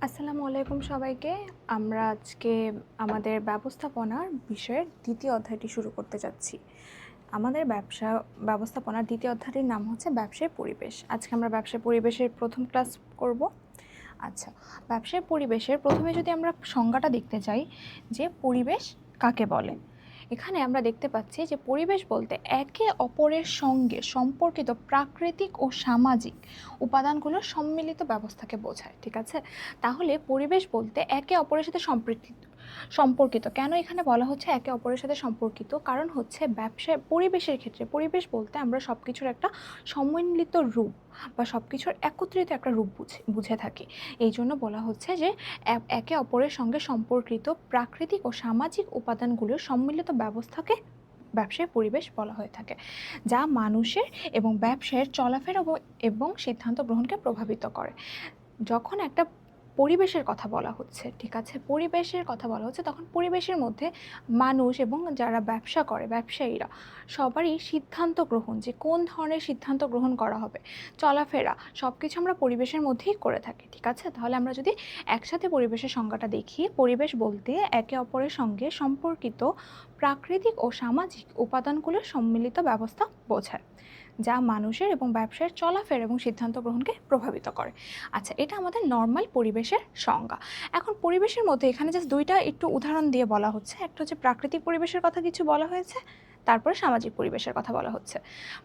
আসসালামু আলাইকুম সবাইকে। আমরা আজকে আমাদের ব্যবস্থাপনার বিষয়ের দ্বিতীয় অধ্যায়টি শুরু করতে যাচ্ছি। আমাদের ব্যবস্থাপনার দ্বিতীয় অধ্যায়টির নাম হচ্ছে ব্যবসায় পরিবেশ। আজকে আমরা ব্যবসায় পরিবেশের প্রথম ক্লাস করব। আচ্ছা, ব্যবসায় পরিবেশের প্রথমে যদি আমরা সংজ্ঞাটা দেখতে চাই যে পরিবেশ কাকে বলে, এখানে আমরা দেখতে পাচ্ছি যে পরিবেশ বলতে একে অপরের সঙ্গে সম্পর্কিত প্রাকৃতিক ও সামাজিক উপাদানগুলোর সম্মিলিত ব্যবস্থাকে বোঝায়। ঠিক আছে, তাহলে পরিবেশ বলতে একে অপরের সাথে সম্পর্কিত। কেন এখানে বলা হচ্ছে একে অপরের সাথে সম্পর্কিত? কারণ হচ্ছে ব্যবসায় পরিবেশের ক্ষেত্রে পরিবেশ বলতে আমরা সব কিছুর একটা সম্মিলিত রূপ বা সব কিছুর একত্রিত একটা রূপ বুঝে থাকি। এই জন্য বলা হচ্ছে যে একে অপরের সঙ্গে সম্পর্কিত প্রাকৃতিক ও সামাজিক উপাদানগুলোর সম্মিলিত ব্যবস্থাকে ব্যবসায় পরিবেশ বলা হয়ে থাকে, যা মানুষের এবং ব্যবসায়ের চলাফেরা এবং সিদ্ধান্ত গ্রহণকে প্রভাবিত করে। যখন একটা পরিবেশের কথা বলা হচ্ছে, ঠিক আছে, পরিবেশের কথা বলা হচ্ছে, তখন পরিবেশের মধ্যে মানুষ এবং যারা ব্যবসা করে ব্যবসায়ীরা সবারই সিদ্ধান্ত গ্রহণ, যে কোন ধরনের সিদ্ধান্ত গ্রহণ করা হবে, চলাফেরা, সব কিছু আমরা পরিবেশের মধ্যেই করে থাকি। ঠিক আছে, তাহলে আমরা যদি একসাথে পরিবেশের সংজ্ঞাটা দেখি, পরিবেশ বলতে একে অপরের সঙ্গে সম্পর্কিত প্রাকৃতিক ও সামাজিক উপাদানগুলোর সম্মিলিত ব্যবস্থা বোঝায়, যা মানুষের এবং ব্যবসায়ের চলাফেরা এবং সিদ্ধান্ত গ্রহণকে প্রভাবিত করে। আচ্ছা, এটা আমাদের নর্মাল পরিবেশের সংজ্ঞা। এখন পরিবেশের মধ্যে এখানে জাস্ট দুইটা একটু উদাহরণ দিয়ে বলা হচ্ছে। একটা হচ্ছে প্রাকৃতিক পরিবেশের কথা কিছু বলা হয়েছে, তারপরে সামাজিক পরিবেশের কথা বলা হচ্ছে।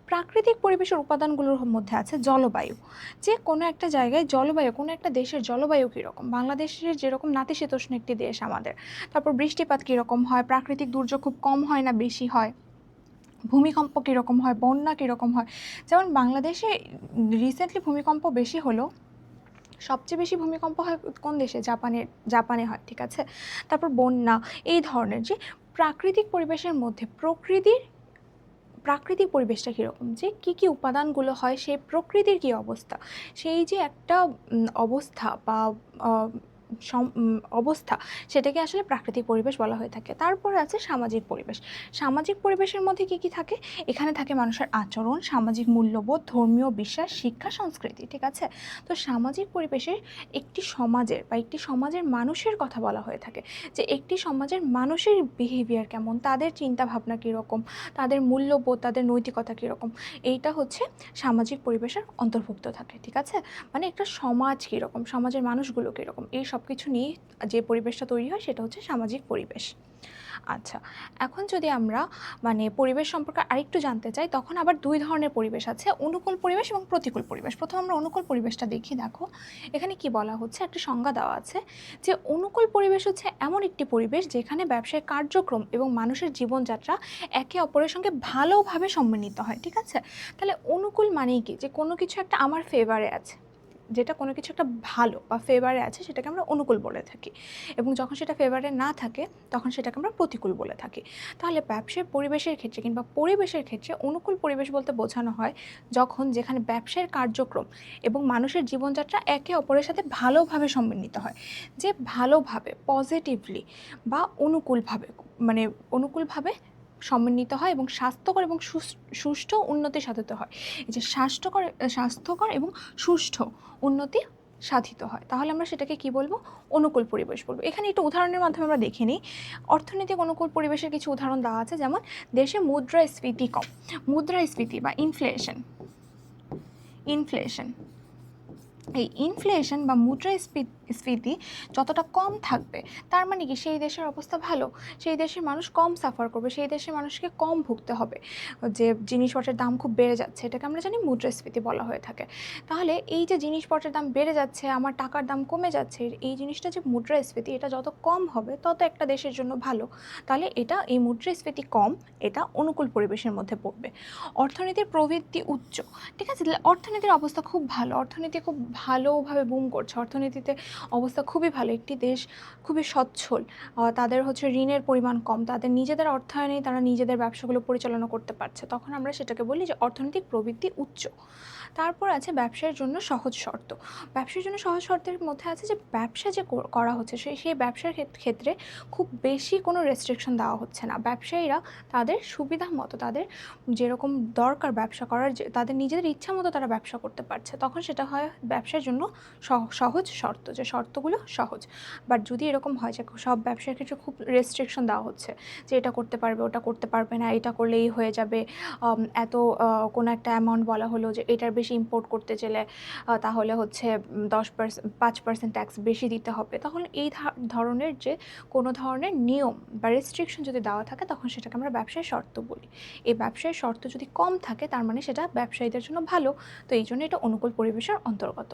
প্রাকৃতিক পরিবেশের উপাদানগুলোর মধ্যে আছে জলবায়ু। যে কোনো একটা জায়গায় জলবায়ু, কোনো একটা দেশের জলবায়ু কীরকম, বাংলাদেশের যেরকম নাতিশীতোষ্ণ একটি দেশ আমাদের, তারপর বৃষ্টিপাত কীরকম হয়, প্রাকৃতিক দুর্যোগ খুব কম হয় না বেশি হয়, ভূমিকম্প কীরকম হয়, বন্যা কীরকম হয়। যেমন বাংলাদেশে রিসেন্টলি ভূমিকম্প বেশি হলো, সবচেয়ে বেশি ভূমিকম্প হয় কোন দেশে? জাপানে হয়। ঠিক আছে, তারপর বন্যা, এই ধরনের যে প্রাকৃতিক পরিবেশের মধ্যে প্রাকৃতিক পরিবেশটা কীরকম, যে কী কী উপাদানগুলো হয়, সেই প্রকৃতির কী অবস্থা, সেই যে একটা অবস্থা বা অবস্থা, সেটাকে আসলে প্রাকৃতিক পরিবেশ বলা হয়ে থাকে। তারপরে আছে সামাজিক পরিবেশ। সামাজিক পরিবেশের মধ্যে কী কী থাকে? এখানে থাকে মানুষের আচরণ, সামাজিক মূল্যবোধ, ধর্মীয় বিশ্বাস, শিক্ষা, সংস্কৃতি। ঠিক আছে, তো সামাজিক পরিবেশে একটি সমাজের বা একটি সমাজের মানুষের কথা বলা হয়ে থাকে, যে একটি সমাজের মানুষের বিহেভিয়ার কেমন, তাদের চিন্তাভাবনা কীরকম, তাদের মূল্যবোধ, তাদের নৈতিকতা কীরকম, এইটা হচ্ছে সামাজিক পরিবেশের অন্তর্ভুক্ত থাকে। ঠিক আছে, মানে একটা সমাজ কীরকম, সমাজের মানুষগুলো কীরকম, এই সব কিছু নিয়ে যে পরিবেশটা তৈরি হয় সেটা হচ্ছে সামাজিক পরিবেশ। আচ্ছা, এখন যদি আমরা পরিবেশ সম্পর্কে আরেকটু জানতে চাই, তখন আবার দুই ধরনের পরিবেশ আছে, অনুকূল পরিবেশ এবং প্রতিকূল পরিবেশ। প্রথম আমরা অনুকূল পরিবেশটা দেখি। দেখো এখানে কি বলা হচ্ছে, একটা সংজ্ঞা দেওয়া আছে যে অনুকূল পরিবেশ হচ্ছে এমন একটি পরিবেশ যেখানে ব্যবসায়িক কার্যক্রম এবং মানুষের জীবনযাত্রা একে অপরের সঙ্গে ভালোভাবে সম্মিলিত হয়। ঠিক আছে, তাহলে অনুকূল মানেই কি, যে কোনো কিছু একটা আমার ফেভারে আছে, যেটা কোনো কিছু একটা ভালো বা ফেভারে আছে, সেটাকে আমরা অনুকূল বলে থাকি, এবং যখন সেটা ফেভারে না থাকে তখন সেটাকে আমরা প্রতিকূল বলে থাকি। তাহলে ব্যবসায় পরিবেশের ক্ষেত্রে কিংবা পরিবেশের ক্ষেত্রে অনুকূল পরিবেশ বলতে বোঝানো হয় যেখানে ব্যবসায়ের কার্যক্রম এবং মানুষের জীবনযাত্রা একে অপরের সাথে ভালোভাবে সম্মিলিত হয়, যে ভালোভাবে, পজিটিভলি বা অনুকূলভাবে সমন্বিত হয় এবং স্বাস্থ্যকর এবং সুষ্ঠু উন্নতি সাধিত হয়। এই যে স্বাস্থ্যকর এবং সুষ্ঠু উন্নতি সাধিত হয়, তাহলে আমরা সেটাকে কি বলবো? অনুকূল পরিবেশ বলবো। এখানে একটু উদাহরণের মাধ্যমে আমরা দেখে নিই। অর্থনৈতিক অনুকূল পরিবেশের কিছু উদাহরণ দেওয়া আছে, যেমন দেশে মুদ্রাস্ফীতি কম। মুদ্রাস্ফীতি বা ইনফ্লেশন, এই ইনফ্লেশন বা মুদ্রাস্ফীতি যতটা কম থাকবে, তার মানে কি সেই দেশের অবস্থা ভালো, সেই দেশের মানুষ কম সাফার করবে, সেই দেশের মানুষকে কম ভুগতে হবে। যে জিনিসপত্রের দাম খুব বেড়ে যাচ্ছে, এটাকে আমরা জানি মুদ্রাস্ফীতি বলা হয়ে থাকে। তাহলে এই যে জিনিসপত্রের দাম বেড়ে যাচ্ছে, আমার টাকার দাম কমে যাচ্ছে, এই জিনিসটা যে মুদ্রাস্ফীতি, এটা যত কম হবে তত একটা দেশের জন্য ভালো। তাহলে এই মুদ্রাস্ফীতি কম, এটা অনুকূল পরিবেশের মধ্যে পড়বে। অর্থনীতির প্রবৃদ্ধি উচ্চ। ঠিক আছে, তাহলে অর্থনীতির অবস্থা খুব ভালো, অর্থনীতি খুব ভালোভাবে বুম করছে, অর্থনীতিতে অবস্থা খুবই ভালো, একটি দেশ খুবই সচ্ছল, তাদের হচ্ছে ঋণের পরিমাণ কম, তাদের নিজেদের অর্থায়নেই তারা নিজেদের ব্যবসাগুলো পরিচালনা করতে পারছে, তখন আমরা সেটাকে বলি যে অর্থনৈতিক প্রবৃদ্ধি উচ্চ। তারপর আছে ব্যবসার জন্য সহজ শর্ত। ব্যবসার জন্য সহজ শর্তের মধ্যে আছে যে ব্যবসা যে করা হচ্ছে সেই ব্যবসার ক্ষেত্রে খুব বেশি কোনো রেস্ট্রিকশন দেওয়া হচ্ছে না। ব্যবসায়ীরা তাদের সুবিধা মতো, তাদের যেরকম দরকার ব্যবসা করার, তাদের নিজেদের ইচ্ছা মতো তারা ব্যবসা করতে পারছে, তখন সেটা হয় ব্যবসা ব্যবসার জন্য সহজ শর্ত, যে শর্তগুলো সহজ। বাট যদি এরকম হয় যে সব ব্যবসার ক্ষেত্রে খুব রেস্ট্রিকশন দেওয়া হচ্ছে, যে এটা করতে পারবে, ওটা করতে পারবে না, এটা করলেই হয়ে যাবে, এত কোনো একটা অ্যামাউন্ট বলা হলো যে এটার বেশি ইম্পোর্ট করতে গেলে তাহলে হচ্ছে 5% ট্যাক্স বেশি দিতে হবে, তখন এই ধরনের যে কোনো ধরনের নিয়ম বা রেস্ট্রিকশন যদি দেওয়া থাকে তখন সেটাকে আমরা ব্যবসায় শর্ত বলি। এই ব্যবসায় শর্ত যদি কম থাকে তার মানে সেটা ব্যবসায়ীদের জন্য ভালো, তো এই জন্য এটা অনুকূল পরিবেশের অন্তর্গত।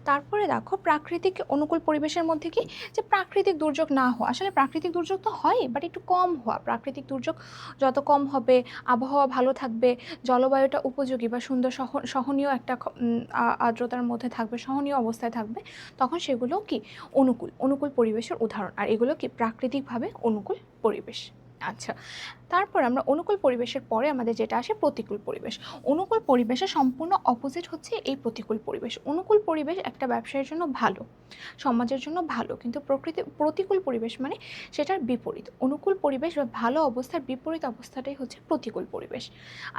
তারপরে দেখো প্রাকৃতিক অনুকূল পরিবেশের মধ্যে কি, যে প্রাকৃতিক দুর্যোগ না হওয়া। আসলে প্রাকৃতিক দুর্যোগ তো হয়, বাট একটু কম হওয়া। প্রাকৃতিক দুর্যোগ যত কম হবে, আবহাওয়া ভালো থাকবে, জলবায়ুটা উপযোগী বা সুন্দর সহনীয় একটা আর্দ্রতার মধ্যে থাকবে, সহনীয় অবস্থায় থাকবে, তখন সেগুলো কি অনুকূল পরিবেশের উদাহরণ। আর এগুলো কি প্রাকৃতিকভাবে অনুকূল পরিবেশ। আচ্ছা, তারপর আমরা অনুকূল পরিবেশের পরে আমাদের যেটা আসে প্রতিকূল পরিবেশ। অনুকূল পরিবেশের সম্পূর্ণ অপোজিট হচ্ছে এই প্রতিকূল পরিবেশ। অনুকূল পরিবেশ একটা ব্যবসায়ের জন্য ভালো, সমাজের জন্য ভালো, কিন্তু প্রতিকূল পরিবেশ মানে সেটার বিপরীত। অনুকূল পরিবেশ বা ভালো অবস্থার বিপরীত অবস্থাটাই হচ্ছে প্রতিকূল পরিবেশ।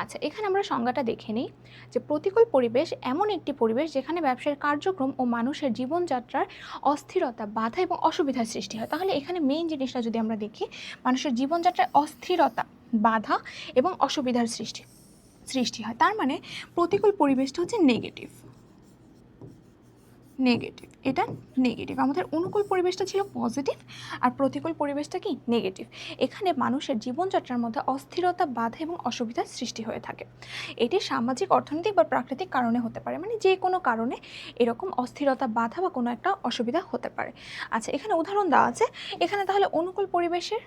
আচ্ছা, এখানে আমরা সংজ্ঞাটা দেখে নিই যে প্রতিকূল পরিবেশ এমন একটি পরিবেশ যেখানে ব্যবসার কার্যক্রম ও মানুষের জীবনযাত্রার অস্থিরতা, বাধা এবং অসুবিধার সৃষ্টি হয়। তাহলে এখানে মেইন জিনিসটা যদি আমরা দেখি, মানুষের জীবনযাত্রায় অস্থিরতা, বাধা এবং অসুবিধার সৃষ্টি হয়। তার মানে প্রতিকূল পরিবেশটা হচ্ছে নেগেটিভ, এটা নেগেটিভ। আমাদের অনুকূল পরিবেশটা ছিল পজিটিভ, আর প্রতিকূল পরিবেশটা কি নেগেটিভ। এখানে মানুষের জীবনযাত্রার মধ্যে অস্থিরতা, বাধা এবং অসুবিধার সৃষ্টি হয়ে থাকে। এটি সামাজিক, অর্থনৈতিক বা প্রাকৃতিক কারণে হতে পারে, মানে যে কোনো কারণে এরকম অস্থিরতা, বাধা বা কোনো একটা অসুবিধা হতে পারে। আচ্ছা, এখানে উদাহরণ দেওয়া আছে। এখানে তাহলে অনুকূল পরিবেশের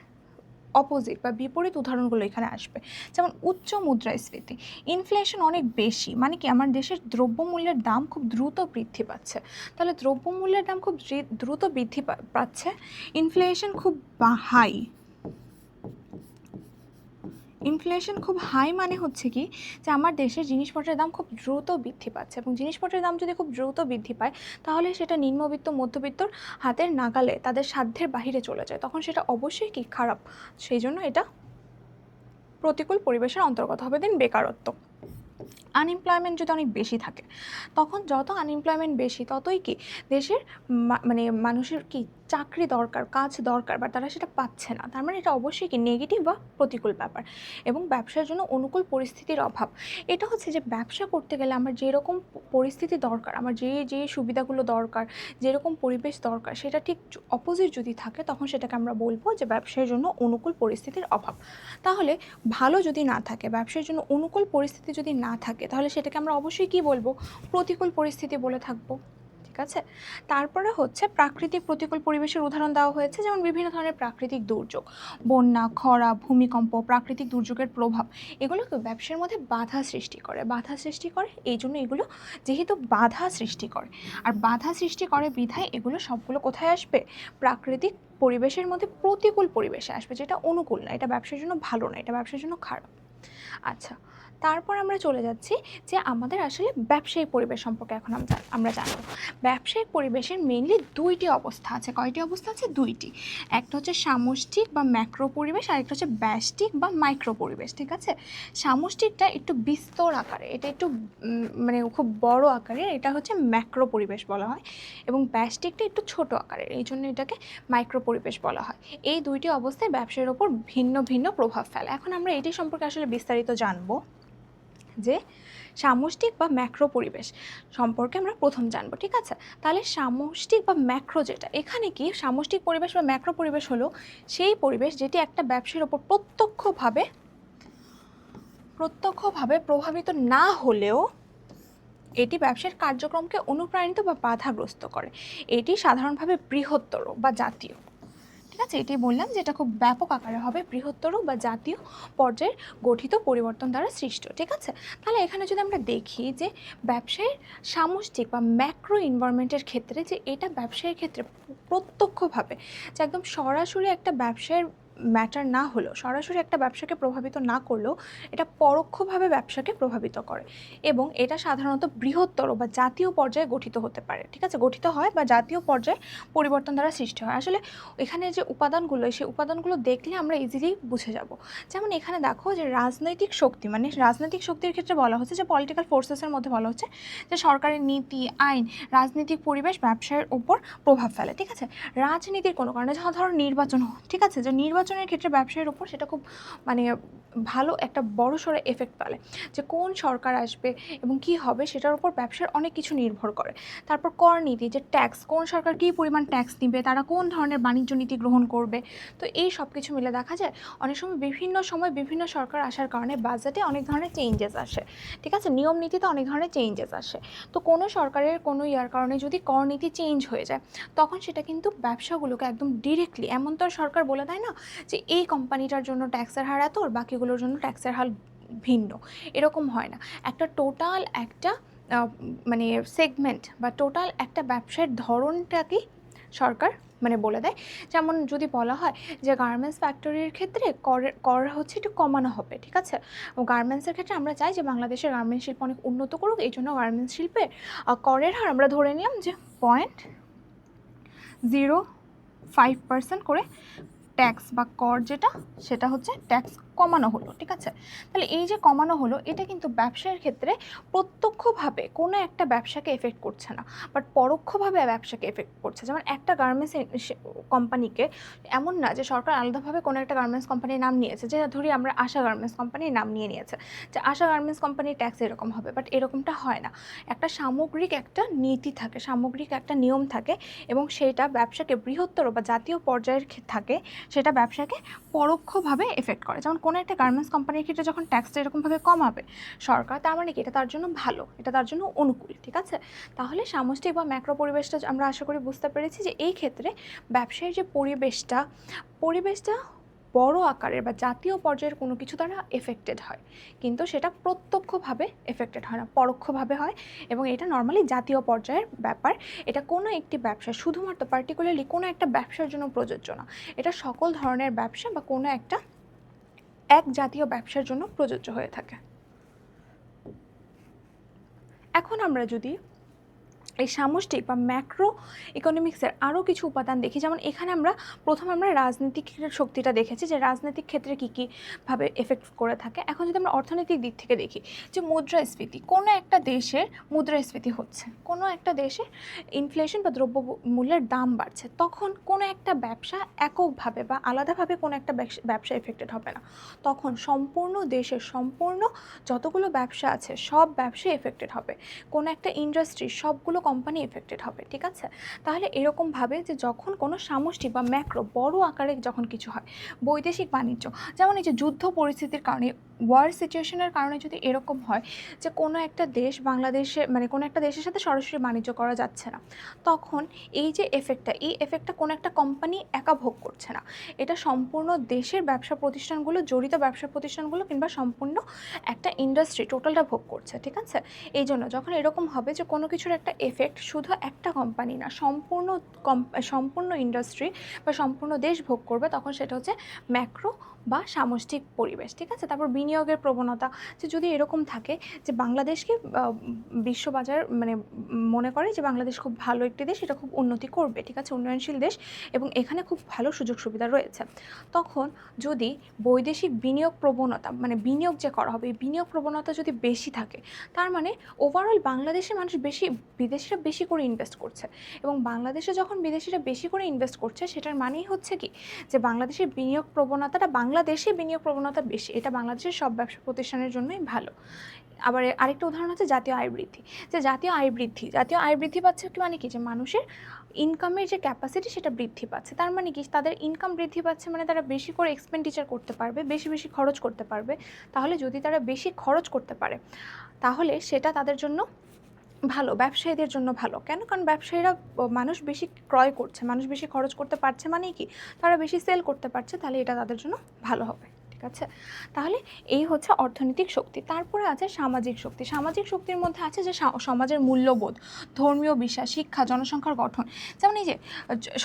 অপোজিট বা বিপরীত উদাহরণগুলো এখানে আসবে, যেমন উচ্চ মুদ্রাস্ফীতি, ইনফ্লেশন অনেক বেশি, মানে কি আমার দেশের দ্রব্যমূল্যের দাম খুব দ্রুত বৃদ্ধি পাচ্ছে। তাহলে দ্রব্যমূল্যের দাম খুব দ্রুত বৃদ্ধি পাচ্ছে, ইনফ্লেশন খুব হাই। ইনফ্লেশন খুব হাই মানে হচ্ছে কি, যে আমার দেশের জিনিসপত্রের দাম খুব দ্রুত বৃদ্ধি পাচ্ছে, এবং জিনিসপত্রের দাম যদি খুব দ্রুত বৃদ্ধি পায় তাহলে সেটা নিম্নবিত্ত, মধ্যবিত্তর হাতের নাগালে, তাদের সাধ্যের বাহিরে চলে যায়, তখন সেটা অবশ্যই কি খারাপ। সেই জন্য এটা প্রতিকূল পরিবেশের অন্তর্গত হবে। দেন বেকারত্ব, আনএমপ্লয়মেন্ট যদি অনেক বেশি থাকে, তখন যত আনএমপ্লয়মেন্ট বেশি ততই কি দেশের মানে মানুষের কি চাকরি দরকার, কাজ দরকার, বা তারা সেটা পাচ্ছে না। তার মানে এটা অবশ্যই কি নেগেটিভ বা প্রতিকূল ব্যাপার। এবং ব্যবসার জন্য অনুকূল পরিস্থিতির অভাব, এটা হচ্ছে যে ব্যবসা করতে গেলে আমার যেরকম পরিস্থিতি দরকার, আমার যে সুবিধাগুলো দরকার, যেরকম পরিবেশ দরকার, সেটা ঠিক অপোজিট যদি থাকে তখন সেটাকে আমরা বলবো যে ব্যবসার জন্য অনুকূল পরিস্থিতির অভাব। তাহলে ভালো যদি না থাকে, ব্যবসার জন্য অনুকূল পরিস্থিতি যদি না থাকে, তাহলে সেটাকে আমরা অবশ্যই কি বলবো, প্রতিকূল পরিস্থিতি বলে থাকবো। ঠিক আছে। তারপরে হচ্ছে প্রাকৃতিক প্রতিকূল পরিবেশের উদাহরণ দেওয়া হয়েছে, যেমন বিভিন্ন ধরনের প্রাকৃতিক দুর্যোগ, বন্যা, খরা, ভূমিকম্প, প্রাকৃতিক দুর্যোগের প্রভাব, এগুলো ব্যবসার মধ্যে বাধা সৃষ্টি করে। এই জন্য এগুলো যেহেতু বাধা সৃষ্টি করে, আর বাধা সৃষ্টি করে বিধায় এগুলো সবগুলো কোথায় আসবে, প্রাকৃতিক পরিবেশের মধ্যে প্রতিকূল পরিবেশে আসবে, যেটা অনুকূল না, এটা ব্যবসার জন্য ভালো না, এটা ব্যবসার জন্য খারাপ। আচ্ছা, তারপর আমরা চলে যাচ্ছি যে আমাদের আসলে ব্যবসায়িক পরিবেশ সম্পর্কে এখন আমরা জানবো। ব্যবসায়িক পরিবেশের মেইনলি দুইটি অবস্থা আছে। কয়টি অবস্থা আছে? দুইটি। একটা হচ্ছে সামষ্টিক বা ম্যাক্রো পরিবেশ, আর একটা হচ্ছে ব্যষ্টিক বা মাইক্রো পরিবেশ। ঠিক আছে। সামষ্টিকটা একটু বিস্তর আকারে, এটা একটু মানে খুব বড় আকারে, এটা হচ্ছে ম্যাক্রো পরিবেশ বলা হয়, এবং ব্যষ্টিকটা একটু ছোট আকারের, এই জন্য এটাকে মাইক্রো পরিবেশ বলা হয়। এই দুইটি অবস্থায় ব্যবসার ওপর ভিন্ন ভিন্ন প্রভাব ফেলে। এখন আমরা এটি সম্পর্কে আসলে বিস্তারিত জানবো, যে সামষ্টিক বা ম্যাক্রো পরিবেশ সম্পর্কে আমরা প্রথম জানবো। ঠিক আছে। তাহলে সামষ্টিক বা ম্যাক্রো, যেটা এখানে কি সামষ্টিক পরিবেশ বা ম্যাক্রো পরিবেশ হলো সেই পরিবেশ যেটি একটা ব্যবসার ওপর প্রত্যক্ষভাবে প্রভাবিত না হলেও এটি ব্যবসার কার্যক্রমকে অনুপ্রাণিত বা বাধাগ্রস্ত করে। এটি সাধারণভাবে বৃহত্তর বা জাতীয়। ঠিক আছে, এটি বললাম যে এটা খুব ব্যাপক আকারে হবে, বৃহত্তর বা জাতীয় পর্যায়ের গঠিত পরিবর্তন দ্বারা সৃষ্ট। ঠিক আছে। তাহলে এখানে যদি আমরা দেখি যে ব্যবসায়ের সামষ্টিক বা ম্যাক্রো এনভায়রনমেন্টের ক্ষেত্রে, যে এটা ব্যবসায়ের ক্ষেত্রে প্রত্যক্ষভাবে, যে একদম সরাসরি একটা ব্যবসায়ের ম্যাটার না হলেও, সরাসরি একটা ব্যবসাকে প্রভাবিত না করলেও এটা পরোক্ষভাবে ব্যবসাকে প্রভাবিত করে, এবং এটা সাধারণত বৃহত্তর বা জাতীয় পর্যায়ে গঠিত হতে পারে। ঠিক আছে, গঠিত হয় বা জাতীয় পর্যায়ে পরিবর্তন দ্বারা সৃষ্টি হয়। আসলে এখানে যে উপাদানগুলো, সেই উপাদানগুলো দেখলে আমরা ইজিলি বুঝে যাব। যেমন এখানে দেখো যে রাজনৈতিক শক্তি, মানে রাজনৈতিক শক্তির ক্ষেত্রে বলা হচ্ছে যে পলিটিক্যাল ফোর্সেসের মধ্যে বলা হচ্ছে যে সরকারের নীতি, আইন, রাজনৈতিক পরিবেশ ব্যবসায়ের উপর প্রভাব ফেলে। ঠিক আছে, রাজনীতির কোনো কারণে, যা ধরো নির্বাচন, ঠিক আছে, যে নির্বাচনের ক্ষেত্রে ব্যবসায়ের উপর সেটা খুব মানে ভালো একটা বড়সড় এফেক্ট ফেলে, যে কোন সরকার আসবে এবং কি হবে সেটার উপর ব্যবসার অনেক কিছু নির্ভর করে। তারপর কর নীতি, যে ট্যাক্স, কোন সরকার কী পরিমাণ ট্যাক্স নিবে, তারা কোন ধরনের বাণিজ্য নীতি গ্রহণ করবে। তো এই সব কিছু মিলে দেখা যায় অনেক সময় বিভিন্ন সরকার আসার কারণে বাজেটে অনেক ধরনের চেঞ্জেস আসে। ঠিক আছে, নিয়ম নীতিতে অনেক ধরনের চেঞ্জেস আসে। তো কোনো সরকারের কোনো ইয়ার কারণে যদি কর নীতি চেঞ্জ হয়ে যায়, তখন সেটা কিন্তু ব্যবসাগুলোকে একদম ডিরেক্টলি, এমন তো সরকার বলে দেয় না যে এই কোম্পানিটার জন্য ট্যাক্সের হার এত, আর বাকিগুলোর জন্য ট্যাক্সের হার ভিন্ন, এরকম হয় না। একটা টোটাল একটা মানে সেগমেন্ট বা টোটাল একটা ব্যবসার ধরনটাকেই সরকার মানে বলে দেয়। যেমন যদি বলা হয় যে গার্মেন্টস ফ্যাক্টরির ক্ষেত্রে কর হচ্ছে একটু কমানো হবে। ঠিক আছে, গার্মেন্টসের ক্ষেত্রে আমরা চাই যে বাংলাদেশের গার্মেন্টস শিল্প অনেক উন্নত করুক, এই জন্য গার্মেন্টস শিল্পের করের হার আমরা ধরে নিলাম যে 0.05% করে ট্যাক্স বা কর যেটা, সেটা হচ্ছে ট্যাক্স কমানো হলো। ঠিক আছে, তাহলে এই যে কমানো হলো, এটা কিন্তু ব্যবসার ক্ষেত্রে প্রত্যক্ষভাবে কোনো একটা ব্যবসাকে এফেক্ট করছে না, বাট পরোক্ষভাবে ব্যবসাকে এফেক্ট করছে। যেমন একটা গার্মেন্টস কোম্পানিকে, এমন না যে সরকার আলাদাভাবে কোনো একটা গার্মেন্টস কোম্পানির নাম নিয়েছে, যে ধরি আমরা আশা গার্মেন্টস কোম্পানির নাম নিয়েছে যে আশা গার্মেন্টস কোম্পানির ট্যাক্স এরকম হবে, বাট এরকমটা হয় না। একটা সামগ্রিক একটা নীতি থাকে, সামগ্রিক একটা নিয়ম থাকে, এবং সেটা ব্যবসাকে বৃহত্তর বা জাতীয় পর্যায়ের থাকে, সেটা ব্যবসাকে পরোক্ষভাবে এফেক্ট করে। যেমন কোনো একটা গার্মেন্টস কোম্পানির ক্ষেত্রে যখন ট্যাক্সটা এরকমভাবে কমাবে সরকার, তার মানে কি এটা তার জন্য ভালো, এটা তার জন্য অনুকূল। ঠিক আছে, তাহলে সামষ্টিক বা ম্যাক্রো পরিবেশটা আমরা আশা করি বুঝতে পেরেছি যে এই ক্ষেত্রে ব্যবসায়ের যে পরিবেশটা বড় আকারের বা জাতীয় পর্যায়ের কোনো কিছু দ্বারা এফেক্টেড হয়, কিন্তু সেটা প্রত্যক্ষভাবে এফেক্টেড হয় না, পরোক্ষভাবে হয়, এবং এটা নর্মালি জাতীয় পর্যায়ের ব্যাপার। এটা কোনো একটি ব্যবসা, শুধুমাত্র পার্টিকুলারলি কোনো একটা ব্যবসার জন্য প্রযোজ্য না, এটা সকল ধরনের ব্যবসা বা কোনো একটা এক জাতীয় ব্যবসার জন্য প্রযোজ্য হয়ে থাকে। এখন আমরা যদি এই সামষ্টিক বা ম্যাক্রো ইকোনমিক্সের আরও কিছু উপাদান দেখি, যেমন এখানে প্রথমে আমরা রাজনৈতিক শক্তিটা দেখেছি যে রাজনৈতিক ক্ষেত্রে কী কীভাবে এফেক্ট করে থাকে। এখন যদি আমরা অর্থনৈতিক দিক থেকে দেখি যে মুদ্রাস্ফীতি, কোনো একটা দেশের মুদ্রাস্ফীতি হচ্ছে, কোনো একটা দেশে ইনফ্লেশন বা দ্রব্য মূল্যের দাম বাড়ছে, তখন কোনো একটা ব্যবসা এককভাবে বা আলাদাভাবে কোনো একটা ব্যবসা এফেক্টেড হবে না, তখন সম্পূর্ণ দেশের সম্পূর্ণ যতগুলো ব্যবসা আছে সব ব্যবসা এফেক্টেড হবে, কোনো একটা ইন্ডাস্ট্রি, সবগুলো কোম্পানি এফেক্টেড হবে। ঠিক আছে, তাহলে এরকমভাবে যে যখন কোনো সামষ্টিক বা ম্যাক্রো বড় আকারে যখন কিছু হয়, বৈদেশিক বাণিজ্য, যেমন এই যে যুদ্ধ পরিস্থিতির কারণে, ওয়ার সিচুয়েশনের কারণে যদি এরকম হয় যে কোনো একটা দেশ বাংলাদেশে মানে কোনো একটা দেশের সাথে সরাসরি বাণিজ্য করা যাচ্ছে না, তখন এই যে এই এফেক্টটা কোনো একটা কোম্পানি একা ভোগ করছে না, এটা সম্পূর্ণ দেশের ব্যবসা প্রতিষ্ঠানগুলো, জড়িত ব্যবসা প্রতিষ্ঠানগুলো কিংবা সম্পূর্ণ একটা ইন্ডাস্ট্রি টোটালটা ভোগ করছে। ঠিক আছে, এই জন্য যখন এরকম হবে যে কোনো কিছুর একটা এফেক্ট শুধু একটা কোম্পানি না, সম্পূর্ণ ইন্ডাস্ট্রি বা সম্পূর্ণ দেশ ভোগ করবে, তখন সেটা হচ্ছে ম্যাক্রো বা সামষ্টিক পরিবেশ। ঠিক আছে, তারপর বিনিয়োগের প্রবণতা, যে যদি এরকম থাকে যে বাংলাদেশকে বিশ্ববাজার মানে মনে করে যে বাংলাদেশ খুব ভালো একটি দেশ, এটা খুব উন্নতি করবে, ঠিক আছে, উন্নয়নশীল দেশ এবং এখানে খুব ভালো সুযোগ সুবিধা রয়েছে, তখন যদি বৈদেশিক বিনিয়োগ প্রবণতা মানে বিনিয়োগ যে করা হবে, এই বিনিয়োগ প্রবণতা যদি বেশি থাকে, তার মানে ওভারঅল বাংলাদেশের মানুষ বিদেশিরা বেশি করে ইনভেস্ট করছে, এবং বাংলাদেশে যখন বিদেশিরা বেশি করে ইনভেস্ট করছে, সেটার মানেই হচ্ছে কি যে বাংলাদেশের বিনিয়োগ প্রবণতাটা, বাংলাদেশে বিনিয়োগ প্রবণতা বেশি, এটা বাংলাদেশের সব ব্যবসা প্রতিষ্ঠানের জন্যই ভালো। আবার আরেকটা উদাহরণ হচ্ছে জাতীয় আয় বৃদ্ধি, যে জাতীয় আয় বৃদ্ধি পাচ্ছে কি মানে কি, যে মানুষের ইনকামের যে ক্যাপাসিটি সেটা বৃদ্ধি পাচ্ছে, তার মানে কি তাদের ইনকাম বৃদ্ধি পাচ্ছে, মানে তারা বেশি করে এক্সপেন্ডিচার করতে পারবে, বেশি খরচ করতে পারবে। তাহলে যদি তারা বেশি খরচ করতে পারে, তাহলে সেটা তাদের জন্য ভালো, ব্যবসায়ীদের জন্য ভালো। কেন? কারণ ব্যবসায়ীরা, মানুষ বেশি ক্রয় করছে, মানুষ বেশি খরচ করতে পারছে, মানে কি তারা বেশি সেল করতে পারছে, তাহলে এটা তাদের জন্য ভালো হবে। ঠিক আছে। আছে? তাহলে এই হচ্ছে অর্থনৈতিক শক্তি। তারপরে আছে সামাজিক শক্তি। সামাজিক শক্তির মধ্যে আছে যে সমাজের মূল্যবোধ, ধর্মীয় বিশ্বাস, শিক্ষা, জনসংখ্যার গঠন। যেমন এই যে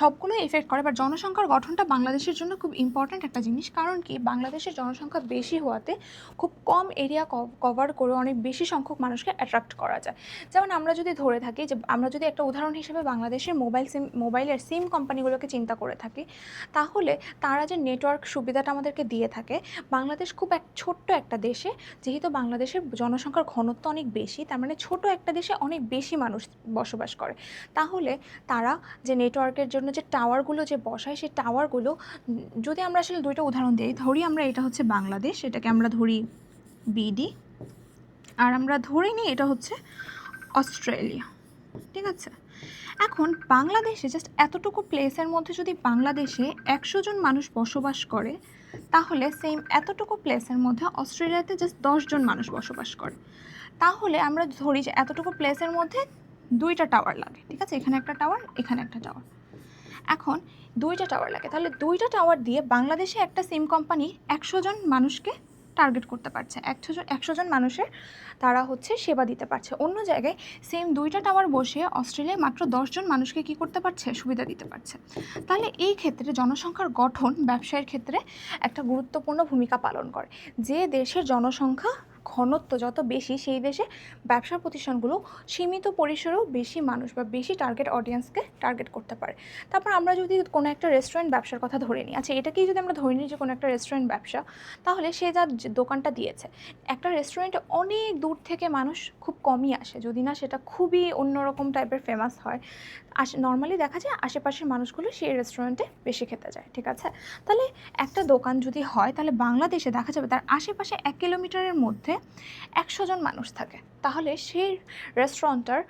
সবগুলো এফেক্ট করে, বা জনসংখ্যার গঠনটা বাংলাদেশের জন্য খুব ইম্পর্ট্যান্ট একটা জিনিস। কারণ কি, বাংলাদেশের জনসংখ্যা বেশি হওয়াতে খুব কম এরিয়া কভার করে অনেক বেশি সংখ্যক মানুষকে অ্যাট্রাক্ট করা যায়। যেমন আমরা যদি ধরে থাকি যে, আমরা যদি একটা উদাহরণ হিসেবে বাংলাদেশের মোবাইলের সিম কোম্পানিগুলোকে চিন্তা করে থাকি, তাহলে তারা যে নেটওয়ার্ক সুবিধাটা আমাদেরকে দিয়ে থাকে, বাংলাদেশ খুব ছোট্ট একটা দেশে, যেহেতু বাংলাদেশের জনসংখ্যার ঘনত্ব অনেক বেশি, তার মানে ছোট একটা দেশে অনেক বেশি মানুষ বসবাস করে। তাহলে তারা যে নেটওয়ার্কের জন্য যে টাওয়ারগুলো যে বসায়, সেই টাওয়ারগুলো, যদি আমরা আসলে দুইটা উদাহরণ দিই, ধরি আমরা এটা হচ্ছে বাংলাদেশ, এটাকে আমরা ধরি বিডি, আর আমরা ধরে নিই এটা হচ্ছে অস্ট্রেলিয়া, ঠিক আছে? এখন বাংলাদেশে জাস্ট এতটুকু প্লেসের মধ্যে যদি বাংলাদেশে 100 জন মানুষ বসবাস করে, তাহলে সেম এতটুকু প্লেসের মধ্যে অস্ট্রেলিয়াতে জাস্ট 10 জন মানুষ বসবাস করে। তাহলে আমরা ধরি যে এতটুকু প্লেসের মধ্যে 2টা টাওয়ার লাগে, ঠিক আছে? এখানে একটা টাওয়ার, এখানে একটা টাওয়ার। এখন 2টা টাওয়ার লাগে, তাহলে 2টা টাওয়ার দিয়ে বাংলাদেশে একটা সিম কোম্পানি 100 জন মানুষকে টার্গেট করতে পারছে, 100 জন মানুষের তারা হচ্ছে সেবা দিতে পারছে। অন্য জায়গায় সেম 2টা টাওয়ার বসে অস্ট্রেলিয়ায় মাত্র 10 জন মানুষকে কি করতে পারছে, সুবিধা দিতে পারছে। তাহলে এই ক্ষেত্রে জনসংখ্যার গঠন ব্যবসায়ের ক্ষেত্রে একটা গুরুত্বপূর্ণ ভূমিকা পালন করে। যে দেশের জনসংখ্যা ঘনত্ব যত বেশি, সেই দেশে ব্যবসা প্রতিষ্ঠানগুলো সীমিত পরিসরেও বেশি মানুষ বা বেশি টার্গেট অডিয়েন্সকে টার্গেট করতে পারে। তারপর আমরা যদি কোনো একটা রেস্টুরেন্ট ব্যবসার কথা ধরে নিই, আচ্ছা এটাকেই যদি আমরা ধরে নিই যে কোনো একটা রেস্টুরেন্ট ব্যবসা, তাহলে সে যার দোকানটা দিয়েছে, একটা রেস্টুরেন্টে অনেক দূর থেকে মানুষ খুব কমই আসে, যদি না সেটা খুবই অন্যরকম টাইপের ফেমাস হয়। নর্মালি দেখা যায় আশেপাশের মানুষগুলো সেই রেস্টুরেন্টে বেশি খেতে যায়, ঠিক আছে? তাহলে একটা দোকান যদি হয়, তাহলে বাংলাদেশে দেখা যাবে তার আশেপাশে 1 কিলোমিটারের মধ্যে 100 জন মানুষ থাকে, তাহলে সেই রেস্টুরেন্টটার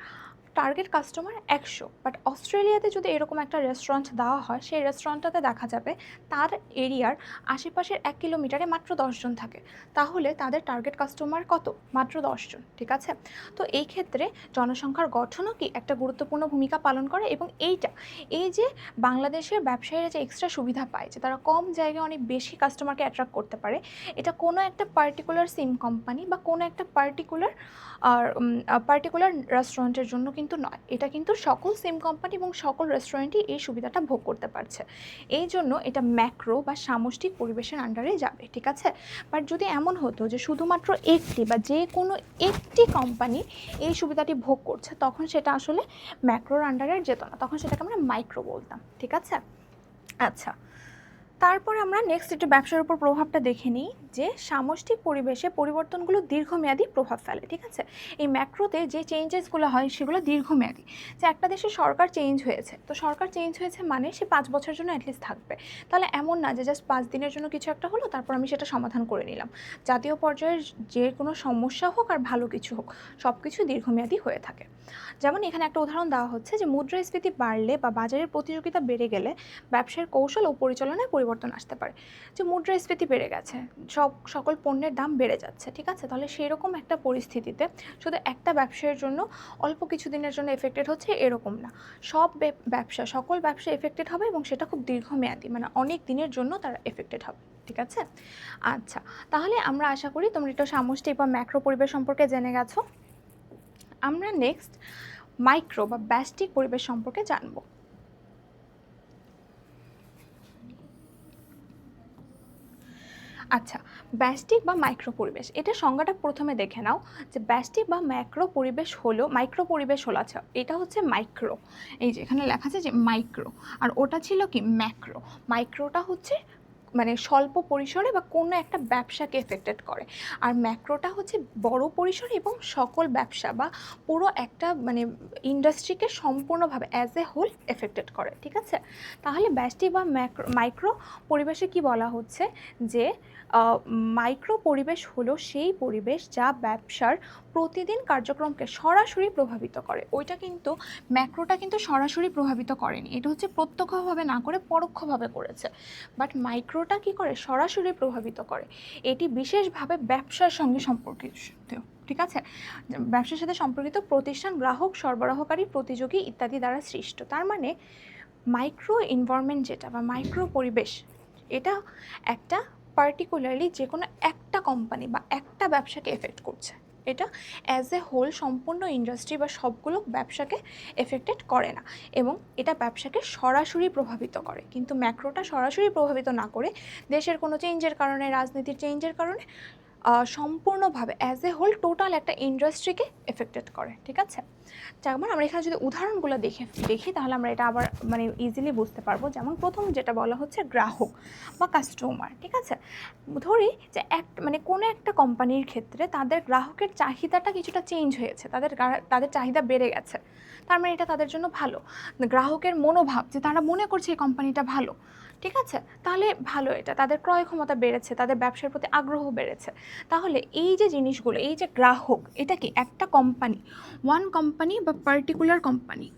টার্গেট কাস্টমার 100। বাট অস্ট্রেলিয়াতে যদি এরকম একটা রেস্টুরেন্ট দেওয়া হয়, সেই রেস্টুরেন্টটাতে দেখা যাবে তার এরিয়ার আশেপাশের 1 কিলোমিটারে মাত্র 10 জন থাকে, তাহলে তাদের টার্গেট কাস্টমার কত, মাত্র 10 জন, ঠিক আছে? তো এই ক্ষেত্রে জনসংখ্যার গঠনও কি একটা গুরুত্বপূর্ণ ভূমিকা পালন করে। এবং এই যে বাংলাদেশের ব্যবসায়ীরা যে এক্সট্রা সুবিধা পায়, যে তারা কম জায়গায় অনেক বেশি কাস্টমারকে অ্যাট্রাক্ট করতে পারে, এটা কোনো একটা পার্টিকুলার সিম কোম্পানি বা কোনো একটা পার্টিকুলার রেস্টুরেন্টের জন্য কিন্তু নয়, এটা কিন্তু সকল সিম কোম্পানি এবং সকল রেস্টুরেন্টই এই সুবিধাটা ভোগ করতে পারছে। এই জন্য এটা ম্যাক্রো বা সামষ্টিক পরিবেশের আন্ডারে যাবে, ঠিক আছে? বাট যদি এমন হতো যে শুধুমাত্র একটি বা যে কোনো একটি কোম্পানি এই সুবিধাটি ভোগ করছে, তখন সেটা আসলে ম্যাক্রোর আন্ডারে যেত না, তখন সেটাকে আমরা মাইক্রো বলতাম, ঠিক আছে? আচ্ছা, তারপরে আমরা নেক্সট একটু ব্যবসার উপর প্রভাবটা দেখে নিই, যে সামষ্টিক পরিবেশে পরিবর্তনগুলো দীর্ঘমেয়াদী প্রভাব ফেলে, ঠিক আছে? এই ম্যাক্রোতে যে চেঞ্জেসগুলো হয় সেগুলো দীর্ঘমেয়াদী। যে একটা দেশের সরকার চেঞ্জ হয়েছে, তো সরকার চেঞ্জ হয়েছে মানে সে 5 বছরের জন্য অ্যাটলিস্ট থাকবে। তাহলে এমন না যে জাস্ট 5 দিনের জন্য কিছু একটা হলো, তারপর আমি সেটা সমাধান করে নিলাম। জাতীয় পর্যায়ের যে কোনো সমস্যা হোক আর ভালো কিছু হোক, সব কিছু দীর্ঘমেয়াদী হয়ে থাকে। যেমন এখানে একটা উদাহরণ দেওয়া হচ্ছে যে মুদ্রাস্ফীতি বাড়লে বা বাজারের প্রতিযোগিতা বেড়ে গেলে ব্যবসার কৌশল ও পরিচালনায় পরিবর্তন আসতে পারে। যে মুদ্রাস্ফীতি বেড়ে গেছে, সকল পণ্যের দাম বেড়ে যাচ্ছে, ঠিক আছে? তাহলে সেরকম একটা পরিস্থিতিতে শুধু একটা ব্যবসায়ের জন্য অল্প কিছু দিনের জন্য এফেক্টেড হচ্ছে এরকম না, সকল ব্যবসা এফেক্টেড হবে এবং সেটা খুব দীর্ঘমেয়াদী, মানে অনেক দিনের জন্য তারা এফেক্টেড হবে, ঠিক আছে? আচ্ছা, তাহলে আমরা আশা করি তোমরা একটু সামষ্টিক বা ম্যাক্রো পরিবেশ সম্পর্কে জেনে গেছো। আমরা নেক্সট মাইক্রো বা ব্যষ্টিক পরিবেশ সম্পর্কে জানব। আচ্ছা, ব্যষ্টিক বা মাইক্রো পরিবেশ, এটা সংজ্ঞাটা প্রথমে দেখে নাও, যে ব্যষ্টিক বা মাইক্রো পরিবেশ হলো, আচ্ছা এটা হচ্ছে মাইক্রো, এই যে এখানে লেখা আছে যে মাইক্রো, আর ওটা ছিল কি ম্যাক্রো। মাইক্রোটা হচ্ছে মানে স্বল্প পরিসরে বা কোনো একটা ব্যবসাকে এফেক্টেড করে, আর ম্যাক্রোটা হচ্ছে বড় পরিসরে এবং সকল ব্যবসা বা পুরো একটা মানে ইন্ডাস্ট্রিকে সম্পূর্ণভাবে অ্যাজ এ হোল এফেক্টেড করে, ঠিক আছে? তাহলে ব্যষ্টিক বা মাইক্রো পরিবেশে কি বলা হচ্ছে, যে মাইক্রো পরিবেশ হলো সেই পরিবেশ যা ব্যবসার প্রতিদিন কার্যক্রমকে সরাসরি প্রভাবিত করে। ওইটা কিন্তু ম্যাক্রোটা কিন্তু সরাসরি প্রভাবিত করেনি, এটা হচ্ছে প্রত্যক্ষভাবে না করে পরোক্ষভাবে করেছে। বাট মাইক্রোটা কি করে, সরাসরি প্রভাবিত করে। এটি বিশেষভাবে ব্যবসার সঙ্গে সম্পর্কিত, ঠিক আছে? ব্যবসার সাথে সম্পর্কিত প্রতিষ্ঠান, গ্রাহক, সরবরাহকারী, প্রতিযোগী ইত্যাদি দ্বারা সৃষ্ট। তার মানে মাইক্রো এনভায়রনমেন্ট যেটা বা মাইক্রো পরিবেশ, এটা একটা পার্টিকুলারলি যে কোনো একটা কোম্পানি বা একটা ব্যবসাকে এফেক্ট করছে, এটা অ্যাজ এ হোল সম্পূর্ণ ইন্ডাস্ট্রি বা সবগুলো ব্যবসাকে এফেক্টেড করে না, এবং এটা ব্যবসাকে সরাসরি প্রভাবিত করে। কিন্তু ম্যাক্রোটা সরাসরি প্রভাবিত না করে দেশের কোনো চেঞ্জের কারণে, রাজনীতির চেঞ্জের কারণে সম্পূর্ণভাবে অ্যাজ এ হোল টোটাল একটা ইন্ডাস্ট্রিকে এফেক্টেড করে। ঠিক আছে, যেমন আমরা এখানে যদি উদাহরণগুলো দেখি তাহলে আমরা এটা আবার মানে ইজিলি বুঝতে পারবো। যেমন প্রথম যেটা বলা হচ্ছে গ্রাহক বা কাস্টমার। ঠিক আছে, ধরি যে মানে কোনো একটা কোম্পানির ক্ষেত্রে তাদের গ্রাহকের চাহিদাটা কিছুটা চেঞ্জ হয়েছে, তাদের চাহিদা বেড়ে গেছে, তার মানে এটা তাদের জন্য ভালো। গ্রাহকের মনোভাব যে তারা মনে করছে এই কোম্পানিটা ভালো, ঠিক আছে, তাহলে ভালো, এটা তাদের ক্রয় ক্ষমতা বেড়েছে, তাদের ব্যবসার প্রতি আগ্রহ বেড়েছে। তাহলে এই যে জিনিসগুলো, এই যে গ্রাহক, এটা কি একটা কোম্পানি, ওয়ান কোম্পানি বা পার্টিকুলার কোম্পানি,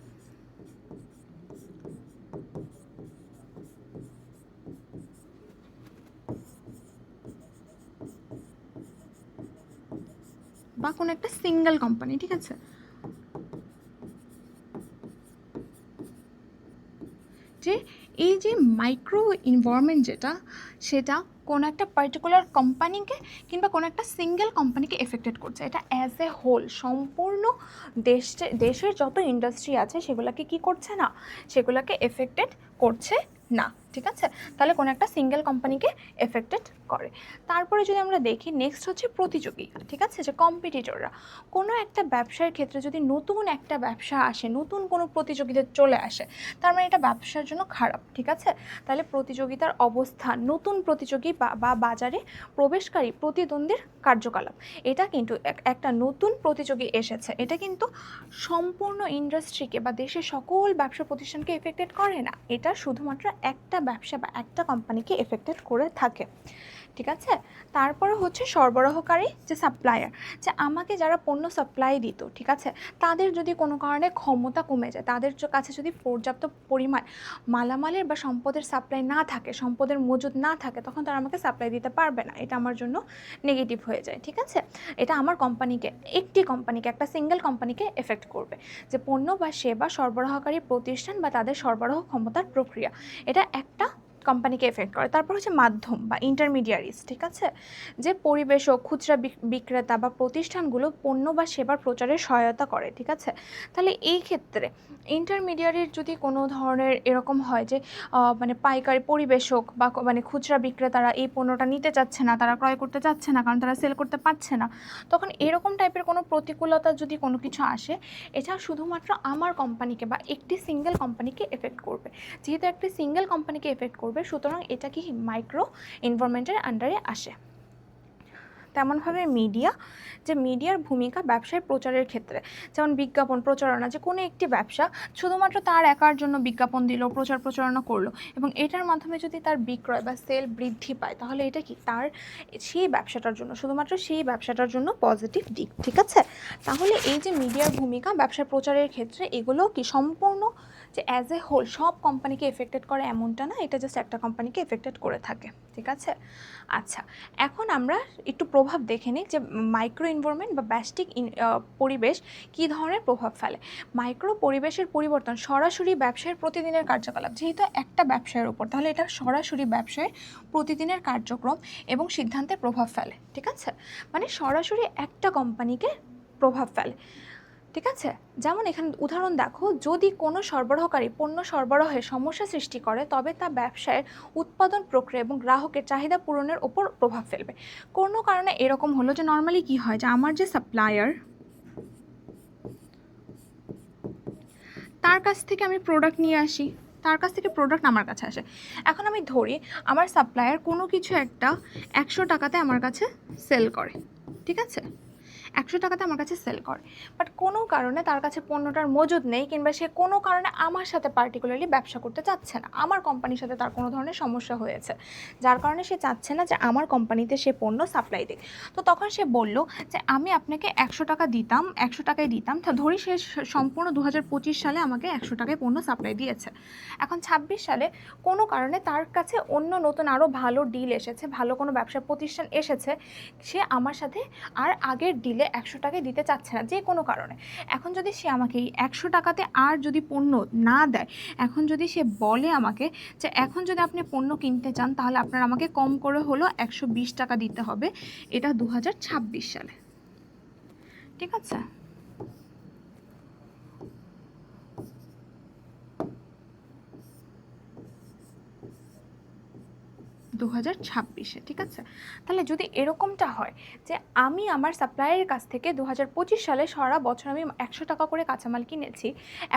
বা কোনো একটা সিঙ্গেল কোম্পানি। ঠিক আছে, যে এই যে মাইক্রো এনভায়রনমেন্ট যেটা, সেটা কোনো একটা পার্টিকুলার কোম্পানিকে কিংবা কোনো একটা সিঙ্গেল কোম্পানিকে এফেক্টেড করছে। এটা অ্যাজ এ হোল সম্পূর্ণ দেশের যত ইন্ডাস্ট্রি আছে সেগুলোকে কি করছে না, সেগুলোকে এফেক্টেড করছে না। ঠিক আছে, তাহলে কোনো একটা সিঙ্গেল কোম্পানিকে এফেক্টেড করে। তারপরে যদি আমরা দেখি নেক্সট হচ্ছে প্রতিযোগী। ঠিক আছে, যে কম্পিটিটররা, কোনো একটা ব্যবসার ক্ষেত্রে যদি নতুন একটা ব্যবসা আসে, নতুন কোনো প্রতিযোগিতা চলে আসে, তার মানে এটা ব্যবসার জন্য খারাপ। ঠিক আছে, তাহলে প্রতিযোগিতার অবস্থান, নতুন প্রতিযোগী বা বাজারে প্রবেশকারী প্রতিদ্বন্দ্বীর কার্যকলাপ, এটা কিন্তু একটা নতুন প্রতিযোগী এসেছে, এটা কিন্তু সম্পূর্ণ ইন্ডাস্ট্রিকে বা দেশের সকল ব্যবসা প্রতিষ্ঠানকে এফেক্টেড করে না, এটা শুধুমাত্র একটা ব্যবসা বা একটা কোম্পানিকে এফেক্টেড করে থাকে। ঠিক আছে, তারপরে হচ্ছে সরবরাহকারী, যে সাপ্লায়ার, যে আমাকে যারা পণ্য সাপ্লাই দিত, ঠিক আছে, তাদের যদি কোনো কারণে ক্ষমতা কমে যায়, তাদের কাছে যদি পর্যাপ্ত পরিমাণ মালামালের বা সম্পদের সাপ্লাই না থাকে, সম্পদের মজুদ না থাকে, তখন তারা আমাকে সাপ্লাই দিতে পারবে না, এটা আমার জন্য নেগেটিভ হয়ে যায়। ঠিক আছে, এটা আমার কোম্পানিকে, একটি কোম্পানিকে, একটা সিঙ্গেল কোম্পানিকে এফেক্ট করবে, যে পণ্য বা সেবা সরবরাহকারী প্রতিষ্ঠান বা তাদের সরবরাহ ক্ষমতার প্রক্রিয়া, এটা একটা কোম্পানিকে এফেক্ট করে। তারপর হচ্ছে মাধ্যম বা ইন্টারমিডিয়ারিজ। ঠিক আছে, যে পরিবেশক, খুচরা বিক্রেতা বা প্রতিষ্ঠানগুলো পণ্য বা সেবার প্রচারে সহায়তা করে। ঠিক আছে, তাহলে এই ক্ষেত্রে ইন্টারমিডিয়ারির যদি কোনো ধরনের এরকম হয় যে মানে পাইকারি পরিবেশক বা মানে খুচরা বিক্রেতারা এই পণ্যটা নিতে চাচ্ছে না, তারা ক্রয় করতে চাচ্ছে না, কারণ তারা সেল করতে পারছে না, তখন এরকম টাইপের কোনো প্রতিকূলতা যদি কোনো কিছু আসে, এটা শুধুমাত্র আমার কোম্পানিকে বা একটি সিঙ্গেল কোম্পানিকে এফেক্ট করবে। যেহেতু একটি সিঙ্গেল কোম্পানিকে এফেক্ট করবে, সুতরাং এটা কি মাইক্রো এনভায়রনমেন্টের আন্ডারে আসে। তেমনভাবে মিডিয়া, যে মিডিয়ার ভূমিকা ব্যবসায় প্রচারের ক্ষেত্রে, যেমন বিজ্ঞাপন, প্রচারণা, যে কোনো একটি ব্যবসা শুধুমাত্র তার একার জন্য বিজ্ঞাপন দিল, প্রচারণা করলো, এবং এটার মাধ্যমে যদি তার বিক্রয় বা সেল বৃদ্ধি পায়, তাহলে এটা কি তার সেই ব্যবসাটার জন্য, শুধুমাত্র সেই ব্যবসাটার জন্য পজিটিভ দিক। ঠিক আছে, তাহলে এই যে মিডিয়ার ভূমিকা ব্যবসার প্রচারের ক্ষেত্রে, এগুলো কি সম্পূর্ণ যে অ্যাজ এ হোল সব কোম্পানিকে এফেক্টেড করে এমনটা না, এটা জাস্ট একটা কোম্পানিকে এফেক্টেড করে থাকে। ঠিক আছে, আচ্ছা, এখন আমরা একটু প্রভাব দেখে নিই যে মাইক্রো এনভায়রনমেন্ট বা ব্যষ্টিক পরিবেশ কী ধরনের প্রভাব ফেলে। মাইক্রো পরিবেশের পরিবর্তন সরাসরি ব্যবসায়ের প্রতিদিনের কার্যকলাপ, যেহেতু একটা ব্যবসায়ের ওপর, তাহলে এটা সরাসরি ব্যবসায়ের প্রতিদিনের কার্যক্রম এবং সিদ্ধান্তে প্রভাব ফেলে। ঠিক আছে, মানে সরাসরি একটা কোম্পানিকে প্রভাব ফেলে। ঠিক আছে, যেমন এখানে উদাহরণ দেখো, যদি কোনো সরবরাহকারী পণ্য সরবরাহে সমস্যা সৃষ্টি করে, তবে তা ব্যবসায়ের উৎপাদন প্রক্রিয়া এবং গ্রাহকের চাহিদা পূরণের ওপর প্রভাব ফেলবে। কোনো কারণে এরকম হলো যে নর্মালি কি হয়, যে আমার যে সাপ্লায়ার, তার কাছ থেকে আমি প্রোডাক্ট নিয়ে আসি, তার কাছ থেকে প্রোডাক্ট আমার কাছে আসে। এখন আমি ধরি আমার সাপ্লায়ার কোনো কিছু একটা 100 টাকাতে আমার কাছে সেল করে। ঠিক আছে, 100 টাকাতে আমার কাছে সেল করে, বাট কোনো কারণে তার কাছে পণ্যটার মজুদ নেই, কিংবা সে কোনো কারণে আমার সাথে পার্টিকুলারলি ব্যবসা করতে চাচ্ছে না, আমার কোম্পানির সাথে তার কোনো ধরনের সমস্যা হয়েছে, যার কারণে সে চাচ্ছে না যে আমার কোম্পানিতে সে পণ্য সাপ্লাই দিক। তো তখন সে বলল যে আমি আপনাকে 100 টাকা দিতাম, 100 টাকায় দিতাম, তা ধরি সে সম্পূর্ণ 2025 সালে আমাকে 100 টাকায় পণ্য সাপ্লাই দিয়েছে। এখন 26 সালে কোনো কারণে তার কাছে অন্য নতুন আরও ভালো ডিল এসেছে, ভালো কোনো ব্যবসা প্রতিষ্ঠান এসেছে, সে আমার সাথে আর আগের ডিলে আমাকে 100 টাকায় দিতে চাচ্ছে না যে কোনো কারণে, এখন যদি সে আমাকে এই 100 টাকাতে আর যদি পণ্য না দেয়, এখন যদি সে বলে আমাকে যে এখন যদি আপনি পণ্য কিনতে চান তাহলে আপনার আমাকে কম করে হলো 120 টাকা দিতে হবে, এটা 2026 সালে, ঠিক আছে? 2026-এ, ঠিক আছে? তাহলে যদি এরকমটা হয় যে আমি আমার সাপ্লায়ারের কাছ থেকে 2025 সালে সারা বছর আমি 100 টাকা করে কাঁচামাল কিনেছি,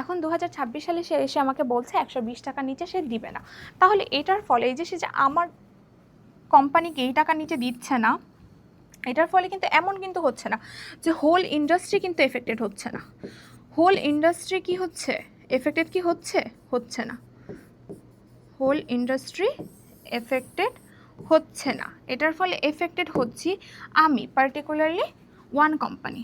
এখন 2026 সালে সে এসে আমাকে বলছে 120 টাকার নিচে সে দিবে না, তাহলে এটার ফলে এই যে সে যে আমার কোম্পানিকে এই টাকার নিচে দিচ্ছে না, এটার ফলে কিন্তু এমন কিন্তু হচ্ছে না যে হোল ইন্ডাস্ট্রি কিন্তু এফেক্টেড হচ্ছে না। হোল ইন্ডাস্ট্রি কি হচ্ছে এফেক্টেড, কি হচ্ছে, হচ্ছে না। হোল ইন্ডাস্ট্রি এফেক্টেড হচ্ছে না, এটার ফলে এফেক্টেড হচ্ছি আমি পার্টিকুলারলি ওয়ান কোম্পানি।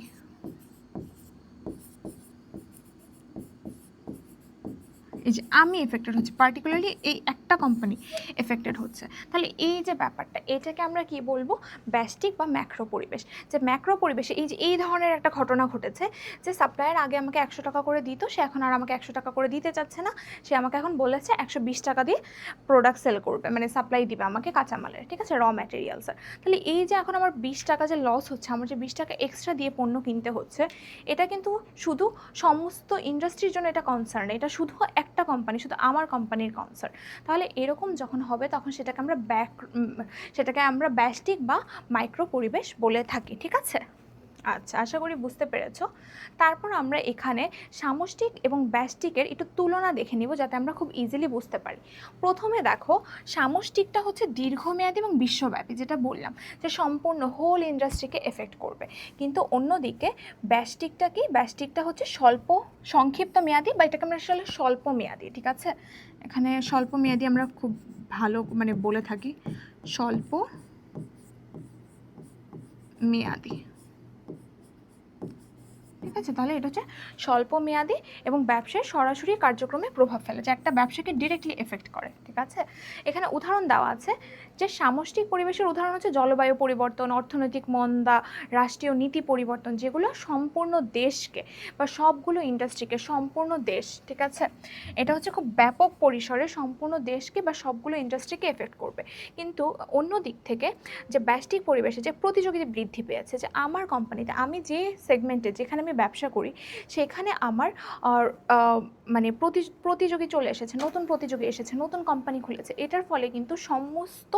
এই যে আমি এফেক্টেড হচ্ছে, পার্টিকুলারলি এই একটা কোম্পানি এফেক্টেড হচ্ছে। তাহলে এই যে ব্যাপারটা, এটাকে আমরা কি বলবো, ব্যষ্টিক বা ম্যাক্রো পরিবেশ। যে ম্যাক্রো পরিবেশে এই যে এই ধরনের একটা ঘটনা ঘটেছে যে সাপ্লায়ার আগে আমাকে 100 টাকা করে দিত, সে এখন আর আমাকে 100 টাকা করে দিতে চাচ্ছে না, সে আমাকে এখন বলেছে 120 টাকা দিয়ে প্রোডাক্ট সেল করবে, মানে সাপ্লাই দিবে আমাকে কাঁচামালের, ঠিক আছে, র ম্যাটেরিয়ালসের। তাহলে এই যে এখন আমার 20 টাকা যে লস হচ্ছে, আমার যে 20 টাকা এক্সট্রা দিয়ে পণ্য কিনতে হচ্ছে, এটা কিন্তু শুধু সমস্ত ইন্ডাস্ট্রির জন্য এটা কনসার্ন, এটা শুধু একটা কোম্পানি, শুধু আমার কোম্পানির কনসার্ন। তাহলে এরকম যখন হবে তখন সেটাকে আমরা ব্যষ্টিক বা মাইক্রো পরিবেশ বলে থাকি, ঠিক আছে? আচ্ছা, আশা করি বুঝতে পেরেছো। তারপর আমরা এখানে সামষ্টিক এবং ব্যষ্টিকের একটু তুলনা দেখে নিব যাতে আমরা খুব ইজিলি বুঝতে পারি। প্রথমে দেখো, সামষ্টিকটা হচ্ছে দীর্ঘমেয়াদী এবং বিশ্বব্যাপী, যেটা বললাম যে সম্পূর্ণ হোল ইন্ডাস্ট্রিকে এফেক্ট করবে। কিন্তু অন্যদিকে ব্যষ্টিকটা কি, ব্যষ্টিকটা হচ্ছে সংক্ষিপ্ত মেয়াদী, বা এটাকে আমরা আসলে স্বল্প মেয়াদী, ঠিক আছে? এখানে স্বল্প মেয়াদী আমরা খুব ভালো মানে বলে থাকি, স্বল্প মেয়াদী, ঠিক আছে? তাহলে এটা হচ্ছে স্বল্প মেয়াদী এবং ব্যবসায় সরাসরি কার্যক্রমে প্রভাব ফেলে, যে একটা ব্যবসাকে ডিরেক্টলি এফেক্ট করে, ঠিক আছে? এখানে উদাহরণ দেওয়া আছে যে সামষ্টিক পরিবেশের উদাহরণ হচ্ছে জলবায়ু পরিবর্তন, অর্থনৈতিক মন্দা, রাষ্ট্রীয় নীতি পরিবর্তন, যেগুলো সম্পূর্ণ দেশকে বা সবগুলো ইন্ডাস্ট্রিকে, সম্পূর্ণ দেশ, ঠিক আছে, এটা হচ্ছে খুব ব্যাপক পরিসরে সম্পূর্ণ দেশকে বা সবগুলো ইন্ডাস্ট্রিকে এফেক্ট করবে। কিন্তু অন্য দিক থেকে যে ব্যষ্টিক পরিবেশে যে প্রতিযোগিতা বৃদ্ধি পেয়েছে, যে আমার কোম্পানিতে আমি যে সেগমেন্টে যেখানে আমি ব্যবসা করি সেখানে আমার মানে প্রতিযোগী চলে এসেছে, নতুন প্রতিযোগী এসেছে, নতুন কোম্পানি খুলেছে, এটার ফলে কিন্তু সমস্ত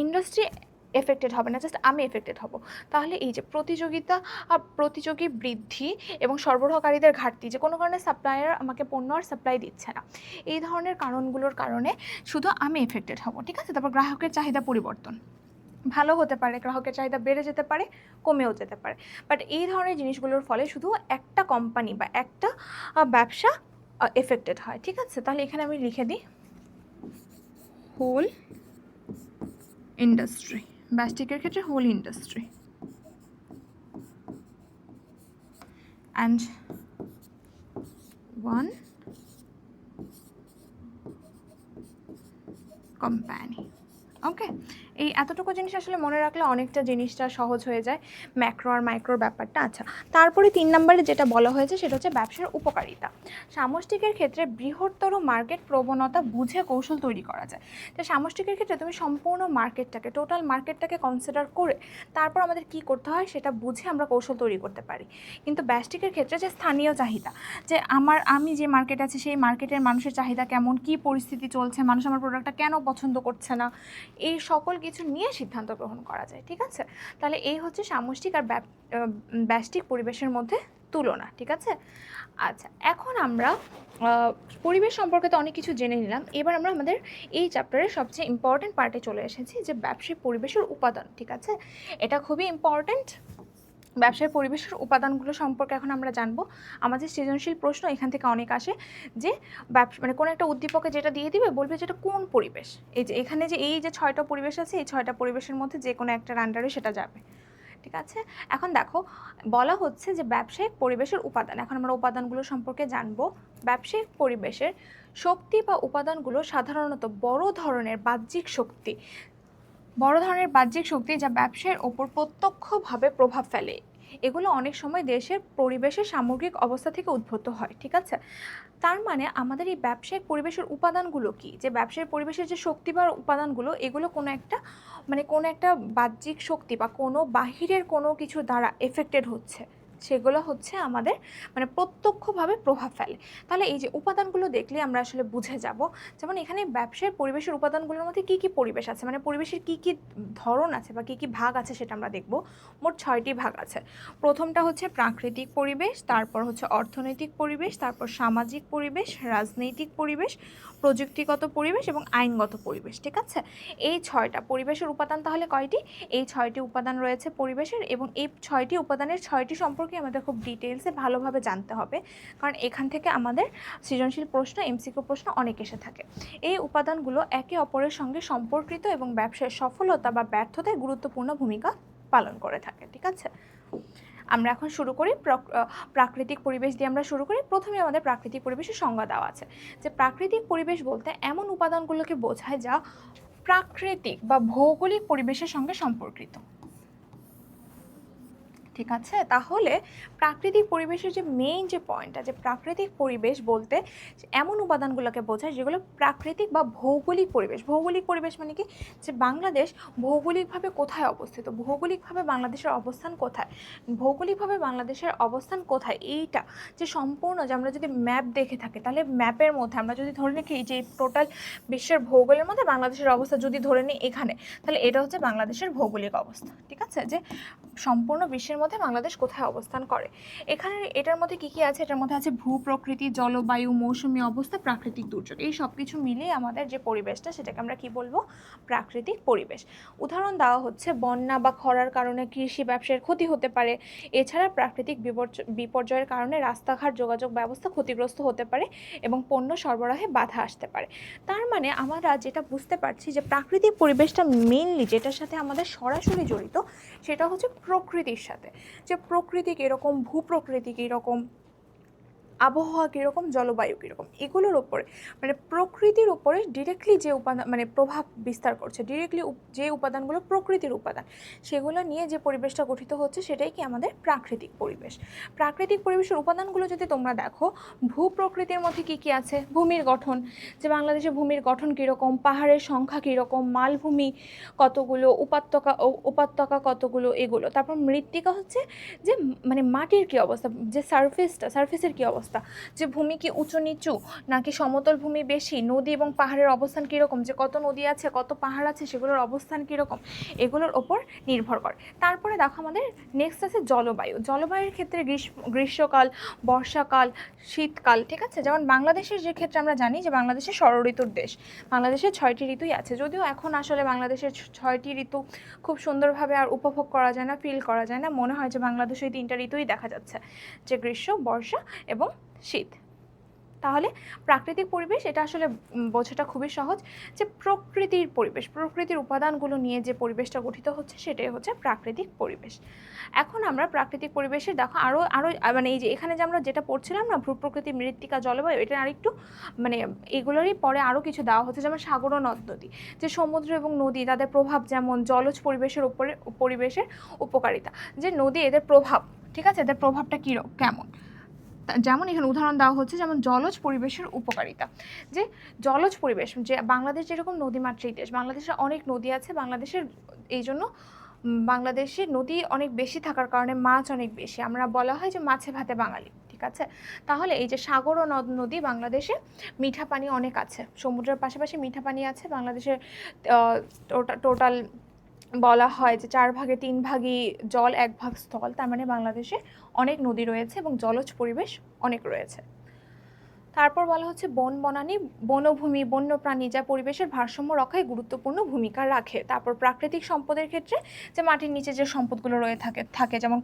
ইন্ডাস্ট্রি এফেক্টেড হবে না, জাস্ট আমি এফেক্টেড হব। তাহলে এই যে প্রতিযোগী বৃদ্ধি এবং সরবরাহকারীদের ঘাটতি, যে কোনো কারণে সাপ্লায়ার আমাকে পণ্য আর সাপ্লাই দিচ্ছে না, এই ধরনের কারণগুলোর কারণে শুধু আমি এফেক্টেড হব, ঠিক আছে? তারপর গ্রাহকের চাহিদা পরিবর্তন, ভালো হতে পারে, গ্রাহকের চাহিদা বেড়ে যেতে পারে, কমেও যেতে পারে, বাট এই ধরনের জিনিসগুলোর ফলে শুধু একটা কোম্পানি বা একটা ব্যবসা এফেক্টেড হয়, ঠিক আছে? তাহলে এখানে আমি লিখে দিই হোল ইন্ডাস্ট্রি, ব্যষ্টিকের ক্ষেত্রে whole industry and one company. Okay, এই এতটুকু জিনিস আসলে মনে রাখলে অনেকটা জিনিসটা সহজ হয়ে যায়, ম্যাক্রো আর মাইক্রোর ব্যাপারটা। আচ্ছা, তারপরে 3 নম্বরে যেটা বলা হয়েছে সেটা হচ্ছে ব্যবসার উপকারিতা। সামষ্টিকের ক্ষেত্রে বৃহত্তর মার্কেট প্রবণতা বুঝে কৌশল তৈরি করা যায়। তো সামষ্টিকের ক্ষেত্রে তুমি সম্পূর্ণ মার্কেটটাকে, টোটাল মার্কেটটাকে কনসিডার করে তারপর আমাদের কি করতে হয় সেটা বুঝে আমরা কৌশল তৈরি করতে পারি। কিন্তু ব্যষ্টিকের ক্ষেত্রে যে স্থানীয় চাহিদা, যে আমি যে মার্কেট আছে সেই মার্কেটের মানুষের চাহিদা কেমন, কি পরিস্থিতি চলছে, মানুষ আমার প্রোডাক্টটা কেন পছন্দ করছে না, এই সকল কিছু নিয়ে সিদ্ধান্ত গ্রহণ করা যায়, ঠিক আছে? তাহলে এই হচ্ছে সামষ্টিক আর ব্যষ্টিক পরিবেশের মধ্যে তুলনা, ঠিক আছে? আচ্ছা, এখন আমরা পরিবেশ সম্পর্কে তো অনেক কিছু জেনে নিলাম, এবার আমরা আমাদের এই চ্যাপ্টারের সবচেয়ে ইম্পর্টেন্ট পার্টে চলে এসেছি, যে ব্যবসায়িক পরিবেশের উপাদান, ঠিক আছে? এটা খুবই ইম্পর্টেন্ট। ব্যবসায় পরিবেশের উপাদানগুলো সম্পর্কে এখন আমরা জানবো। আমাদের সৃজনশীল প্রশ্ন এখান থেকে অনেক আসে, যে মানে কোনো একটা উদ্দীপকে যেটা দিয়ে দিবে, বলবে যেটা কোন পরিবেশ, এই যে এখানে যে এই যে 6টা পরিবেশ আছে, এই 6টা পরিবেশের মধ্যে যে কোনো একটার আন্ডারে সেটা যাবে, ঠিক আছে? এখন দেখো, বলা হচ্ছে যে ব্যবসায়িক পরিবেশের উপাদান, এখন আমরা উপাদানগুলো সম্পর্কে জানবো। ব্যবসায়িক পরিবেশের শক্তি বা উপাদানগুলো সাধারণত বড় ধরনের বাহ্যিক শক্তি, বড় ধরনের বাহ্যিক শক্তি যা ব্যবসায়ের ওপর প্রত্যক্ষভাবে প্রভাব ফেলে, এগুলো অনেক সময় দেশের পরিবেশের সামগ্রিক অবস্থা থেকে উদ্ভূত হয়। ঠিক আছে, তার মানে আমাদের এই ব্যবসায়িক পরিবেশের উপাদানগুলো কি, যে ব্যবসায়িক পরিবেশের যে শক্তি বা উপাদানগুলো, এগুলো কোনো একটা কোনো একটা বাহ্যিক শক্তি বা কোনো বাহিরের কোনো কিছু দ্বারা এফেক্টেড হচ্ছে, সেগুলো হচ্ছে আমাদের প্রত্যক্ষভাবে প্রভাব ফেলে। তাহলে এই যে উপাদানগুলো দেখলে আমরা আসলে বুঝে যাব। যেমন এখানে ব্যবসায়ের পরিবেশের উপাদানগুলোর মধ্যে কী কী পরিবেশ আছে, পরিবেশের কী কী ধরন আছে বা কী কী ভাগ আছে সেটা আমরা দেখব। মোট 6টি ভাগ আছে। প্রথমটা হচ্ছে প্রাকৃতিক পরিবেশ, তারপর হচ্ছে অর্থনৈতিক পরিবেশ, তারপর সামাজিক পরিবেশ, রাজনৈতিক পরিবেশ, প্রযুক্তিগত পরিবেশ এবং আইনগত পরিবেশ। ঠিক আছে, এই 6টা পরিবেশের উপাদান তাহলে কয়টি? এই 6টি উপাদান রয়েছে পরিবেশের, এবং এই 6টি উপাদানের 6টি সম্পর্কে আমাদের খুব ডিটেলসে ভালোভাবে জানতে হবে, কারণ এখান থেকে আমাদের সৃজনশীল প্রশ্ন, এমসিকিউ প্রশ্ন অনেক এসে থাকে। এই উপাদানগুলো একে অপরের সঙ্গে সম্পর্কিত এবং ব্যবসায়ের সফলতা বা ব্যর্থতায় গুরুত্বপূর্ণ ভূমিকা পালন করে থাকে। ঠিক আছে, আমরা এখন শুরু করি। প্রাকৃতিক পরিবেশ দিয়ে আমরা শুরু করি। প্রথমে আমাদের প্রাকৃতিক পরিবেশের সংজ্ঞা দেওয়া আছে, যে প্রাকৃতিক পরিবেশ বলতে এমন উপাদানগুলোকে বোঝায় যা প্রাকৃতিক বা ভৌগোলিক পরিবেশের সঙ্গে সম্পর্কিত। ঠিক আছে, তাহলে প্রাকৃতিক পরিবেশের যে মেইন যে পয়েন্টটা, যে প্রাকৃতিক পরিবেশ বলতে এমন উপাদানগুলোকে বোঝায় যেগুলো প্রাকৃতিক বা ভৌগোলিক পরিবেশ। ভৌগোলিক পরিবেশ মানে কি, যে বাংলাদেশ ভৌগোলিকভাবে কোথায় অবস্থিত, ভৌগোলিকভাবে বাংলাদেশের অবস্থান কোথায়, ভৌগোলিকভাবে বাংলাদেশের অবস্থান কোথায়, এইটা যে সম্পূর্ণ, যে আমরা যদি ম্যাপ দেখে থাকি, তাহলে ম্যাপের মধ্যে আমরা যদি ধরে নিই যে টোটাল বিশ্বের ভৌগোলের মধ্যে বাংলাদেশের অবস্থা যদি ধরে নিই এখানে, তাহলে এটা হচ্ছে বাংলাদেশের ভৌগোলিক অবস্থা। ঠিক আছে, যে সম্পূর্ণ বিশ্বের মধ্যে বাংলাদেশ কোথায় অবস্থান করে। এখানে এটার মধ্যে কি কি আছে, এটার মধ্যে আছে ভূ প্রকৃতি, জলবায়ু, মৌসুমী অবস্থা, প্রাকৃতিক দুর্যোগ। এই সব কিছু মিলিয়ে আমাদের যে পরিবেশটা, সেটাকে আমরা কি বলবো? প্রাকৃতিক পরিবেশ। উদাহরণ দেওয়া হচ্ছে বন্যা বা খরার কারণে কৃষি ব্যবসার ক্ষতি হতে পারে। এছাড়া প্রাকৃতিক বিপর্যয়ের কারণে রাস্তাঘাট, যোগাযোগ ব্যবস্থা ক্ষতিগ্রস্ত হতে পারে এবং পণ্য সরবরাহে বাধা আসতে পারে। তার মানে আমরা যেটা বুঝতে পারছি, যে প্রাকৃতিক পরিবেশটা মেইনলি যেটার সাথে আমাদের সরাসরি জড়িত, সেটা হচ্ছে প্রকৃতির সাথে। যে প্রকৃতি কীরকম, ভূপ্রকৃতি কীরকম, আবহাওয়া কীরকম, জলবায়ু কীরকম, এগুলোর ওপরে প্রকৃতির উপরে ডিরেক্টলি যে উপাদান প্রভাব বিস্তার করছে, ডিরেক্টলি যে উপাদানগুলো প্রকৃতির উপাদান, সেগুলো নিয়ে যে পরিবেশটা গঠিত হচ্ছে, সেটাই কি আমাদের প্রাকৃতিক পরিবেশ। প্রাকৃতিক পরিবেশের উপাদানগুলো যদি তোমরা দেখো, ভূপ্রকৃতির মধ্যে কি কি আছে? ভূমির গঠন, যে বাংলাদেশের ভূমির গঠন কীরকম, পাহাড়ের সংখ্যা কীরকম, মালভূমি কতগুলো, উপত্যকা কতগুলো, এগুলো। তারপর মৃত্তিকা হচ্ছে যে মাটির কী অবস্থা, যে সারফেসের কী অবস্থা, যে ভূমি কি উঁচু নিচু নাকি সমতল ভূমি বেশি, নদী এবং পাহাড়ের অবস্থান কীরকম, যে কত নদী আছে, কত পাহাড় আছে, সেগুলোর অবস্থান কীরকম, এগুলোর ওপর নির্ভর করে। তারপরে দেখো আমাদের নেক্সট আছে জলবায়ু। জলবায়ুর ক্ষেত্রে গ্রীষ্মকাল, বর্ষাকাল, শীতকাল। ঠিক আছে, যেমন বাংলাদেশের যে ক্ষেত্রে আমরা জানি যে বাংলাদেশের ষড় ঋতুর দেশ, বাংলাদেশের 6টি ঋতুই আছে। যদিও এখন আসলে বাংলাদেশের 6টি ঋতু খুব সুন্দরভাবে আর উপভোগ করা যায় না, ফিল করা যায় না, মনে হয় যে বাংলাদেশে ওই 3টা ঋতুই দেখা যাচ্ছে, যে গ্রীষ্ম, বর্ষা এবং শীত। তাহলে প্রাকৃতিক পরিবেশ, এটা আসলে বোঝাটা খুবই সহজ, যে প্রকৃতির পরিবেশ, প্রকৃতির উপাদানগুলো নিয়ে যে পরিবেশটা গঠিত হচ্ছে, সেটাই হচ্ছে প্রাকৃতিক পরিবেশ। এখন আমরা প্রাকৃতিক পরিবেশে দেখো আরও এই যে এখানে যে আমরা যেটা পড়ছিলাম না, ভূপ্রকৃতি, মৃত্তিকা, জলবায়ু, এটা আরেকটু এগুলোরই পরে আরও কিছু দেওয়া হচ্ছে, যেমন সাগর ও নদ নদী, যে সমুদ্র এবং নদী, তাদের প্রভাব, যেমন জলজ পরিবেশের উপরে পরিবেশের উপকারিতা, যে নদী, এদের প্রভাব। ঠিক আছে, এদের প্রভাবটা কেমন, যেমন এখানে উদাহরণ দেওয়া হচ্ছে, যেমন জলজ পরিবেশের উপকারিতা, যে জলজ পরিবেশ, যে বাংলাদেশ যেরকম নদীমাতৃক দেশ, বাংলাদেশে অনেক নদী আছে, বাংলাদেশের এই জন্য বাংলাদেশে নদী অনেক বেশি থাকার কারণে মাছ অনেক বেশি, আমরা বলা হয় যে মাছে ভাতে বাঙালি। ঠিক আছে, তাহলে এই যে সাগর ও নদ নদী, বাংলাদেশে মিঠা পানি অনেক আছে, সমুদ্রের পাশাপাশি মিঠা পানি আছে বাংলাদেশের। টোটাল বলা হয় যে 4 ভাগে 3 ভাগই জল, 1 ভাগ স্থল, তার মানে বাংলাদেশে অনেক নদী রয়েছে এবং জলজ পরিবেশ অনেক রয়েছে। তারপর বলা হচ্ছে বনানী, বনভূমি, বন্যপ্রাণী, যা পরিবেশের ভারসাম্য রক্ষায় গুরুত্বপূর্ণ ভূমিকা রাখে। তারপর প্রাকৃতিক সম্পদের ক্ষেত্রে, যে মাটির নিচে যে সম্পদগুলো থাকে, যেমন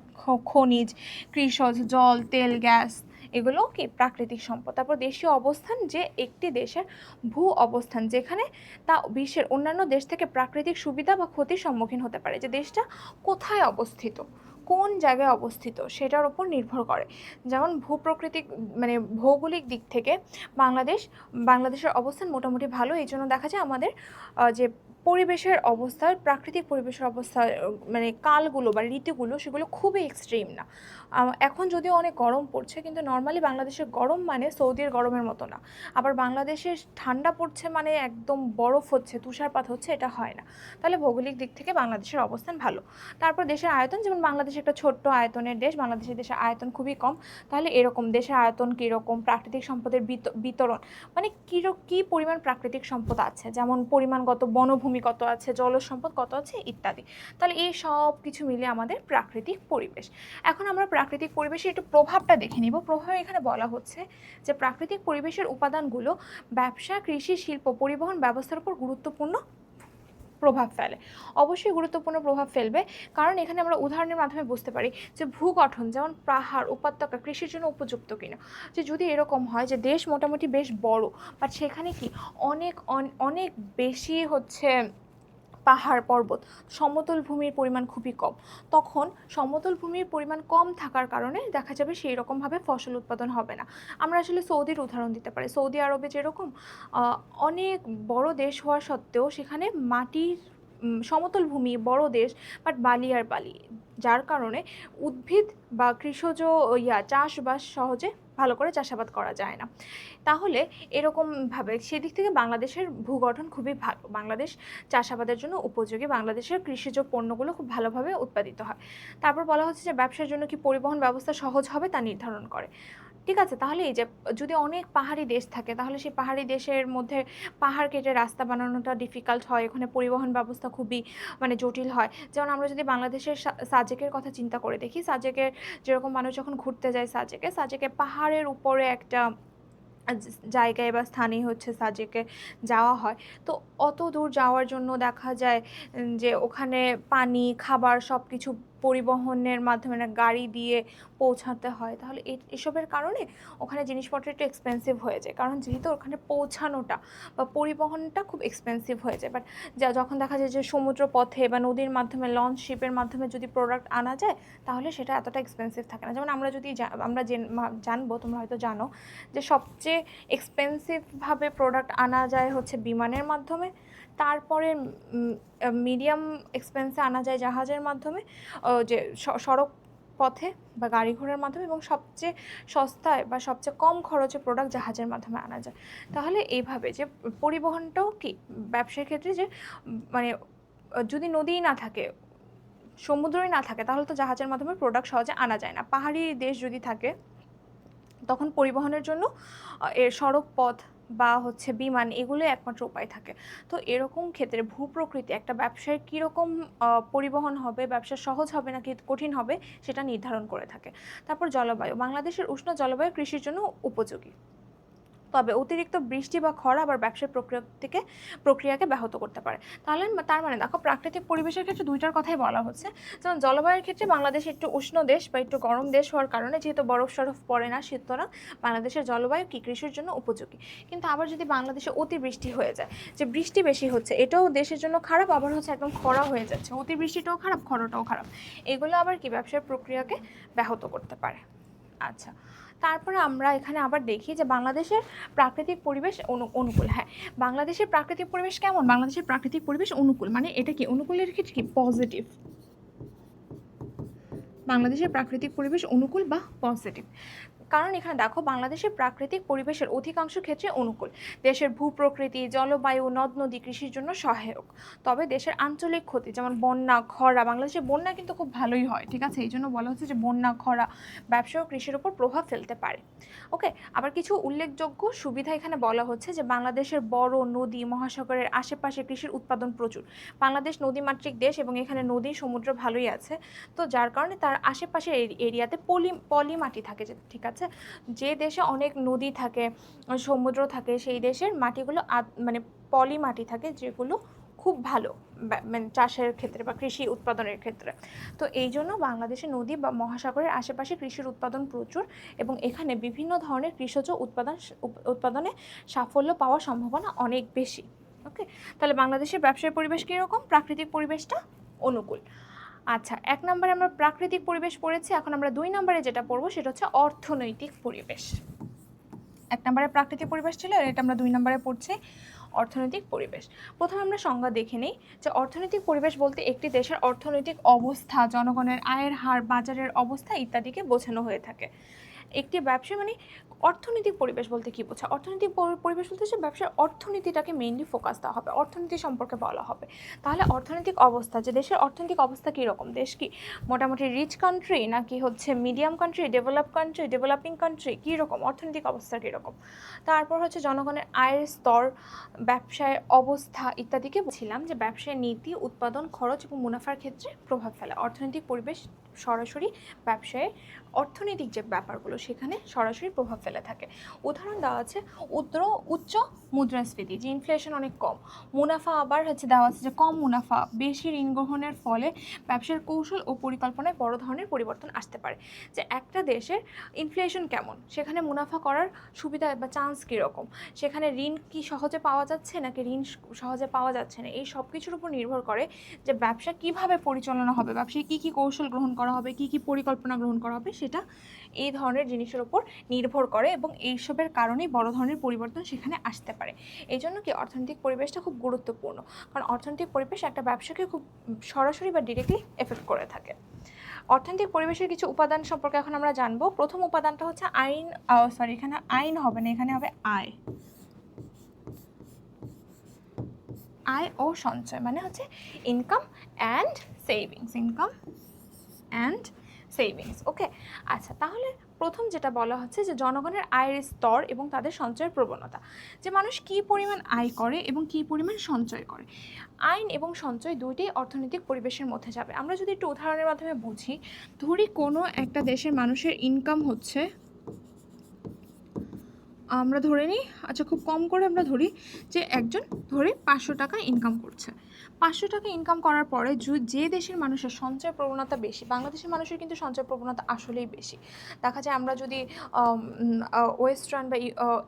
খনিজ, কৃষজ, জল, তেল, গ্যাস, এগুলো কি প্রাকৃতিক সম্পদ। তারপর দেশীয় অবস্থান, যে একটি দেশের ভূ অবস্থান, যেখানে তা বিশ্বের অন্যান্য দেশ থেকে প্রাকৃতিক সুবিধা বা ক্ষতির সম্মুখীন হতে পারে, যে দেশটা কোথায় অবস্থিত, কোন জায়গায় অবস্থিত, সেটার উপর নির্ভর করে। যেমন ভূপ্রকৃতিক ভৌগোলিক দিক থেকে বাংলাদেশের অবস্থান মোটামুটি ভালো, এই জন্য দেখা যায় আমাদের যে পরিবেশের অবস্থা, প্রাকৃতিক পরিবেশের অবস্থা মানে কালগুলো বা ঋতুগুলো সেগুলো খুবই এক্সট্রিম না। এখন যদিও অনেক গরম পড়ছে, কিন্তু নর্মালি বাংলাদেশের গরম মানে সৌদির গরমের মতো না। আবার বাংলাদেশে ঠান্ডা পড়ছে মানে একদম বরফ হচ্ছে, তুষারপাত হচ্ছে, এটা হয় না। তাহলে ভৌগোলিক দিক থেকে বাংলাদেশের অবস্থান ভালো। তারপর দেশের আয়তন, যেমন বাংলাদেশ একটা ছোট্ট আয়তনের দেশ, দেশের আয়তন খুবই কম। তাহলে এরকম দেশের আয়তন কীরকম, প্রাকৃতিক সম্পদের বিতরণ মানে কী পরিমাণ প্রাকৃতিক সম্পদ আছে, যেমন পরিমাণগত বনভূমি কত আছে, জলজ সম্পদ কত আছে ইত্যাদি। তাহলে এই সব কিছু মিলে আমাদের প্রাকৃতিক পরিবেশ। এখন আমরা প্রাকৃতিক পরিবেশের একটু প্রভাবটা দেখে নিব। প্রভাব এখানে বলা হচ্ছে যে প্রাকৃতিক পরিবেশের উপাদানগুলো ব্যবসা, কৃষি, শিল্প, পরিবহন ব্যবস্থার উপর গুরুত্বপূর্ণ প্রভাব ফেলে। অবশ্যই গুরুত্বপূর্ণ প্রভাব ফেলবে, কারণ এখানে আমরা উদাহরণের মাধ্যমে বুঝতে পারি যে ভূগঠন, যেমন পাহাড়, উপত্যকা কৃষির জন্য উপযুক্ত কিনা। যে যদি এরকম হয় যে দেশ মোটামুটি বেশ বড়, বাট সেখানে কি অনেক অনেক বেশি হচ্ছে পাহাড় পর্বত, সমতল ভূমির পরিমাণ খুবই কম, তখন সমতল ভূমির পরিমাণ কম থাকার কারণে দেখা যাবে সেই রকমভাবে ফসল উৎপাদন হবে না। আমরা আসলে সৌদির উদাহরণ দিতে পারি। সৌদি আরবে যেরকম অনেক বড় দেশ হওয়া সত্ত্বেও সেখানে মাটির সমতল ভূমি, বড় দেশ, বাট বালি আর বালি, যার কারণে উদ্ভিদ বা কৃষজ চাষবাস সহজে ভালো করে চাষাবাদ করা যায় না। তাহলে এরকমভাবে সেদিক থেকে বাংলাদেশের ভূগঠন খুবই ভালো, বাংলাদেশ চাষাবাদের জন্য উপযোগী, বাংলাদেশের কৃষিজ পণ্যগুলো খুব ভালোভাবে উৎপাদিত হয়। তারপর বলা হচ্ছে যে ব্যবসার জন্য কি পরিবহন ব্যবস্থা সহজ হবে তা নির্ধারণ করে। ঠিক আছে, তাহলে এই যে যদি অনেক পাহাড়ি দেশ থাকে, তাহলে সেই পাহাড়ি দেশের মধ্যে পাহাড় কেটে রাস্তা বানানোটা ডিফিকাল্ট হয়, ওখানে পরিবহন ব্যবস্থা খুবই মানে জটিল হয়। যেমন আমরা যদি বাংলাদেশের সাজেকের কথা চিন্তা করে দেখি, সাজেকের যেরকম মানুষ যখন ঘুরতে যায় সাজেকে পাহাড়ের উপরে একটা জায়গায় বা স্থানে হচ্ছে সাজেকে যাওয়া হয়। তো অত দূর যাওয়ার জন্য দেখা যায় যে ওখানে পানি, খাবার সব কিছু পরিবহনের মাধ্যমে না গাড়ি দিয়ে পৌঁছাতে হয়। তাহলে এসবের কারণে ওখানে জিনিসপত্র একটু এক্সপেন্সিভ হয়ে যায়, কারণ যেহেতু ওখানে পৌঁছানোটা বা পরিবহনটা খুব এক্সপেন্সিভ হয়ে যায়। বাট যখন দেখা যায় যে সমুদ্র পথে বা নদীর মাধ্যমে, লঞ্চ, শিপের মাধ্যমে যদি প্রোডাক্ট আনা যায়, তাহলে সেটা এতটা এক্সপেন্সিভ থাকে না। যেমন আমরা যদি আমরা জানবো, তোমরা হয়তো জানো যে সবচেয়ে এক্সপেন্সিভভাবে প্রোডাক্ট আনা যায় হচ্ছে বিমানের মাধ্যমে, তারপরে মিডিয়াম এক্সপেন্সে আনা যায় জাহাজের মাধ্যমে, যে সড়ক পথে বা গাড়ি ঘোড়ার মাধ্যমে, এবং সবচেয়ে সস্তায় বা সবচেয়ে কম খরচে প্রোডাক্ট জাহাজের মাধ্যমে আনা যায়। তাহলে এইভাবে যে পরিবহনটাও কি ব্যবসার ক্ষেত্রে যে মানে যদি নদীই না থাকে, সমুদ্রই না থাকে, তাহলে তো জাহাজের মাধ্যমে প্রোডাক্ট সহজে আনা যায় না। পাহাড়ি দেশ যদি থাকে, তখন পরিবহনের জন্য এর সড়ক পথ বা হচ্ছে বিমান, এগুলো একমাত্র উপায় থাকে। তো এরকম ক্ষেত্রে ভূপ্রকৃতি একটা ব্যবসায় কীরকম পরিবহন হবে, ব্যবসা সহজ হবে নাকি কঠিন হবে, সেটা নির্ধারণ করে থাকে। তারপর জলবায়ু, বাংলাদেশের উষ্ণ জলবায়ু কৃষির জন্য উপযোগী, তবে অতিরিক্ত বৃষ্টি বা খরা আবার ব্যবসার প্রক্রিয়াকে ব্যাহত করতে পারে। তাহলে তার মানে দেখো, প্রাকৃতিক পরিবেশের ক্ষেত্রে দুইটার কথাই বলা হচ্ছে। যেমন জলবায়ুর ক্ষেত্রে বাংলাদেশ একটু উষ্ণ দেশ বা একটু গরম দেশ হওয়ার কারণে, যেহেতু বরফ সরফ পড়ে না, সুতরাং বাংলাদেশের জলবায়ু কি কৃষির জন্য উপযোগী। কিন্তু আবার যদি বাংলাদেশে অতিবৃষ্টি হয়ে যায়, যে বৃষ্টি বেশি হচ্ছে, এটাও দেশের জন্য খারাপ, আবার হচ্ছে একদম খরা হয়ে যাচ্ছে, অতিবৃষ্টিটাও খারাপ, খরাটাও খারাপ, এগুলো আবার কি ব্যবসার প্রক্রিয়াকে ব্যাহত করতে পারে। আচ্ছা, তারপরে আমরা এখানে আবার দেখি যে বাংলাদেশের প্রাকৃতিক পরিবেশ অনুকূল। হ্যাঁ, বাংলাদেশের প্রাকৃতিক পরিবেশ কেমন? বাংলাদেশের প্রাকৃতিক পরিবেশ অনুকূল, মানে এটা কি অনুকূলের ক্ষেত্রে কি পজিটিভ। বাংলাদেশের প্রাকৃতিক পরিবেশ অনুকূল বা পজিটিভ, কারণ এখানে দেখো বাংলাদেশের প্রাকৃতিক পরিবেশের অধিকাংশ ক্ষেত্রে অনুকূল। দেশের ভূপ্রকৃতি, জলবায়ু, নদ নদী কৃষির জন্য সহায়ক। তবে দেশের আঞ্চলিক ক্ষতি, যেমন বন্যা, খরা, বাংলাদেশের বন্যা কিন্তু খুব ভালোই হয়, ঠিক আছে, এই জন্য বলা হচ্ছে যে বন্যা, খরা ব্যবসা ও কৃষির উপর প্রভাব ফেলতে পারে। ওকে, আবার কিছু উল্লেখযোগ্য সুবিধা এখানে বলা হচ্ছে যে বাংলাদেশের বড় নদী, মহাসাগরের আশেপাশে কৃষির উৎপাদন প্রচুর। বাংলাদেশ নদীমাতৃক দেশ এবং এখানে নদী, সমুদ্র ভালোই আছে। তো যার কারণে তার আশেপাশের এরিয়াতে পলি মাটি থাকে, ঠিক আছে। যে দেশে অনেক নদী থাকে, সমুদ্র থাকে, সেই দেশের মাটিগুলো মানে পলি মাটি থাকে, যেগুলো খুব ভালো মানে চাষের ক্ষেত্রে বা কৃষি উৎপাদনের ক্ষেত্রে। তো এই জন্য বাংলাদেশে নদী বা মহাসাগরের আশেপাশে কৃষির উৎপাদন প্রচুর, এবং এখানে বিভিন্ন ধরনের কৃষিজ উৎপাদনে সাফল্য পাওয়ার সম্ভাবনা অনেক বেশি। ওকে, তাহলে বাংলাদেশের ব্যবসায়িক পরিবেশ কীরকম? প্রাকৃতিক পরিবেশটা অনুকূল। আচ্ছা, 1 নম্বরে আমরা প্রাকৃতিক পরিবেশ পড়েছি, এখন আমরা 2 নম্বরে যেটা পড়বো সেটা হচ্ছে অর্থনৈতিক পরিবেশ। 1 নম্বরে প্রাকৃতিক পরিবেশ ছিল, এটা আমরা 2 নম্বরে পড়ছি অর্থনৈতিক পরিবেশ। প্রথমে আমরা সংজ্ঞা দেখে নিই যে অর্থনৈতিক পরিবেশ বলতে একটি দেশের অর্থনৈতিক অবস্থা, জনগণের আয়ের হার, বাজারের অবস্থা ইত্যাদিকে বোঝানো হয়ে থাকে। একটি ব্যবসা মানে অর্থনৈতিক পরিবেশ বলতে কী বোঝায়? অর্থনৈতিক পরিবেশ বলতে হচ্ছে ব্যবসার অর্থনীতিটাকে মেইনলি ফোকাস দেওয়া হবে, অর্থনীতি সম্পর্কে বলা হবে। তাহলে অর্থনৈতিক অবস্থা, যে দেশের অর্থনৈতিক অবস্থা কীরকম, দেশ কি মোটামুটি রিচ কান্ট্রি নাকি হচ্ছে medium country, develop country, developing country, কীরকম অর্থনৈতিক অবস্থা কীরকম। তারপর হচ্ছে জনগণের আয়ের স্তর, ব্যবসায় অবস্থা ইত্যাদিকে বলছিলাম যে ব্যবসায় নীতি, উৎপাদন, খরচ এবং মুনাফার ক্ষেত্রে প্রভাব ফেলে। অর্থনৈতিক পরিবেশ সরাসরি ব্যবসায় অর্থনৈতিক যে ব্যাপারগুলো সেখানে সরাসরি প্রভাব ফেলে থাকে। উদাহরণ দেওয়া আছে উচ্চ মুদ্রাস্ফীতি, যে ইনফ্লেশন অনেক কম। মুনাফা আবার হচ্ছে দেওয়া আছে যে কম মুনাফা, বেশি ঋণ গ্রহণের ফলে ব্যবসার কৌশল ও পরিকল্পনায় বড় ধরনের পরিবর্তন আসতে পারে। যে একটা দেশের ইনফ্লেশন কেমন, সেখানে মুনাফা করার সুবিধা বা চান্স কীরকম, সেখানে ঋণ কি সহজে পাওয়া যাচ্ছে নাকি ঋণ সহজে পাওয়া যাচ্ছে না, এই সব কিছুর উপর নির্ভর করে যে ব্যবসা কিভাবে পরিচালনা হবে, ব্যবসায় কী কী কৌশল গ্রহণ করা হবে, কী কী পরিকল্পনা গ্রহণ করা হবে, সেটা এই ধরনের জিনিসের উপর নির্ভর করে এবং এইসবের কারণেই বড় ধরনের পরিবর্তন সেখানে আসতে পারে। এই জন্য কি অর্থনৈতিক পরিবেশটা খুব গুরুত্বপূর্ণ, কারণ অর্থনৈতিক পরিবেশ একটা ব্যবসাকে খুব সরাসরি বা ডিরেক্টলি এফেক্ট করে থাকে। অর্থনৈতিক পরিবেশের কিছু উপাদান সম্পর্কে এখন আমরা জানবো। প্রথম উপাদানটা হচ্ছে এখানে আইন হবে না, এখানে হবে আয়। আয় ও সঞ্চয় মানে হচ্ছে income and savings, income and savings. Okay, আচ্ছা, তাহলে প্রথম যেটা বলা হচ্ছে যে জনগণের আয়ের স্তর এবং তাদের সঞ্চয়ের প্রবণতা, যে মানুষ কী পরিমাণ আয় করে এবং কী পরিমাণ সঞ্চয় করে। আইন এবং সঞ্চয় দুইটাই অর্থনৈতিক পরিবেশের মধ্যে যাবে। আমরা যদি একটু উদাহরণের মাধ্যমে বুঝি, ধরি কোনো একটা দেশের মানুষের ইনকাম হচ্ছে, আমরা ধরে নিই, আচ্ছা খুব কম করে আমরা ধরি যে একজন ধরে 500 টাকা ইনকাম করছে। 500 টাকা ইনকাম করার পরে যে দেশের মানুষের সঞ্চয় প্রবণতা বেশি, বাংলাদেশের মানুষের কিন্তু সঞ্চয় প্রবণতা আসলেই বেশি। দেখা যায় আমরা যদি ওয়েস্টার্ন বা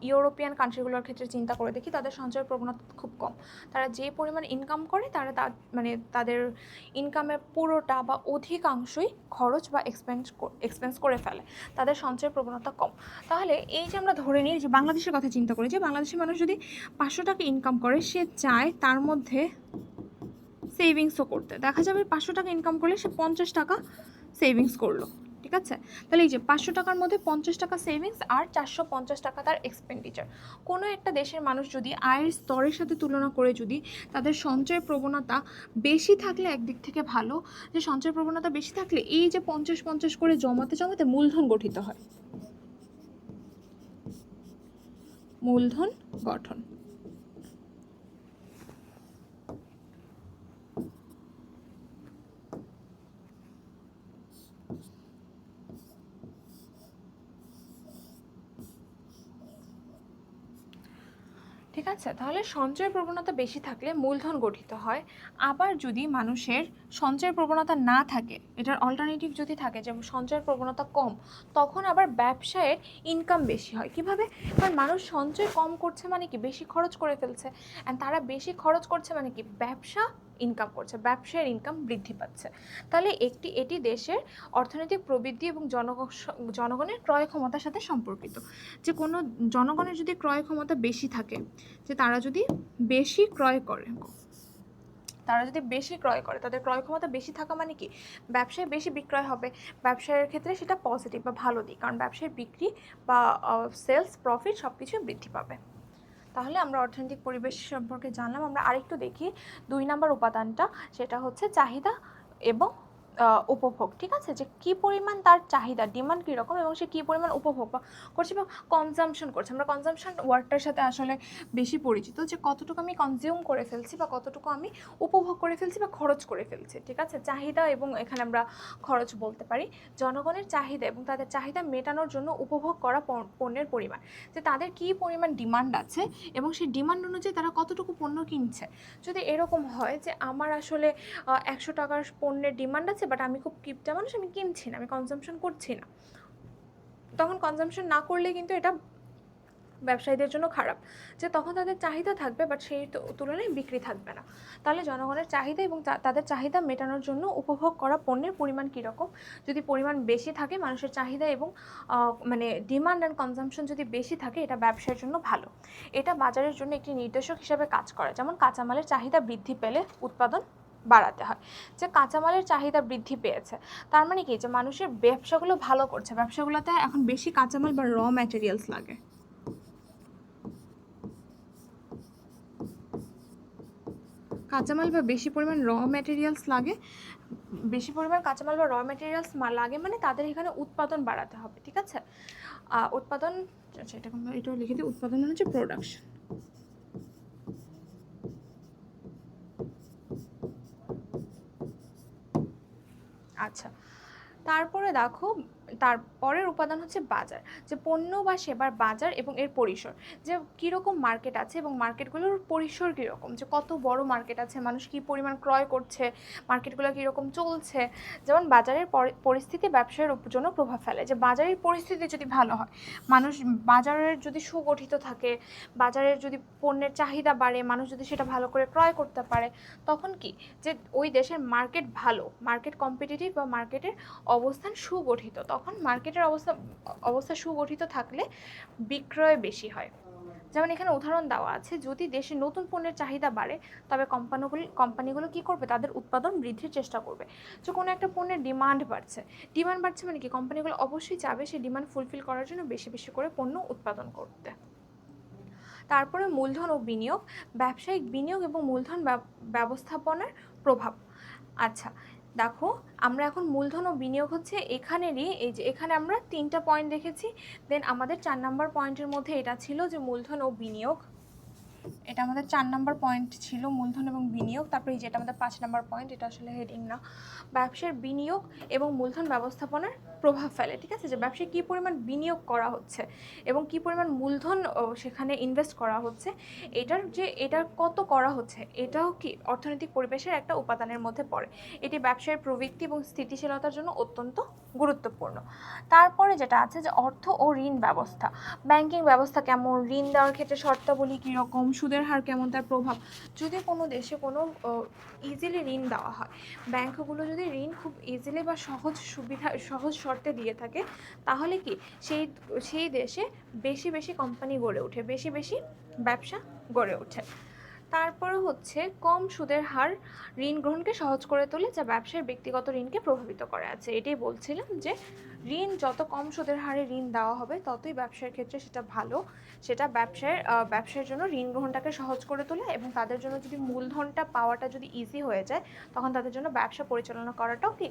ইউরোপিয়ান কান্ট্রিগুলোর ক্ষেত্রে চিন্তা করে দেখি, তাদের সঞ্চয় প্রবণতা খুব কম। তারা যে পরিমাণ ইনকাম করে তারা মানে তাদের ইনকামের পুরোটা বা অধিকাংশই খরচ বা এক্সপেন্স করে ফেলে, তাদের সঞ্চয় প্রবণতা কম। তাহলে এই যে আমরা ধরে নিই যে বাংলাদেশের কথা চিন্তা করি, যে বাংলাদেশের মানুষ যদি 500 টাকা ইনকাম করে, সে চায় তার মধ্যে সেভিংসও করতে। দেখা যাবে 500 টাকা ইনকাম করলে সে 50 টাকা সেভিংস করলো, ঠিক আছে। তাহলে এই যে 500 টাকার মধ্যে 50 টাকা সেভিংস আর 450 টাকা তার এক্সপেন্ডিচার। কোনো একটা দেশের মানুষ যদি আয়ের স্তরের সাথে তুলনা করে যদি তাদের সঞ্চয় প্রবণতা বেশি থাকলে একদিক থেকে ভালো, যে সঞ্চয় প্রবণতা বেশি থাকলে এই যে 50-50 করে জমাতে জমাতে মূলধন গঠিত হয়, মূলধন গঠন। ঠিক আছে, তাহলে সঞ্চয় প্রবণতা বেশি থাকলে মূলধন গঠিত হয়। আবার যদি মানুষের সঞ্চয় প্রবণতা না থাকে, এটার অল্টারনেটিভ যদি থাকে যে সঞ্চয়ের প্রবণতা কম, তখন আবার ব্যবসায়ের ইনকাম বেশি হয়। কিভাবে? কারণ মানুষ সঞ্চয় কম করছে মানে কি বেশি খরচ করে ফেলছে, অ্যান্ড তারা বেশি খরচ করছে মানে কি ব্যবসা ইনকাম করছে, ব্যবসায়ের ইনকাম বৃদ্ধি পাচ্ছে। তাহলে এটি দেশের অর্থনৈতিক প্রবৃদ্ধি এবং জনগণের ক্রয় ক্ষমতার সাথে সম্পর্কিত। যে কোনো জনগণের যদি ক্রয় ক্ষমতা বেশি থাকে, যে তারা যদি বেশি ক্রয় করে, তাদের ক্রয় ক্ষমতা বেশি থাকা মানে কি ব্যবসায় বেশি বিক্রয় হবে। ব্যবসায়ের ক্ষেত্রে সেটা পজিটিভ বা ভালো দিক, কারণ ব্যবসায় বিক্রি বা সেলস প্রফিট সব কিছুই বৃদ্ধি পাবে। তাহলে আমরা অর্থনৈতিক পরিবেশ সম্পর্কে জানলাম। আমরা আরেকটু দেখি 2 নম্বর উপাদানটা, সেটা হচ্ছে চাহিদা এবং উপভোগ। ঠিক আছে, যে কী পরিমাণ তার চাহিদা, ডিমান্ড কীরকম এবং সে কী পরিমাণ উপভোগ করছে বা কনজামশন করছে। আমরা কনজামশন ওয়ার্ডটার সাথে আসলে বেশি পরিচিত, যে কতটুকু আমি কনজিউম করে ফেলছি বা কতটুকু আমি উপভোগ করে ফেলছি বা খরচ করে ফেলছি। ঠিক আছে, চাহিদা এবং এখানে আমরা খরচ বলতে পারি। জনগণের চাহিদা এবং তাদের চাহিদা মেটানোর জন্য উপভোগ করা পণ্যের পরিমাণ, যে তাদের কী পরিমাণ ডিমান্ড আছে এবং সেই ডিমান্ড অনুযায়ী তারা কতটুকু পণ্য কিনছে। যদি এরকম হয় যে আমার আসলে 100 টাকার পণ্যের ডিমান্ড আছে, বাট আমি খুব কিপটা মানুষ, আমি কিনছি না, আমি কনজামশন করছি না, তখন কনজামশন না করলে কিন্তু এটা ব্যবসায়ীদের জন্য খারাপ, যে তখন তাদের চাহিদা থাকবে বাট সেই তুলনায় বিক্রি থাকবে না। তাহলে জনগণের চাহিদা এবং তাদের চাহিদা মেটানোর জন্য উপভোগ করা পণ্যের পরিমাণ কীরকম, যদি পরিমাণ বেশি থাকে, মানুষের চাহিদা এবং মানে ডিমান্ড অ্যান্ড কনজাম্পশন যদি বেশি থাকে, এটা ব্যবসার জন্য ভালো। এটা বাজারের জন্য একটি নির্দেশক হিসাবে কাজ করে। যেমন কাঁচামালের চাহিদা বৃদ্ধি পেলে উৎপাদন বাড়াতে হয়। যে কাঁচামালের চাহিদা বৃদ্ধি পেয়েছে, তার মানে কি, যে মানুষের ব্যবসাগুলো ভালো করছে, ব্যবসাগুলোতে এখন বেশি কাঁচামাল বা র ম্যাটেরিয়ালস লাগে। কাঁচামাল বা বেশি পরিমাণ র ম্যাটেরিয়ালস লাগে, বেশি পরিমাণ কাঁচামাল বা র ম্যাটেরিয়ালস লাগে মানে তাদের এখানে উৎপাদন বাড়াতে হবে। ঠিক আছে, উৎপাদন, আচ্ছা এটাও লিখে দিই, উৎপাদন হচ্ছে প্রোডাকশন। আচ্ছা, তারপরে দেখো, তারপরের উপাদান হচ্ছে বাজার, যে পণ্য বা সেবার বাজার এবং এর পরিসর, যে কীরকম মার্কেট আছে এবং মার্কেটগুলোর পরিসর কীরকম, যে কত বড় মার্কেট আছে, মানুষ কী পরিমাণ ক্রয় করছে, মার্কেটগুলো কীরকম চলছে। যেমন বাজারের পরিস্থিতি ব্যবসার জন্য প্রভাব ফেলে, যে বাজারের পরিস্থিতি যদি ভালো হয়, মানুষ বাজারের যদি সুগঠিত থাকে, বাজারের যদি পণ্যের চাহিদা বাড়ে, মানুষ যদি সেটা ভালো করে ক্রয় করতে পারে, তখন কি, যে ওই দেশের মার্কেট ভালো, মার্কেট কম্পিটিটিভ বা মার্কেটের অবস্থান সুগঠিত, তখন মার্কেটের অবস্থা সুগঠিত থাকলে বিক্রয় বেশি হয়। যেমন এখানে উদাহরণ দেওয়া আছে, যদি দেশে নতুন পণ্যের চাহিদা বাড়ে, তবে কোম্পানিগুলো কী করবে, তাদের উৎপাদন বৃদ্ধির চেষ্টা করবে। যে কোনো একটা পণ্যের ডিমান্ড বাড়ছে মানে কি, কোম্পানিগুলো অবশ্যই চাবে সেই ডিমান্ড ফুলফিল করার জন্য বেশি বেশি করে পণ্য উৎপাদন করতে। তারপরে মূলধন ও বিনিয়োগ, ব্যবসায়িক বিনিয়োগ এবং মূলধন ব্যবস্থাপনার প্রভাব। আচ্ছা দেখো, আমরা এখন মূলধন ও বিনিয়োগ হচ্ছে এখানেরই, এই যে এখানে আমরা 3টা পয়েন্ট দেখেছি, দেন আমাদের 4 নম্বর পয়েন্টের মধ্যে এটা ছিল যে মূলধন ও বিনিয়োগ, এটা আমাদের 4 নম্বর পয়েন্ট ছিল, মূলধন এবং বিনিয়োগ। তারপরে যেটা আমাদের 5 নম্বর পয়েন্ট, এটা আসলে হেডিং না, ব্যবসার বিনিয়োগ এবং মূলধন ব্যবস্থাপনার প্রভাব ফেলে। ঠিক আছে, যে ব্যবসায় কী পরিমাণ বিনিয়োগ করা হচ্ছে এবং কী পরিমাণ মূলধন সেখানে ইনভেস্ট করা হচ্ছে, এটা কত করা হচ্ছে, এটাও কি অর্থনৈতিক পরিবেশের একটা উপাদানের মধ্যে পড়ে। এটি ব্যবসায়ের প্রবৃদ্ধি এবং স্থিতিশীলতার জন্য অত্যন্ত গুরুত্বপূর্ণ। তারপরে যেটা আছে, যে অর্থ ও ঋণ ব্যবস্থা, ব্যাংকিং ব্যবস্থা কেমন, ঋণ দেওয়ার ক্ষেত্রে শর্তাবলী কীরকম, সুদের হার কেমন, তার প্রভাব। যদি কোনো দেশে কোনো ইজিলি ঋণ দেওয়া হয়, ব্যাংকগুলো যদি ঋণ খুব ইজিলি বা সহজ শর্তে দিয়ে থাকে, তাহলে কি সেই দেশে বেশি বেশি কোম্পানি গড়ে ওঠে, বেশি বেশি ব্যবসা গড়ে ওঠে। তারপরে হচ্ছে কম সুদের হার ঋণ গ্রহণকে সহজ করে তোলে, যা ব্যবসায় ব্যক্তিগত ঋণকে প্রভাবিত করে। আছে এটাই বলছিলাম, যে ঋণ যত কম সুদের হারে ঋণ দেওয়া হবে, ততই ব্যবসার ক্ষেত্রে সেটা ভালো, সেটা ব্যবসার জন্য ঋণ গ্রহণটাকে সহজ করে তোলে, এবং তাদের জন্য যদি মূলধনটা পাওয়াটা যদি ইজি হয়ে যায়, তখন তাদের জন্য ব্যবসা পরিচালনা করাটাও কি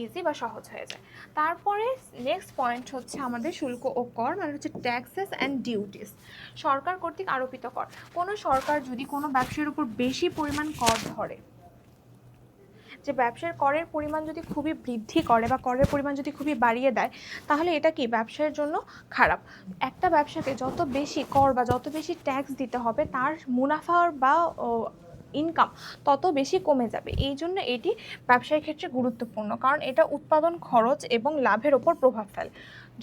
ইজি বা সহজ হয়ে যায়। তারপরে নেক্সট পয়েন্ট হচ্ছে আমাদের শুল্ক ও কর, মানে হচ্ছে ট্যাক্সেস অ্যান্ড ডিউটিস, সরকার কর্তৃক আরোপিত কর। কোনো সরকার যদি কোনো ব্যবসার উপর বেশি পরিমাণ কর ধরে, যে ব্যবসার করের পরিমাণ যদি খুবই বৃদ্ধি করে বা করের পরিমাণ যদি খুবই বাড়িয়ে দেয়, তাহলে এটা কি ব্যবসার জন্য খারাপ। একটা ব্যবসাকে যত বেশি কর বা যত বেশি ট্যাক্স দিতে হবে, তার মুনাফার বা ইনকাম তত বেশি কমে যাবে। এই জন্য এটি ব্যবসার ক্ষেত্রে গুরুত্বপূর্ণ, কারণ এটা উৎপাদন খরচ এবং লাভের ওপর প্রভাব ফেলে।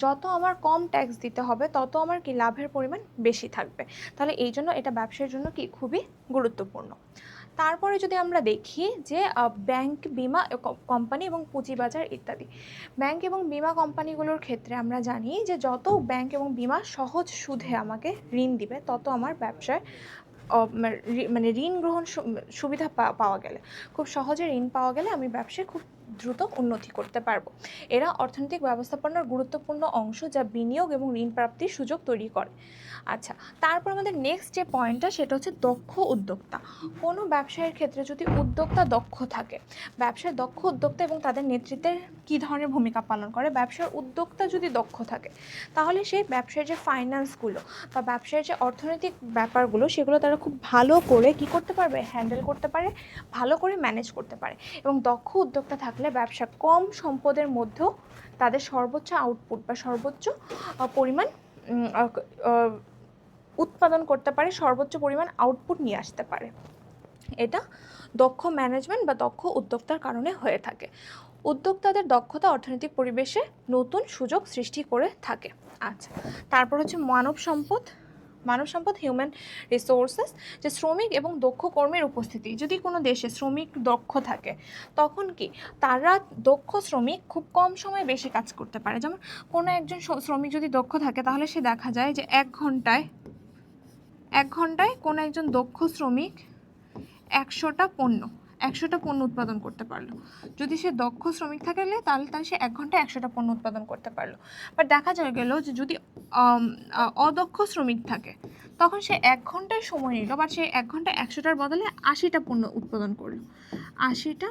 যত আমার কম ট্যাক্স দিতে হবে, তত আমার কি লাভের পরিমাণ বেশি থাকবে। তাহলে এই জন্য এটা ব্যবসার জন্য কি খুবই গুরুত্বপূর্ণ। তারপরে যদি আমরা দেখি, যে ব্যাংক, বিমা কোম্পানি এবং পুঁজিবাজার ইত্যাদি, ব্যাংক এবং বিমা কোম্পানিগুলোর ক্ষেত্রে আমরা জানি, যে যত ব্যাংক এবং বিমা সহজ সুদে আমাকে ঋণ দিবে, তত আমার ব্যবসায় মানে ঋণ গ্রহণ সুবিধা পাওয়া গেলে, খুব সহজে ঋণ পাওয়া গেলে আমি ব্যবসায় খুব দ্রুত উন্নতি করতে পারবো। এরা অর্থনৈতিক ব্যবস্থাপনার গুরুত্বপূর্ণ অংশ, যা বিনিয়োগ এবং ঋণ প্রাপ্তির সুযোগ তৈরি করে। আচ্ছা, তারপর আমাদের নেক্সট যে পয়েন্টটা, সেটা হচ্ছে দক্ষ উদ্যোক্তা। কোনো ব্যবসায়ের ক্ষেত্রে যদি উদ্যোক্তা দক্ষ থাকে, ব্যবসায় দক্ষ উদ্যোক্তা এবং তাদের নেতৃত্বের কী ধরনের ভূমিকা পালন করে, ব্যবসার উদ্যোক্তা যদি দক্ষ থাকে, তাহলে সেই ব্যবসার যে ফাইন্যান্সগুলো বা ব্যবসার যে অর্থনৈতিক ব্যাপারগুলো, সেগুলো তারা খুব ভালো করে কী করতে পারবে, হ্যান্ডেল করতে পারে, ভালো করে ম্যানেজ করতে পারে। এবং দক্ষ উদ্যোক্তা থাকলে ব্যবসা কম সম্পদের মধ্যেও তাদের সর্বোচ্চ আউটপুট বা সর্বোচ্চ পরিমাণ উৎপাদন করতে পারে, সর্বোচ্চ পরিমাণ আউটপুট নিয়ে আসতে পারে। এটা দক্ষ ম্যানেজমেন্ট বা দক্ষ উদ্যোক্তার কারণে হয়ে থাকে। উদ্যোক্তাদের দক্ষতা অর্থনৈতিক পরিবেশে নতুন সুযোগ সৃষ্টি করে থাকে। আচ্ছা, তারপর হচ্ছে মানব সম্পদ। মানব সম্পদ হিউম্যান রিসোর্সেস, যে শ্রমিক এবং দক্ষ কর্মীর উপস্থিতি। যদি কোনো দেশে শ্রমিক দক্ষ থাকে তখন কি তারা দক্ষ শ্রমিক খুব কম সময়ে বেশি কাজ করতে পারে। যেমন কোনো একজন শ্রমিক যদি দক্ষ থাকে তাহলে সে দেখা যায় যে এক ঘন্টায় কোনো একজন দক্ষ শ্রমিক 100টা পণ্য উৎপাদন করতে পারলো। যদি সে দক্ষ শ্রমিক থাকে তাহলে সে 1 ঘন্টায় 100টা পণ্য উৎপাদন করতে পারলো। বাট দেখা গেল যে যদি অদক্ষ শ্রমিক থাকে তখন সে 1 ঘন্টায় সময় নিল, বাট সে 1 ঘন্টায় 100টার বদলে 80টা পণ্য উৎপাদন করলো। 80টা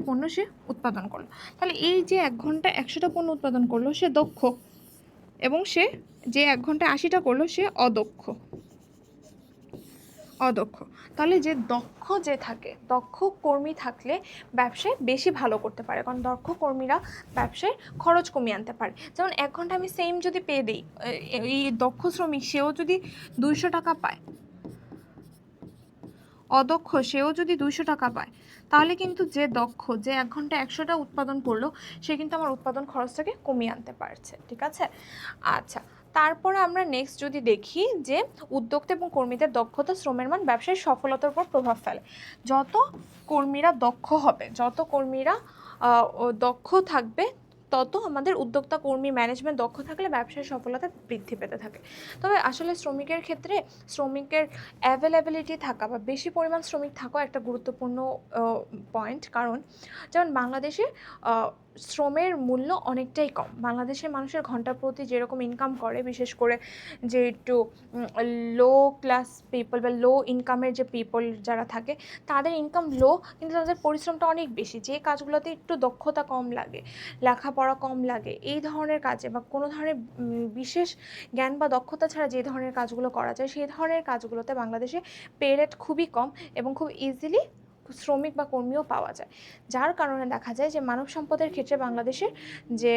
পণ্য সে উৎপাদন করলো। তাহলে এই যে 1 ঘন্টায় 100টা পণ্য উৎপাদন করলো সে দক্ষ, এবং সে যে 1 ঘন্টায় 80টা করলো সে অদক্ষ। তাহলে যে দক্ষ কর্মী থাকলে ব্যবসায় বেশি ভালো করতে পারে, কারণ দক্ষ কর্মীরা ব্যবসায় খরচ কমিয়ে আনতে পারে। যেমন 1 ঘন্টা আমি সেম যদি পে দিই, এই দক্ষ শ্রমিক সেও যদি 200 টাকা পায়, অদক্ষ সেও যদি 200 টাকা পায়, তাহলে কিন্তু যে দক্ষ, যে 1 ঘন্টা 100টা উৎপাদন করলো সে কিন্তু আমার উৎপাদন খরচটাকে কমিয়ে আনতে পারছে। ঠিক আছে। আচ্ছা, তারপরে আমরা নেক্সট যদি দেখি যে উদ্যোক্তা এবং কর্মীদের দক্ষতা শ্রমের মান ব্যবসায় সফলতার উপর প্রভাব ফেলে। যত কর্মীরা দক্ষ হবে, যত কর্মীরা দক্ষ থাকবে, তত আমাদের উদ্যোক্তা কর্মী ম্যানেজমেন্ট দক্ষ থাকলে ব্যবসায় সফলতা বৃদ্ধি পেতে থাকে। তবে আসলে শ্রমিকের ক্ষেত্রে শ্রমিকের অ্যাভেলেবিলিটি থাকা বা বেশি পরিমাণ শ্রমিক থাকাও একটা গুরুত্বপূর্ণ পয়েন্ট। কারণ যেমন বাংলাদেশে শ্রমের মূল্য অনেকটাই কম। বাংলাদেশের মানুষের ঘন্টা প্রতি যেরকম ইনকাম করে, বিশেষ করে যে একটু লো ক্লাস পিপল বা লো ইনকামের যে পিপল যারা থাকে তাদের ইনকাম লো, কিন্তু তাদের পরিশ্রমটা অনেক বেশি। যে কাজগুলোতে একটু দক্ষতা কম লাগে, লেখাপড়া কম লাগে, এই ধরনের কাজে বা কোনো ধরনের বিশেষ জ্ঞান বা দক্ষতা ছাড়া যে ধরনের কাজগুলো করা যায় সেই ধরনের কাজগুলোতে বাংলাদেশে পে রেট খুবই কম এবং খুব ইজিলি শ্রমিক বা কর্মীও পাওয়া যায়। যার কারণে দেখা যায় যে মানব সম্পদের ক্ষেত্রে বাংলাদেশের যে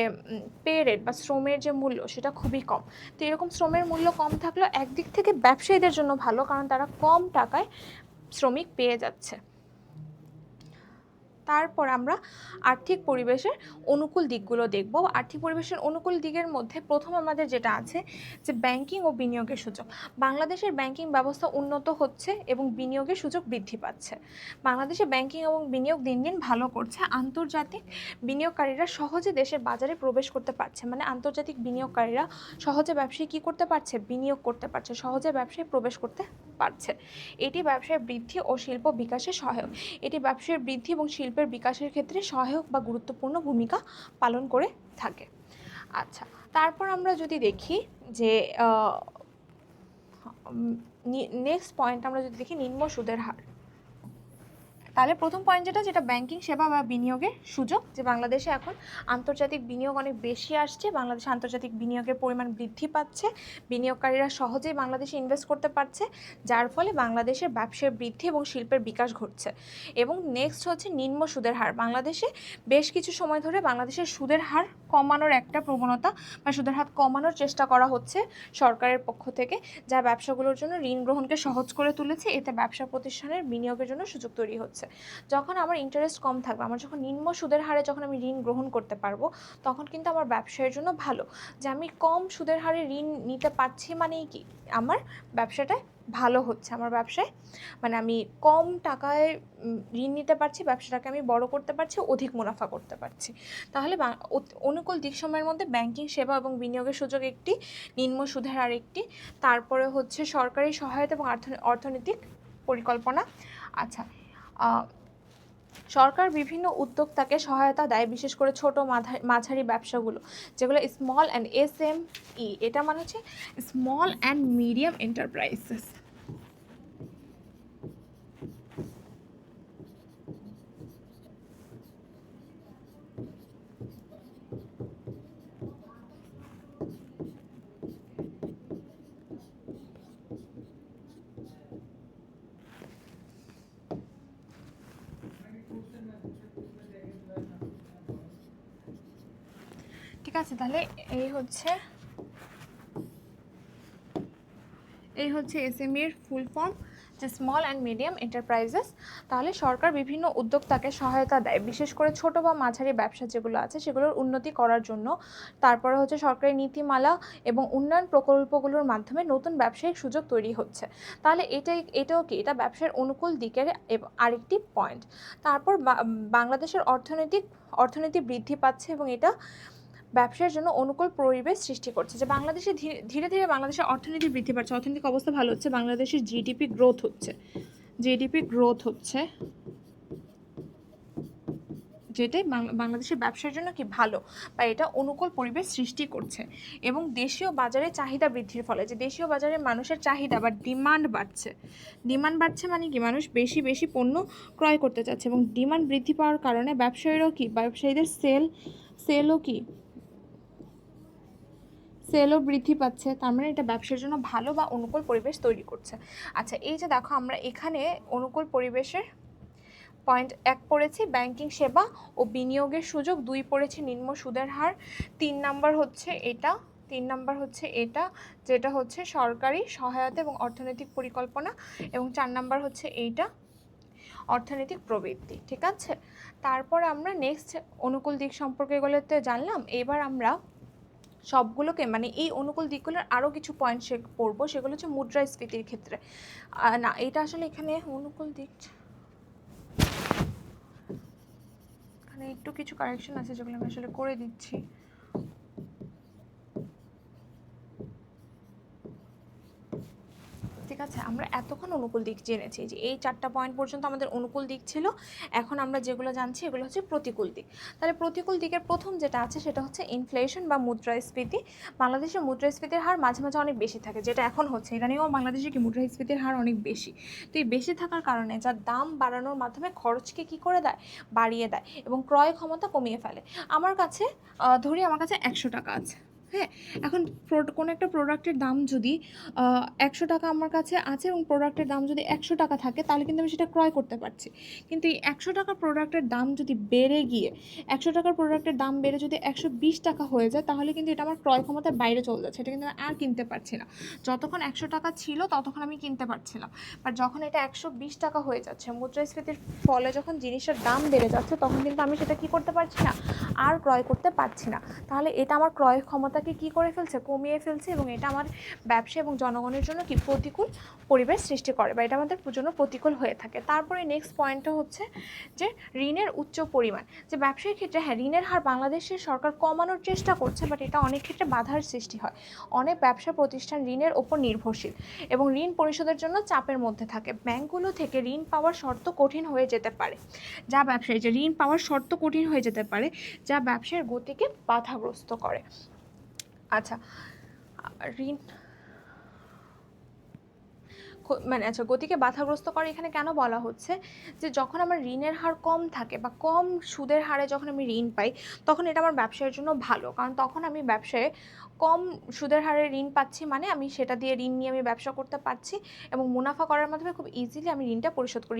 পে রেট বা শ্রমের যে মূল্য সেটা খুবই কম। তো এরকম শ্রমের মূল্য কম থাকলেও একদিক থেকে ব্যবসায়ীদের জন্য ভালো, কারণ তারা কম টাকায় শ্রমিক পেয়ে যাচ্ছে। তারপর আমরা আর্থিক পরিবেশের অনুকূল দিকগুলো দেখব। আর্থিক পরিবেশের অনুকূল দিকের মধ্যে প্রথম আমাদের যেটা আছে যে ব্যাংকিং ও বিনিয়োগের সুযোগ। বাংলাদেশের ব্যাংকিং ব্যবস্থা উন্নত হচ্ছে এবং বিনিয়োগের সুযোগ বৃদ্ধি পাচ্ছে। বাংলাদেশে ব্যাংকিং এবং বিনিয়োগ দিন দিন ভালো করছে। আন্তর্জাতিক বিনিয়োগকারীরা সহজে দেশের বাজারে প্রবেশ করতে পারছে, মানে আন্তর্জাতিক বিনিয়োগকারীরা সহজে ব্যবসায় কী করতে পারছে, বিনিয়োগ করতে পারছে, সহজে ব্যবসায় প্রবেশ করতে পারছে। এটি ব্যবসায় বৃদ্ধি ও শিল্প বিকাশে সহায়ক। এটি ব্যবসায় বৃদ্ধি এবং শিল্পের বিকাশের ক্ষেত্রে সহায়ক বা গুরুত্বপূর্ণ ভূমিকা পালন করে থাকে। আচ্ছা, তারপর আমরা যদি দেখি যে নেক্সট পয়েন্ট আমরা যদি দেখি নিম্ন সুদের হার, তাহলে প্রথম পয়েন্ট যেটা ব্যাংকিং সেবা বা বিনিয়োগের সুযোগ, যে বাংলাদেশে এখন আন্তর্জাতিক বিনিয়োগ অনেক বেশি আসছে, বাংলাদেশে আন্তর্জাতিক বিনিয়োগের পরিমাণ বৃদ্ধি পাচ্ছে, বিনিয়োগকারীরা সহজেই বাংলাদেশে ইনভেস্ট করতে পারছে, যার ফলে বাংলাদেশের ব্যবসার বৃদ্ধি এবং শিল্পের বিকাশ ঘটছে। এবং নেক্সট হচ্ছে নিম্ন সুদের হার। বাংলাদেশে বেশ কিছু সময় ধরে বাংলাদেশের সুদের হার কমানোর একটা প্রবণতা বা সুদের হার কমানোর চেষ্টা করা হচ্ছে সরকারের পক্ষ থেকে, যা ব্যবসাগুলোর জন্য ঋণ গ্রহণকে সহজ করে তুলেছে। এতে ব্যবসা প্রতিষ্ঠানের বিনিয়োগের জন্য সুযোগ তৈরি হচ্ছে। যখন আমার ইন্টারেস্ট কম থাকবে, আমার যখন নিম্ন সুদের হারে যখন আমি ঋণ গ্রহণ করতে পারবো, তখন কিন্তু আমার ব্যবসায়ের জন্য ভালো। যে আমি কম সুদের হারে ঋণ নিতে পারছি মানেই কি আমার ব্যবসাটায় ভালো হচ্ছে, আমার ব্যবসায় মানে আমি কম টাকায় ঋণ নিতে পারছি, ব্যবসাটাকে আমি বড় করতে পারছি, অধিক মুনাফা করতে পারছি। তাহলে অনুকূল দিক সময়ের মধ্যে ব্যাংকিং সেবা এবং বিনিয়োগের সুযোগ একটি, নিম্ন সুদের হার একটি, তারপরে হচ্ছে সরকারি সহায়তা এবং অর্থনৈতিক পরিকল্পনা। আচ্ছা, সরকার বিভিন্ন উদ্যোক্তাকে সহায়তা দেয়, বিশেষ করে ছোট মাঝারি ব্যবসাগুলো, যেগুলো স্মল অ্যান্ড SME, এটা মানে হচ্ছে স্মল অ্যান্ড মিডিয়াম এন্টারপ্রাইজেস। ঠিক আছে, তাহলে এই হচ্ছে এই হচ্ছে এসএমইর ফুল ফর্ম, যে স্মল অ্যান্ড মিডিয়াম এন্টারপ্রাইজেস। তাহলে সরকার বিভিন্ন উদ্যোক্তাকে সহায়তা দেয়, বিশেষ করে ছোট বা মাঝারি ব্যবসা যেগুলো আছে সেগুলোর উন্নতি করার জন্য। তারপরে হচ্ছে সরকারি নীতিমালা এবং উন্নয়ন প্রকল্পগুলোর মাধ্যমে নতুন ব্যবসায়িক সুযোগ তৈরি হচ্ছে। তাহলে এটাও কি, এটা ব্যবসার অনুকূল দিকের আরেকটি পয়েন্ট। তারপর বাংলাদেশের অর্থনীতি বৃদ্ধি পাচ্ছে এবং এটা ব্যবসার জন্য অনুকূল পরিবেশ সৃষ্টি করছে। যে বাংলাদেশে ধীরে ধীরে বাংলাদেশের অর্থনীতি বৃদ্ধি পাচ্ছে, অর্থনৈতিক অবস্থা ভালো হচ্ছে, বাংলাদেশের জিডিপি গ্রোথ হচ্ছে, যেটাই বাংলাদেশের ব্যবসার জন্য কি ভালো, বা এটা অনুকূল পরিবেশ সৃষ্টি করছে। এবং দেশীয় বাজারে চাহিদা বৃদ্ধির ফলে, যে দেশীয় বাজারে মানুষের চাহিদা বা ডিমান্ড বাড়ছে মানে কি, মানুষ বেশি বেশি পণ্য ক্রয় করতে চাচ্ছে, এবং ডিমান্ড বৃদ্ধি পাওয়ার কারণে ব্যবসায়ীদের সেলও বৃদ্ধি পাচ্ছে। তার মানে এটা ব্যবসার জন্য ভালো বা অনুকূল পরিবেশ তৈরি করছে। আচ্ছা, এই যে দেখো আমরা এখানে অনুকূল পরিবেশের পয়েন্ট 1 পড়েছি ব্যাংকিং সেবা ও বিনিয়োগের সুযোগ, 2 পড়েছি নিম্ন সুদের হার, 3 নাম্বার হচ্ছে এটা যেটা হচ্ছে সরকারি সহায়তা এবং অর্থনৈতিক পরিকল্পনা, এবং 4 নাম্বার হচ্ছে এইটা অর্থনৈতিক প্রবৃদ্ধি। ঠিক আছে, তারপর আমরা নেক্সট অনুকূল দিক সম্পর্কে এগুলোতে জানলাম। এবার আমরা সবগুলোকে মানে এই অনুকূল দিকগুলোর আরও কিছু পয়েন্ট পড়বো, সেগুলো হচ্ছে মুদ্রাস্ফীতির ক্ষেত্রে। না, এটা আসলে এখানে অনুকূল দিক, এখানে একটু কিছু কারেকশন আছে যেগুলো আমি আসলে করে দিচ্ছি। ঠিক আছে, আমরা এতক্ষণ অনুকূল দিক জেনেছি, যে এই 4টা পয়েন্ট পর্যন্ত আমাদের অনুকূল দিক ছিল। এখন আমরা যেগুলো জানছি এগুলো হচ্ছে প্রতিকূল দিক। তাহলে প্রতিকূল দিকের প্রথম যেটা আছে সেটা হচ্ছে ইনফ্লেশন বা মুদ্রাস্ফীতি। বাংলাদেশের মুদ্রাস্ফীতির হার মাঝে মাঝে অনেক বেশি থাকে, যেটা এখন হচ্ছে, ইদানিংও বাংলাদেশে কি মুদ্রাস্ফীতির হার অনেক বেশি। তো এই বেশি থাকার কারণে যার দাম বাড়ানোর মাধ্যমে খরচকে কি করে দেয়, বাড়িয়ে দেয়, এবং ক্রয় ক্ষমতা কমিয়ে ফেলে। আমার কাছে ধরি আমার কাছে 100 টাকা আছে, হ্যাঁ, এখন কোনো একটা প্রোডাক্টের দাম যদি 100 টাকা আমার কাছে আছে, এবং প্রোডাক্টের দাম যদি 100 টাকা থাকে, তাহলে কিন্তু আমি সেটা ক্রয় করতে পারছি। কিন্তু এই 100 টাকার প্রোডাক্টের দাম যদি বেড়ে গিয়ে 100 টাকার প্রোডাক্টের দাম বেড়ে যদি 120 টাকা হয়ে যায়, তাহলে কিন্তু এটা আমার ক্রয় ক্ষমতার বাইরে চলে যাচ্ছে, এটা কিন্তু আমি আর কিনতে পারছি না। যতক্ষণ 100 টাকা ছিল ততক্ষণ আমি কিনতে পারছিলাম, বাট যখন এটা 120 টাকা হয়ে যাচ্ছে, মুদ্রাস্ফীতির ফলে যখন জিনিসের দাম বেড়ে যাচ্ছে, তখন কিন্তু আমি সেটা কি করতে পারছি না, আর ক্রয় করতে পারছি না। তাহলে এটা আমার ক্রয় ক্ষমতাকে কি করে ফেলছে, কমিয়ে ফেলছে, এবং এটা আমার ব্যবসা এবং জনগণের জন্য কি প্রতিকূল পরিবেশ সৃষ্টি করে, বা এটা আমাদের জন্য প্রতিকূল হয়ে থাকে। তারপরে নেক্সট পয়েন্টটা হচ্ছে যে ঋণের উচ্চ পরিমাণ। যে ব্যবসায়িক ক্ষেত্রে হ্যাঁ, ঋণের হার বাংলাদেশের সরকার কমানোর চেষ্টা করছে, বাট এটা অনেক ক্ষেত্রে বাধার সৃষ্টি হয়। অনেক ব্যবসা প্রতিষ্ঠান ঋণের ওপর নির্ভরশীল এবং ঋণ পরিশোধের জন্য চাপের মধ্যে থাকে। ব্যাংকগুলো থেকে ঋণ পাওয়ার শর্ত কঠিন হয়ে যেতে পারে, যা ব্যবসায়ের গতিকে বাধাগ্রস্ত করে। আচ্ছা, ঋণ গতিকে বাধাগ্রস্ত করে এখানে কেন বলা হচ্ছে, যে যখন আমার ঋণের হার কম থাকে বা কম সুদের হারে যখন আমি ঋণ পাই, তখন এটা আমার ব্যবসায়ের জন্য ভালো, কারণ তখন আমি ব্যবসায় কম সুদের হারে ঋণ পাচ্ছি, মানে আমি সেটা দিয়ে ঋণ নিয়ে আমি ব্যবসা করতে পারছি, এবং মুনাফা করার মাধ্যমে খুব ইজিলি আমি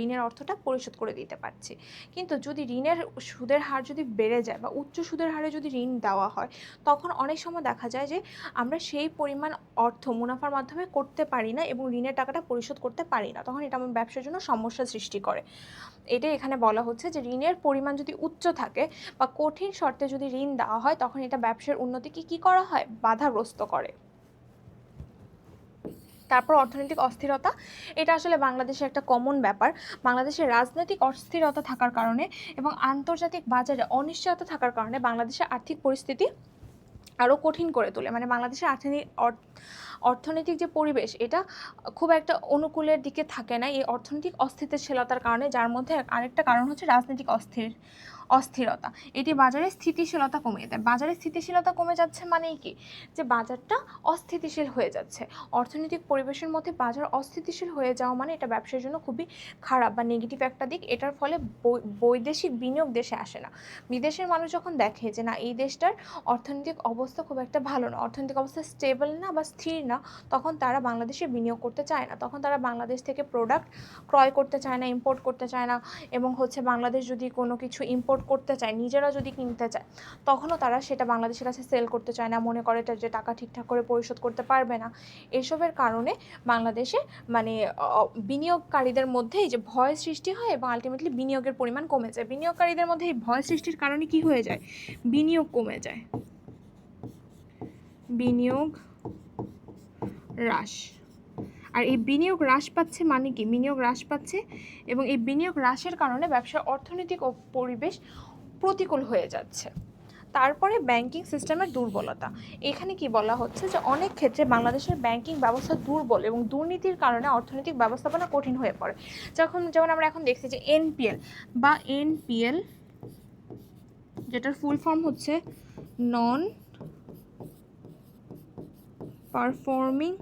ঋণের অর্থটা পরিশোধ করে দিতে পারছি। কিন্তু যদি ঋণের সুদের হার যদি বেড়ে যায় বা উচ্চ সুদের হারে যদি ঋণ দেওয়া হয়, তখন অনেক সময় দেখা যায় যে আমরা সেই পরিমাণ অর্থ মুনাফার মাধ্যমে করতে পারি না, এবং ঋণের টাকাটা পরিশোধ করতে পারি না, তখন এটা আমার ব্যবসার জন্য সমস্যা সৃষ্টি করে। এটাই এখানে বলা হচ্ছে যে ঋণের পরিমাণ যদি উচ্চ থাকে বা কঠিন শর্তে যদি ঋণ দেওয়া হয়, তখন এটা ব্যবসার উন্নতিকে কি করা হয়, বাধাগ্রস্ত করে। তারপর অর্থনৈতিক অস্থিরতা, এটা আসলে বাংলাদেশের একটা কমন ব্যাপার। বাংলাদেশের রাজনৈতিক অস্থিরতা থাকার কারণে এবং আন্তর্জাতিক বাজারে অনিশ্চয়তা থাকার কারণে বাংলাদেশের আর্থিক পরিস্থিতি আরও কঠিন করে তোলে। মানে বাংলাদেশের অর্থনৈতিক যে পরিবেশ, এটা খুব একটা অনুকূলের দিকে থাকে না এই অর্থনৈতিক অস্থিতিশীলতার কারণে, যার মধ্যে আরেকটা কারণ হচ্ছে রাজনৈতিক অস্থিরতা। এটি বাজারে স্থিতিশীলতা কমিয়ে দেয়। বাজারে স্থিতিশীলতা কমে যাচ্ছে মানেই কি, যে বাজারটা অস্থিতিশীল হয়ে যাচ্ছে। অর্থনৈতিক পরিবেশের মধ্যে বাজার অস্থিতিশীল হয়ে যাওয়া মানে এটা ব্যবসার জন্য খুবই খারাপ বা নেগেটিভ একটা দিক। এটার ফলে বৈদেশিক বিনিয়োগ দেশে আসে না। বিদেশের মানুষ যখন দেখে যে না, এই দেশটার অর্থনৈতিক অবস্থা খুব একটা ভালো না, অর্থনৈতিক অবস্থা স্টেবল না বা স্থির না, তখন তারা বাংলাদেশে বিনিয়োগ করতে চায় না। তখন তারা বাংলাদেশ থেকে প্রোডাক্ট ক্রয় করতে চায় না, ইম্পোর্ট করতে চায় না, এবং বাংলাদেশ যদি কোনো কিছু ইম্পোর্ট এক্সপোর্ট করতে চায়, নিজেরা যদি কিনতে চায়, তখনও তারা সেটা বাংলাদেশের কাছে সেল করতে চায় না, মনে করে যে টাকা ঠিকঠাক করে পরিশোধ করতে পারবে না। এসবের কারণে বাংলাদেশে মানে বিনিয়োগকারীদের মধ্যে এই যে ভয় সৃষ্টি হয় এবং আলটিমেটলি বিনিয়োগের পরিমাণ কমে যায়। বিনিয়োগকারীদের মধ্যে এই ভয় সৃষ্টির কারণে কি হয়ে যায়? বিনিয়োগ কমে যায়, বিনিয়োগ হ্রাস। আর এই বিনিয়োগ হ্রাস পাচ্ছে মানে কি? বিনিয়োগ হ্রাস পাচ্ছে এবং এই বিনিয়োগ হ্রাসের কারণে ব্যবসার অর্থনৈতিক ও পরিবেশ প্রতিকূল হয়ে যাচ্ছে। তারপরে ব্যাংকিং সিস্টেমের দুর্বলতা। এখানে কি বলা হচ্ছে যে অনেক ক্ষেত্রে বাংলাদেশের ব্যাংকিং ব্যবস্থা দুর্বল এবং দুর্নীতির কারণে অর্থনৈতিক ব্যবস্থাপনা কঠিন হয়ে পড়ে। যেমন আমরা এখন দেখছি যে এনপিএল যেটার ফুল ফর্ম হচ্ছে নন পারফর্মিং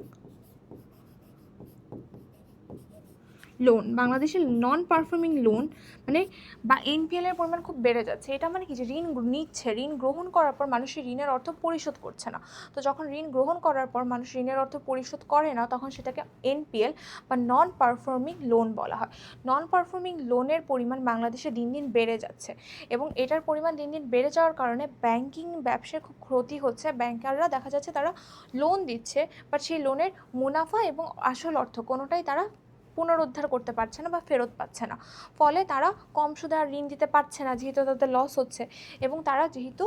লোন। বাংলাদেশের নন পারফর্মিং লোন মানে বা এনপিএল এর পরিমাণ খুব বেড়ে যাচ্ছে। এটা মানে কি? যে ঋণ নিচ্ছে, ঋণ গ্রহণ করার পর মানুষের ঋণের অর্থ পরিশোধ করছে না। তো যখন ঋণ গ্রহণ করার পর মানুষ ঋণের অর্থ পরিশোধ করে না, তখন সেটাকে এনপিএল বা নন পারফর্মিং লোন বলা হয়। নন পারফর্মিং লোনের পরিমাণ বাংলাদেশে দিন দিন বেড়ে যাচ্ছে এবং এটার পরিমাণ দিন দিন বেড়ে যাওয়ার কারণে ব্যাংকিং ব্যবসায় খুব ক্ষতি হচ্ছে। ব্যাংকাররা দেখা যাচ্ছে তারা লোন দিচ্ছে, বাট সেই লোনের মুনাফা এবং আসল অর্থ কোনোটাই তারা পুনরুদ্ধার করতে পারছে না বা ফেরত পাচ্ছে না। ফলে তারা কম সুদে আর ঋণ দিতে পারছে না, যেহেতু তাদের লস হচ্ছে, এবং তারা যেহেতু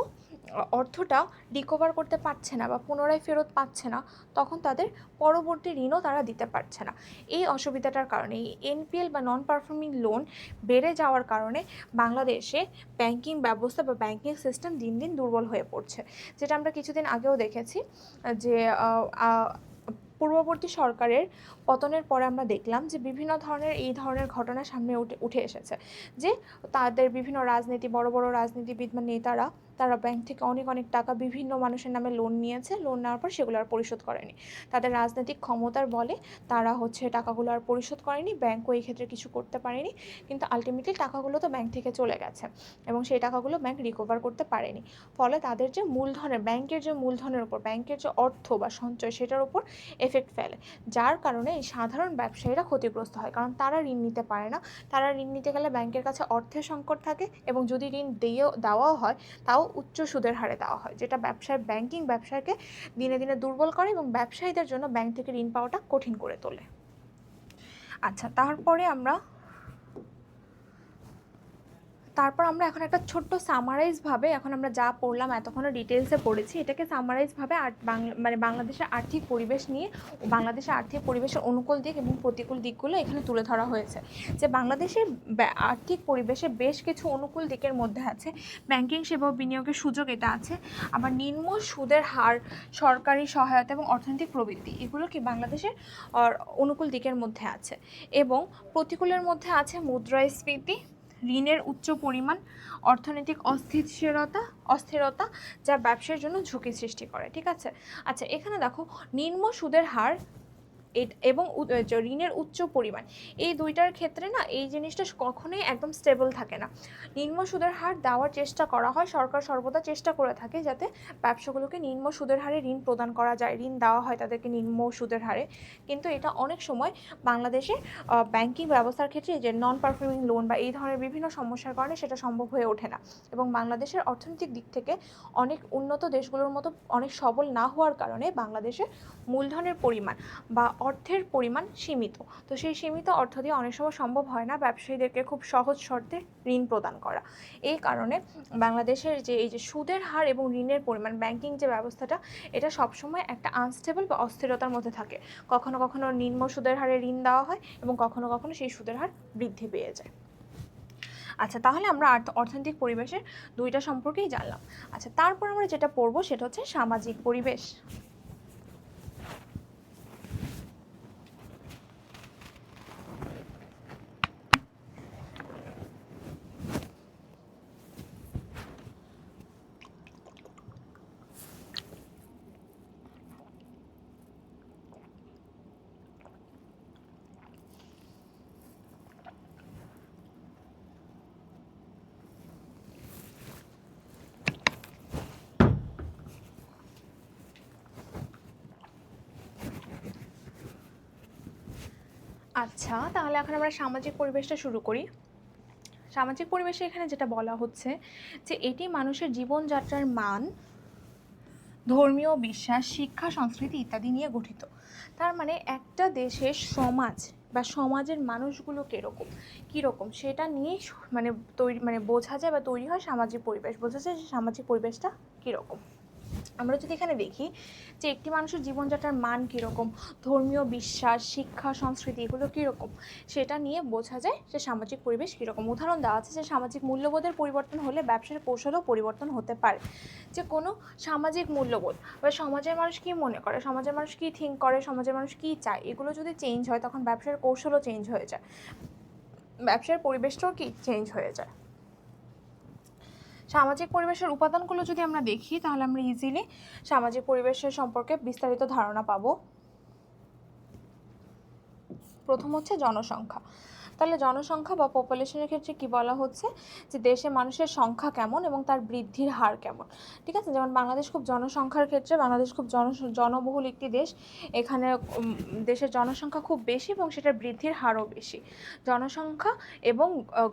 অর্থটা রিকভার করতে পারছে না বা পুনরায় ফেরত পাচ্ছে না, তখন তাদের পরবর্তী ঋণও তারা দিতে পারছে না। এই অসুবিধাটার কারণে এই এনপিএল বা নন পারফর্মিং লোন বেড়ে যাওয়ার কারণে বাংলাদেশে ব্যাংকিং ব্যবস্থা বা ব্যাংকিং সিস্টেম দিন দিন দুর্বল হয়ে পড়ছে। যেটা আমরা কিছুদিন আগেও দেখেছি যে পূর্ববর্তী সরকারের পতনের পরে আমরা দেখলাম যে বিভিন্ন ধরনের এই ধরনের ঘটনা সামনে উঠে এসেছে, যে তাদের বিভিন্ন বড় বড় রাজনীতিবিদ বা নেতারা তারা ব্যাংক থেকে অনেক অনেক টাকা বিভিন্ন মানুষের নামে লোন নিয়েছে, লোন নেওয়ার পর সেগুলো আর পরিশোধ করেনি। তাদের রাজনৈতিক ক্ষমতার বলে তারা টাকাগুলো আর পরিশোধ করেনি, ব্যাংকও এই ক্ষেত্রে কিছু করতে পারেনি, কিন্তু আলটিমেটলি টাকাগুলো তো ব্যাংক থেকে চলে গেছে এবং সেই টাকাগুলো ব্যাংক রিকভার করতে পারেনি। ফলে তাদের যে মূলধনের, ব্যাংকের যে মূলধনের উপর, ব্যাংকের যে অর্থ বা সঞ্চয়, সেটার উপর এফেক্ট ফেলে, যার কারণে এই সাধারণ ব্যবসায়ীরা ক্ষতিগ্রস্ত হয়। কারণ তারা ঋণ নিতে পারে না, তারা ঋণ নিতে গেলে ব্যাংকের কাছে অর্থের সংকট থাকে এবং যদি ঋণ দেওয়াও হয় তাও উচ্চ সুদের হারে দেওয়া হয়, যেটা ব্যাংকিং ব্যবসাকে দিনে দিনে দুর্বল করে এবং ব্যবসায়ীদের জন্য ব্যাংক থেকে ঋণ পাওয়াটা কঠিন করে তোলে। আচ্ছা, তারপর আমরা এখন একটা ছোট্ট সামারাইজভাবে, এখন আমরা যা পড়লাম এতক্ষণ ডিটেলসে পড়েছি, এটাকে সামারাইজভাবে বাংলাদেশের আর্থিক পরিবেশ নিয়ে বাংলাদেশের আর্থিক পরিবেশের অনুকূল দিক এবং প্রতিকূল দিকগুলো এখানে তুলে ধরা হয়েছে। যে বাংলাদেশের আর্থিক পরিবেশে বেশ কিছু অনুকূল দিকের মধ্যে আছে ব্যাংকিং সেবা ও বিনিয়োগের সুযোগ, এটা আছে। আবার নিম্ন সুদের হার, সরকারি সহায়তা এবং অর্থনৈতিক প্রবৃদ্ধি, এগুলো কি বাংলাদেশের অনুকূল দিকের মধ্যে আছে। এবং প্রতিকূলের মধ্যে আছে মুদ্রাস্ফীতি, ঋণের উচ্চ পরিমাণ, অর্থনৈতিক অস্থিরতা যা ব্যবসার জন্য ঝুঁকি সৃষ্টি করে। ঠিক আছে। আচ্ছা, এখানে দেখো নিম্ন সুদের হার এবং ঋণের উচ্চ পরিমাণ, এই দুইটার ক্ষেত্রে না এই জিনিসটা কখনোই একদম স্টেবল থাকে না। নিম্ন সুদের হার দেওয়ার চেষ্টা করা হয়, সরকার সর্বদা চেষ্টা করে থাকে যাতে ব্যবসাগুলোকে নিম্ন সুদের হারে ঋণ প্রদান করা যায়, ঋণ দেওয়া হয় তাদেরকে নিম্ন সুদের হারে। কিন্তু এটা অনেক সময় বাংলাদেশে ব্যাংকিং ব্যবস্থার ক্ষেত্রে যে নন পারফর্মিং লোন বা এই ধরনের বিভিন্ন সমস্যার কারণে সেটা সম্ভব হয়ে ওঠে না, এবং বাংলাদেশের অর্থনৈতিক দিক থেকে অনেক উন্নত দেশগুলোর মতো অনেক সবল না হওয়ার কারণে বাংলাদেশের মূলধনের পরিমাণ বা অর্থের পরিমাণ সীমিত। তো সেই সীমিত অর্থ দিয়ে অনেক সময় সম্ভব হয় না ব্যবসায়ীদেরকে খুব সহজ শর্তে ঋণ প্রদান করা। এই কারণে বাংলাদেশের এই যে সুদের হার এবং ঋণের পরিমাণ, ব্যাংকিং যে ব্যবস্থাটা, এটা সবসময় একটা আনস্টেবল বা অস্থিরতার মধ্যে থাকে। কখনো কখনো নিম্ন সুদের হারে ঋণ দেওয়া হয় এবং কখনো কখনো সেই সুদের হার বৃদ্ধি পেয়ে যায়। আচ্ছা, তাহলে আমরা অর্থনৈতিক পরিবেশের দুইটা সম্পর্কেই জানলাম। আচ্ছা, তারপর আমরা যেটা পড়বো সেটা হচ্ছে সামাজিক পরিবেশ। আচ্ছা, তাহলে এখন আমরা সামাজিক পরিবেশটা শুরু করি। সামাজিক পরিবেশে এখানে যেটা বলা হচ্ছে যে এটি মানুষের জীবনযাত্রার মান, ধর্মীয় বিশ্বাস, শিক্ষা, সংস্কৃতি ইত্যাদি নিয়ে গঠিত। তার মানে একটা দেশের সমাজ বা সমাজের মানুষগুলো কীরকম সেটা নিয়েই মানে বোঝা যায় বা তৈরি হয় সামাজিক পরিবেশ। বোঝা যায় যে সামাজিক পরিবেশটা কীরকম। আমরা যদি এখানে দেখি যে একটি মানুষের জীবনযাত্রার মান কীরকম, ধর্মীয় বিশ্বাস, শিক্ষা, সংস্কৃতি এগুলো কীরকম, সেটা নিয়ে বোঝা যায় যে সামাজিক পরিবেশ কীরকম। উদাহরণ দেওয়া আছে যে সামাজিক মূল্যবোধের পরিবর্তন হলে ব্যবসার কৌশলও পরিবর্তন হতে পারে। যে কোনো সামাজিক মূল্যবোধ বা সমাজের মানুষ কী মনে করে, সমাজের মানুষ কী থিঙ্ক করে, সমাজের মানুষ কী চায়, এগুলো যদি চেঞ্জ হয় তখন ব্যবসার কৌশলও চেঞ্জ হয়ে যায়, ব্যবসার পরিবেশটাও চেঞ্জ হয়ে যায়। সামাজিক পরিবেশের উপাদানগুলো যদি আমরা দেখি তাহলে আমরা ইজিলি সামাজিক পরিবেশের সম্পর্কে বিস্তারিত ধারণা পাবো। প্রথম হচ্ছে জনসংখ্যা। তাহলে জনসংখ্যা বা পপুলেশনের ক্ষেত্রে কি বলা হচ্ছে যে দেশে মানুষের সংখ্যা কেমন এবং তার বৃদ্ধির হার কেমন। ঠিক আছে, যেমন বাংলাদেশ খুব জনসংখ্যার ক্ষেত্রে বাংলাদেশ খুব জনবহুল একটি দেশ। এখানে দেশের জনসংখ্যা খুব বেশি এবং সেটার বৃদ্ধির হারও বেশি। জনসংখ্যা এবং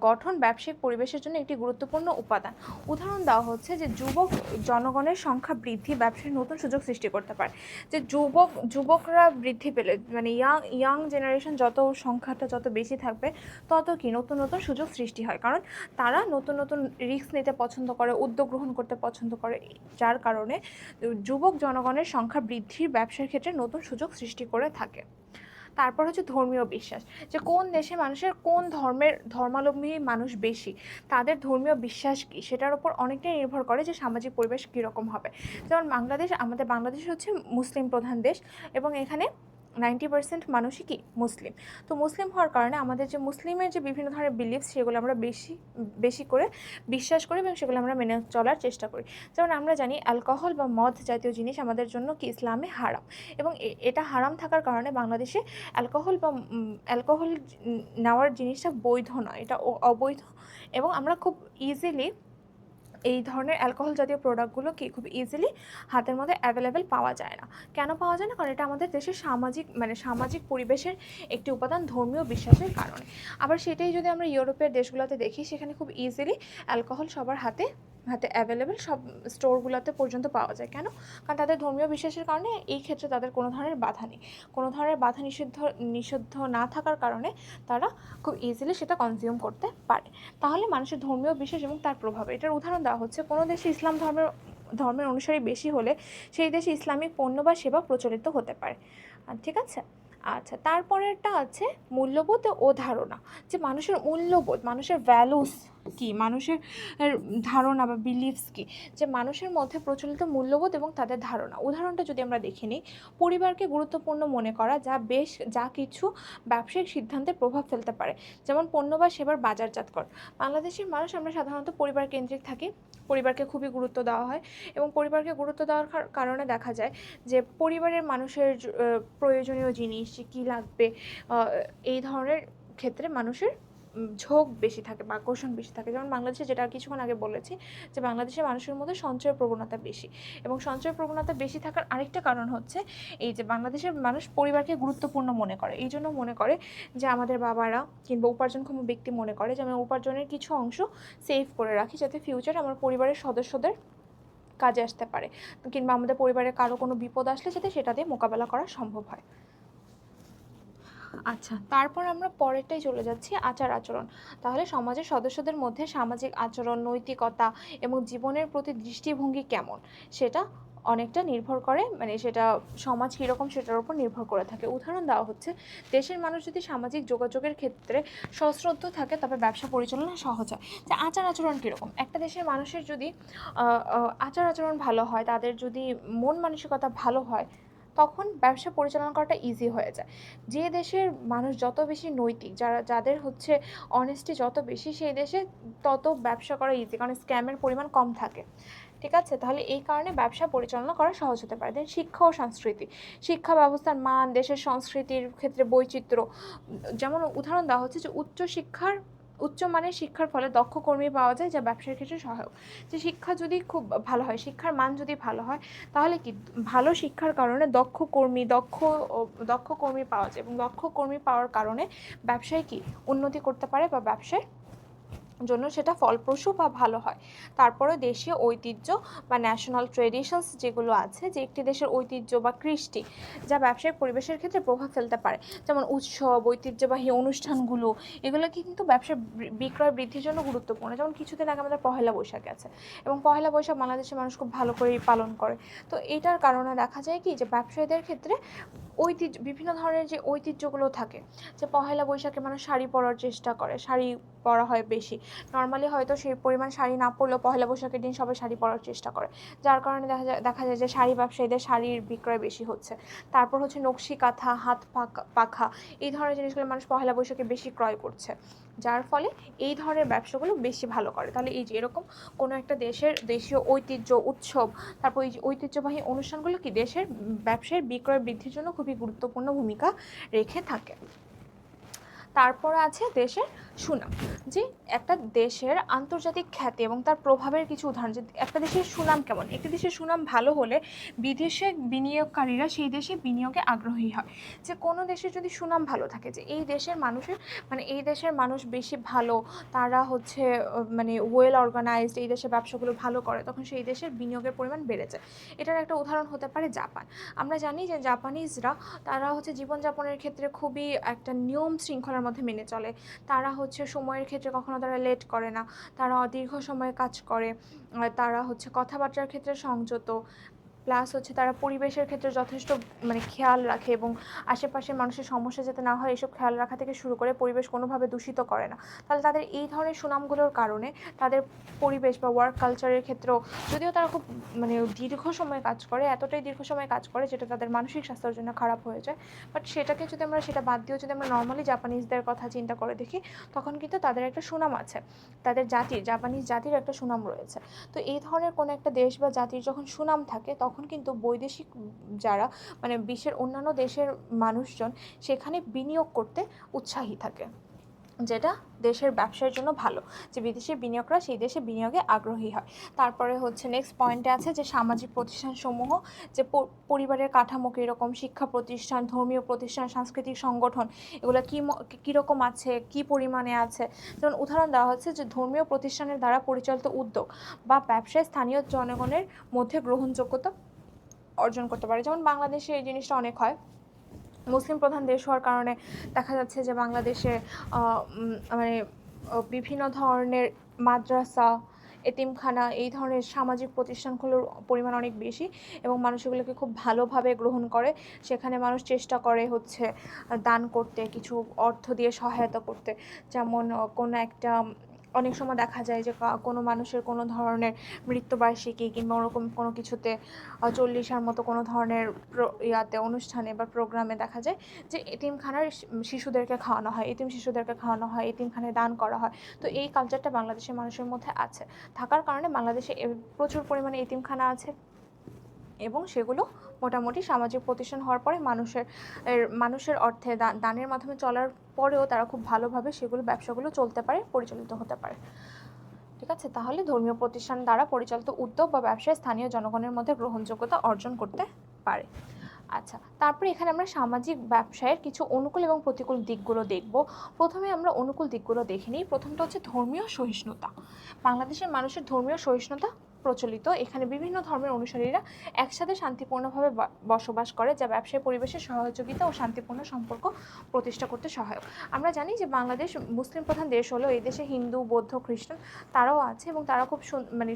গঠন ব্যবসায়িক পরিবেশের জন্য একটি গুরুত্বপূর্ণ উপাদান। উদাহরণ দেওয়া হচ্ছে যে যুবক জনগণের সংখ্যা বৃদ্ধি ব্যবসায় নতুন সুযোগ সৃষ্টি করতে পারে। যে যুবকরা বৃদ্ধি পেলে মানে ইয়াং জেনারেশন যত সংখ্যাটা যত বেশি থাকবে তত কি নতুন নতুন সুযোগ সৃষ্টি হয়, কারণ তারা নতুন নতুন রিস্ক নিতে পছন্দ করে, উদ্যোগ গ্রহণ করতে পছন্দ করে, যার কারণে যুবক জনগণের সংখ্যা বৃদ্ধির ব্যবসার ক্ষেত্রে নতুন সুযোগ সৃষ্টি করে থাকে। তারপর হচ্ছে ধর্মীয় বিশ্বাস, যে কোন দেশে মানুষের কোন ধর্মাবলম্বী মানুষ বেশি, তাদের ধর্মীয় বিশ্বাস কী সেটার উপর অনেকটাই নির্ভর করে যে সামাজিক পরিবেশ কীরকম হবে। যেমন আমাদের বাংলাদেশ হচ্ছে মুসলিম প্রধান দেশ এবং এখানে 90% মানুষই কি মুসলিম। তো মুসলিম হওয়ার কারণে আমাদের যে মুসলিমের যে বিভিন্ন ধরনের বিলিফস সেগুলো আমরা বেশি করে বিশ্বাস করি এবং সেগুলো আমরা মেনে চলার চেষ্টা করি। যেমন আমরা জানি অ্যালকোহল বা মদ জাতীয় জিনিস আমাদের জন্য কি ইসলামে হারাম, এবং এটা হারাম থাকার কারণে বাংলাদেশে অ্যালকোহল নেওয়ার জিনিসটা বৈধ নয়, এটা অবৈধ। এবং আমরা খুব ইজিলি এই ধরনের অ্যালকোহল জাতীয় প্রোডাক্টগুলো কি খুব ইজিলি হাতের মধ্যে অ্যাভেলেবেল পাওয়া যায় না। কেন পাওয়া যায় না? কারণ এটা আমাদের দেশের সামাজিক পরিবেশের একটি উপাদান, ধর্মীয় বিশ্বাসের কারণে। আবার সেটাই যদি আমরা ইউরোপের দেশগুলোতে দেখি, সেখানে খুব ইজিলি অ্যালকোহল সবার হাতে অ্যাভেলেবেল সব স্টোরগুলোতে পর্যন্ত পাওয়া যায়। কেন? কারণ তাদের ধর্মীয় বিশ্বাসের কারণে এই ক্ষেত্রে তাদের কোনো ধরনের বাধা নেই, কোনো ধরনের বাধা নিষিদ্ধ না থাকার কারণে তারা খুব ইজিলি সেটা কনজিউম করতে পারে। তাহলে মানুষের ধর্মীয় বিশ্বাস এবং তার প্রভাব, এটার উদাহরণ দেওয়া হচ্ছে কোনো দেশে ইসলাম ধর্মের অনুসারী বেশি হলে সেই দেশে ইসলামিক পণ্য বা সেবা প্রচলিত হতে পারে। ঠিক আছে। আচ্ছা, তারপরেরটা আছে মূল্যবোধ ও ধারণা, যে মানুষের মূল্যবোধ, মানুষের ভ্যালুস কি, মানুষের ধারণা বা বিলিভস কি, যে মানুষের মধ্যে প্রচলিত মূল্যবোধ এবং তাদের ধারণা। উদাহরণটা যদি আমরা দেখে নিই, পরিবারকে গুরুত্বপূর্ণ মনে করা যা কিছু ব্যবসায়িক সিদ্ধান্তে প্রভাব ফেলতে পারে, যেমন পণ্য বা সেবার বাজারজাতকরণ। বাংলাদেশের মানুষ আমরা সাধারণত পরিবার কেন্দ্রিক থাকি, পরিবারকে খুবই গুরুত্ব দেওয়া হয় এবং পরিবারকে গুরুত্ব দেওয়ার কারণে দেখা যায় যে পরিবারের মানুষের প্রয়োজনীয় জিনিস কী লাগবে এই ধরনের ক্ষেত্রে মানুষের ঝোঁক বেশি থাকে বা আকর্ষণ বেশি থাকে। যেমন বাংলাদেশে, যেটা কিছুক্ষণ আগে বলেছি, যে বাংলাদেশের মানুষের মধ্যে সঞ্চয় প্রবণতা বেশি, এবং সঞ্চয় প্রবণতা বেশি থাকার আরেকটা কারণ হচ্ছে এই যে বাংলাদেশের মানুষ পরিবারকে গুরুত্বপূর্ণ মনে করে। এই জন্য মনে করে যে আমাদের বাবারা কিংবা উপার্জনক্ষম ব্যক্তি মনে করে যে আমি উপার্জনের কিছু অংশ সেভ করে রাখি, যাতে ফিউচারে আমার পরিবারের সদস্যদের কাজে আসতে পারে, কিংবা আমাদের পরিবারে কারো কোনো বিপদ আসলে যাতে সেটা দিয়ে মোকাবেলা করা সম্ভব হয়। আচ্ছা, তারপর আমরা পরেরটাই চলে যাচ্ছি, আচার আচরণ। তাহলে সমাজের সদস্যদের মধ্যে সামাজিক আচরণ, নৈতিকতা এবং জীবনের প্রতি দৃষ্টিভঙ্গি কেমন সেটা অনেকটা নির্ভর করে, মানে সেটা সমাজ কীরকম সেটার উপর নির্ভর করে থাকে। উদাহরণ দেওয়া হচ্ছে, দেশের মানুষ যদি সামাজিক যোগাযোগের ক্ষেত্রে সশ্রদ্ধ থাকে তবে ব্যবসা পরিচালনা সহজ হয়। যে আচার আচরণ কীরকম, একটা দেশের মানুষের যদি আচার আচরণ ভালো হয়, তাদের যদি মন মানসিকতা ভালো হয়, তখন ব্যবসা পরিচালনা করাটা ইজি হয়ে যায়। যে দেশের মানুষ যত বেশি নৈতিক, যাদের হচ্ছে অনেস্টি যত বেশি, সেই দেশে তত ব্যবসা করা ইজি, কারণ স্ক্যামের পরিমাণ কম থাকে। ঠিক আছে, তাহলে এই কারণে ব্যবসা পরিচালনা করা সহজ হতে পারে। দেন শিক্ষা ও সংস্কৃতি, শিক্ষা ব্যবস্থার মান, দেশের সংস্কৃতির ক্ষেত্রে বৈচিত্র্য। যেমন উদাহরণ দেওয়া হচ্ছে যে উচ্চমানের শিক্ষার ফলে দক্ষ কর্মী পাওয়া যায়, যা ব্যবসার ক্ষেত্রে সহায়ক। যে শিক্ষা যদি খুব ভালো হয়, শিক্ষার মান যদি ভালো হয়, তাহলে কি ভালো শিক্ষার কারণে দক্ষ কর্মী পাওয়া যায়, এবং দক্ষ কর্মী পাওয়ার কারণে ব্যবসায় কি উন্নতি করতে পারে বা ব্যবসায় জন্য সেটা ফলপ্রসূ বা ভালো হয়। তারপরে দেশীয় ঐতিহ্য বা ন্যাশনাল ট্র্যাডিশনস যেগুলো আছে, যে একটি দেশের ঐতিহ্য বা কৃষ্টি যা ব্যবসায়িক পরিবেশের ক্ষেত্রে প্রভাব ফেলতে পারে, যেমন উৎসব, ঐতিহ্যবাহী অনুষ্ঠানগুলো, এগুলো কিন্তু ব্যবসার বিক্রয় বৃদ্ধির জন্য গুরুত্বপূর্ণ। যেমন কিছুদিন আগে আমাদের পহেলা বৈশাখ গেছে, এবং পহেলা বৈশাখ বাংলাদেশের মানুষ খুব ভালো করেই পালন করে। তো এটার কারণে দেখা যায় কি যে ব্যবসায়ীদের ক্ষেত্রে বিভিন্ন ধরনের যে ঐতিহ্যগুলো থাকে, যে পহেলা বৈশাখে মানুষ শাড়ি পরার চেষ্টা করে, শাড়ি পরা হয় বেশি। নর্মালি হয়তো সেই পরিমাণ শাড়ি না পরলেও পহেলা বৈশাখের দিন সবাই শাড়ি পরার চেষ্টা করে, যার কারণে দেখা যায় যে শাড়ি ব্যবসায়ীদের শাড়ির বিক্রয় বেশি হচ্ছে। তারপর হচ্ছে নকশি কাঁথা, হাত পাখা, এই ধরনের জিনিসগুলো মানুষ পহেলা বৈশাখে বেশি ক্রয় করছে, যার ফলে এই ধরনের ব্যবসাগুলো বেশি ভালো করে। তাহলে এই যে এরকম কোনো একটা দেশের দেশীয় ঐতিহ্য, উৎসব, তারপর এই যে ঐতিহ্যবাহী অনুষ্ঠানগুলো কি দেশের ব্যবসায়ের বিক্রয় বৃদ্ধির জন্য খুবই গুরুত্বপূর্ণ ভূমিকা রেখে থাকে। তারপর আছে দেশের সুনাম, যে একটা দেশের আন্তর্জাতিক খ্যাতি এবং তার প্রভাবের কিছু উদাহরণ। যে একটা দেশের সুনাম কেমন, একটি দেশের সুনাম ভালো হলে বিদেশে বিনিয়োগকারীরা সেই দেশে বিনিয়োগে আগ্রহী হয়। যে কোনো দেশের যদি সুনাম ভালো থাকে, যে এই দেশের মানুষের এই দেশের মানুষ বেশি ভালো, তারা হচ্ছে ওয়েল অর্গানাইজড, এই দেশের ব্যবসাগুলো ভালো করে, তখন সেই দেশের বিনিয়োগের পরিমাণ বেড়ে যায়। এটার একটা উদাহরণ হতে পারে জাপান। আমরা জানি যে জাপানিজরা, তারা হচ্ছে জীবনযাপনের ক্ষেত্রে খুবই একটা নিয়ম শৃঙ্খলার মধ্যে মেনে চলে। তারা হচ্ছে সময়ের ক্ষেত্রে কখনো তারা লেট করে না, তারা দীর্ঘ সময় কাজ করে, তারা হচ্ছে কথাবার্তার ক্ষেত্রে সংযত, প্লাস হচ্ছে তারা পরিবেশের ক্ষেত্রে যথেষ্ট খেয়াল রাখে, এবং আশেপাশের মানুষের সমস্যা যাতে না হয় এসব খেয়াল রাখা থেকে শুরু করে পরিবেশ কোনোভাবে দূষিত করে না। তাহলে তাদের এই ধরনের সুনামগুলোর কারণে তাদের পরিবেশ বা ওয়ার্ক কালচারের ক্ষেত্রেও, যদিও তারা খুব দীর্ঘ সময় কাজ করে, এতটাই দীর্ঘ সময় কাজ করে যেটা তাদের মানসিক স্বাস্থ্যের জন্য খারাপ হয়ে যায়, বাট সেটাকে যদি আমরা সেটা বাদ দিয়েও যদি আমরা নর্মালি জাপানিজদের কথা চিন্তা করে দেখি, তখন কিন্তু তাদের একটা সুনাম আছে, তাদের জাপানিজ জাতির একটা সুনাম রয়েছে। তো এই ধরনের কোনো একটা দেশ বা জাতির যখন সুনাম থাকে, তখন কিন্তু বৈদেশিক যারা বিশ্বের অন্যান্য দেশের মানুষজন সেখানে বিনিয়োগ করতে উৎসাহী থাকে, যেটা দেশের ব্যবসার জন্য ভালো, যে বিদেশি বিনিয়োগরা সেই দেশে বিনিয়োগে আগ্রহী হয়। তারপরে হচ্ছে নেক্সট পয়েন্টে আছে যে সামাজিক প্রতিষ্ঠানসমূহ, যে পরিবারের কাঠামো কীরকম, শিক্ষা প্রতিষ্ঠান, ধর্মীয় প্রতিষ্ঠান, সাংস্কৃতিক সংগঠন, এগুলো কীরকম আছে, কী পরিমাণে আছে। যেমন উদাহরণ দেওয়া হচ্ছে যে ধর্মীয় প্রতিষ্ঠানের দ্বারা পরিচালিত উদ্যোগ বা ব্যবসায় স্থানীয় জনগণের মধ্যে গ্রহণযোগ্যতা অর্জন করতে পারে। যেমন বাংলাদেশে এই জিনিসটা অনেক হয়, মুসলিম প্রধান দেশ হওয়ার কারণে দেখা যাচ্ছে যে বাংলাদেশে বিভিন্ন ধরনের মাদ্রাসা, এতিমখানা, এই ধরনের সামাজিক প্রতিষ্ঠানগুলোর পরিমাণ অনেক বেশি, এবং মানুষ এগুলোকে খুব ভালোভাবে গ্রহণ করে। সেখানে মানুষ চেষ্টা করে হচ্ছে দান করতে, কিছু অর্থ দিয়ে সহায়তা করতে। যেমন কোনো একটা অনেক সময় দেখা যায় যে কোনো মানুষের কোনো ধরনের মৃত্যুবার্ষিকী কিংবা ওরকম কোনো কিছুতে 40-আর মতো কোনো ধরনের অনুষ্ঠানে বা প্রোগ্রামে দেখা যায় যে এতিমখানার শিশুদেরকে খাওয়ানো হয়, এতিম শিশুদেরকে খাওয়ানো হয়, এতিমখানায় দান করা হয়। তো এই কালচারটা বাংলাদেশের মানুষের মধ্যে আছে, থাকার কারণে বাংলাদেশে প্রচুর পরিমাণে এতিমখানা আছে, এবং সেগুলো মোটামুটি সামাজিক প্রতিষ্ঠান হওয়ার পরে মানুষের অর্থে দানের মাধ্যমে চলার পরেও তারা খুব ভালোভাবে সেগুলো ব্যবসাগুলো চলতে পারে, পরিচালিত হতে পারে। ঠিক আছে, তাহলে ধর্মীয় প্রতিষ্ঠান দ্বারা পরিচালিত উদ্যোগ বা ব্যবসায় স্থানীয় জনগণের মধ্যে গ্রহণযোগ্যতা অর্জন করতে পারে। আচ্ছা, তারপরে এখানে আমরা সামাজিক ব্যবসায়ের কিছু অনুকূল এবং প্রতিকূল দিকগুলো দেখব। প্রথমে আমরা অনুকূল দিকগুলো দেখে নিই। প্রথমটা হচ্ছে ধর্মীয় সহিষ্ণুতা। বাংলাদেশের মানুষের ধর্মীয় সহিষ্ণুতা প্রচলিত। এখানে বিভিন্ন ধর্মের অনুসারীরা একসাথে শান্তিপূর্ণভাবে বসবাস করে, যা ব্যবসায়ী পরিবেশের সহযোগিতা ও শান্তিপূর্ণ সম্পর্ক প্রতিষ্ঠা করতে সহায়ক। আমরা জানি যে বাংলাদেশ মুসলিম প্রধান দেশ হলো, এই দেশে হিন্দু, বৌদ্ধ, খ্রিস্টান তারাও আছে, এবং তারা খুব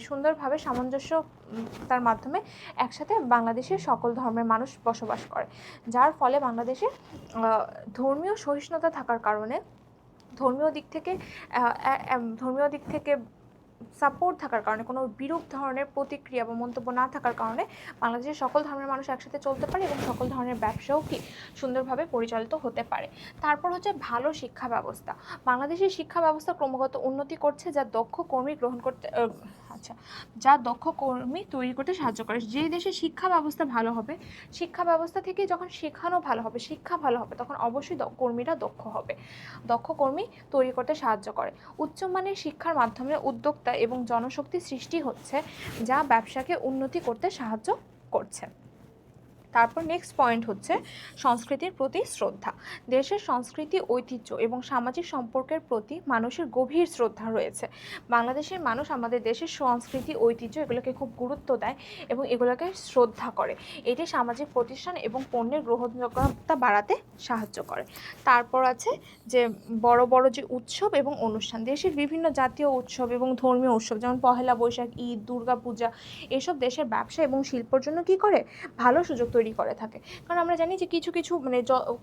সুন্দরভাবে সামঞ্জস্য তার মাধ্যমে একসাথে বাংলাদেশের সকল ধর্মের মানুষ বসবাস করে, যার ফলে বাংলাদেশে ধর্মীয় সহিষ্ণুতা থাকার কারণে, ধর্মীয় দিক থেকে সাপোর্ট থাকার কারণে, কোনো বিরূপ ধরনের প্রতিক্রিয়া বা মন্তব্য না থাকার কারণে বাংলাদেশের সকল ধর্মের মানুষ একসাথে চলতে পারে, এবং সকল ধরনের ব্যবসাও সুন্দরভাবে পরিচালিত হতে পারে। তারপর হচ্ছে ভালো শিক্ষা ব্যবস্থা। বাংলাদেশের শিক্ষা ব্যবস্থা ক্রমাগত উন্নতি করছে, যা দক্ষ কর্মী তৈরি করতে সাহায্য করে। যেই দেশে শিক্ষা ব্যবস্থা ভালো হবে, শিক্ষা ব্যবস্থা থেকে যখন শেখানো ভালো হবে, শিক্ষা ভালো হবে, তখন অবশ্যই কর্মীরা দক্ষ হবে, দক্ষ কর্মী তৈরি করতে সাহায্য করে। উচ্চমানের শিক্ষার মাধ্যমে উদ্যোক্তা এবং জনশক্তি সৃষ্টি হচ্ছে, যা ব্যবসাকে উন্নতি করতে সাহায্য করছে। তারপর নেক্সট পয়েন্ট হচ্ছে সংস্কৃতির প্রতি শ্রদ্ধা। দেশের সংস্কৃতি, ঐতিহ্য এবং সামাজিক সম্পর্কের প্রতি মানুষের গভীর শ্রদ্ধা রয়েছে। বাংলাদেশের মানুষ আমাদের দেশের সংস্কৃতি, ঐতিহ্য এগুলোকে খুব গুরুত্ব দেয় এবং এগুলোকে শ্রদ্ধা করে। এটি সামাজিক প্রতিষ্ঠান এবং পণ্যের গ্রহণযোগ্যতা বাড়াতে সাহায্য করে। তারপর আছে যে বড় বড় যে উৎসব এবং অনুষ্ঠান, দেশের বিভিন্ন জাতীয় উৎসব এবং ধর্মীয় উৎসব যেমন পহেলা বৈশাখ, ঈদ, দুর্গাপূজা, এসব দেশের ব্যবসা এবং শিল্পর জন্য কী করে, ভালো সুযোগ তৈরি করে থাকে। কারণ আমরা জানি যে কিছু কিছু মানে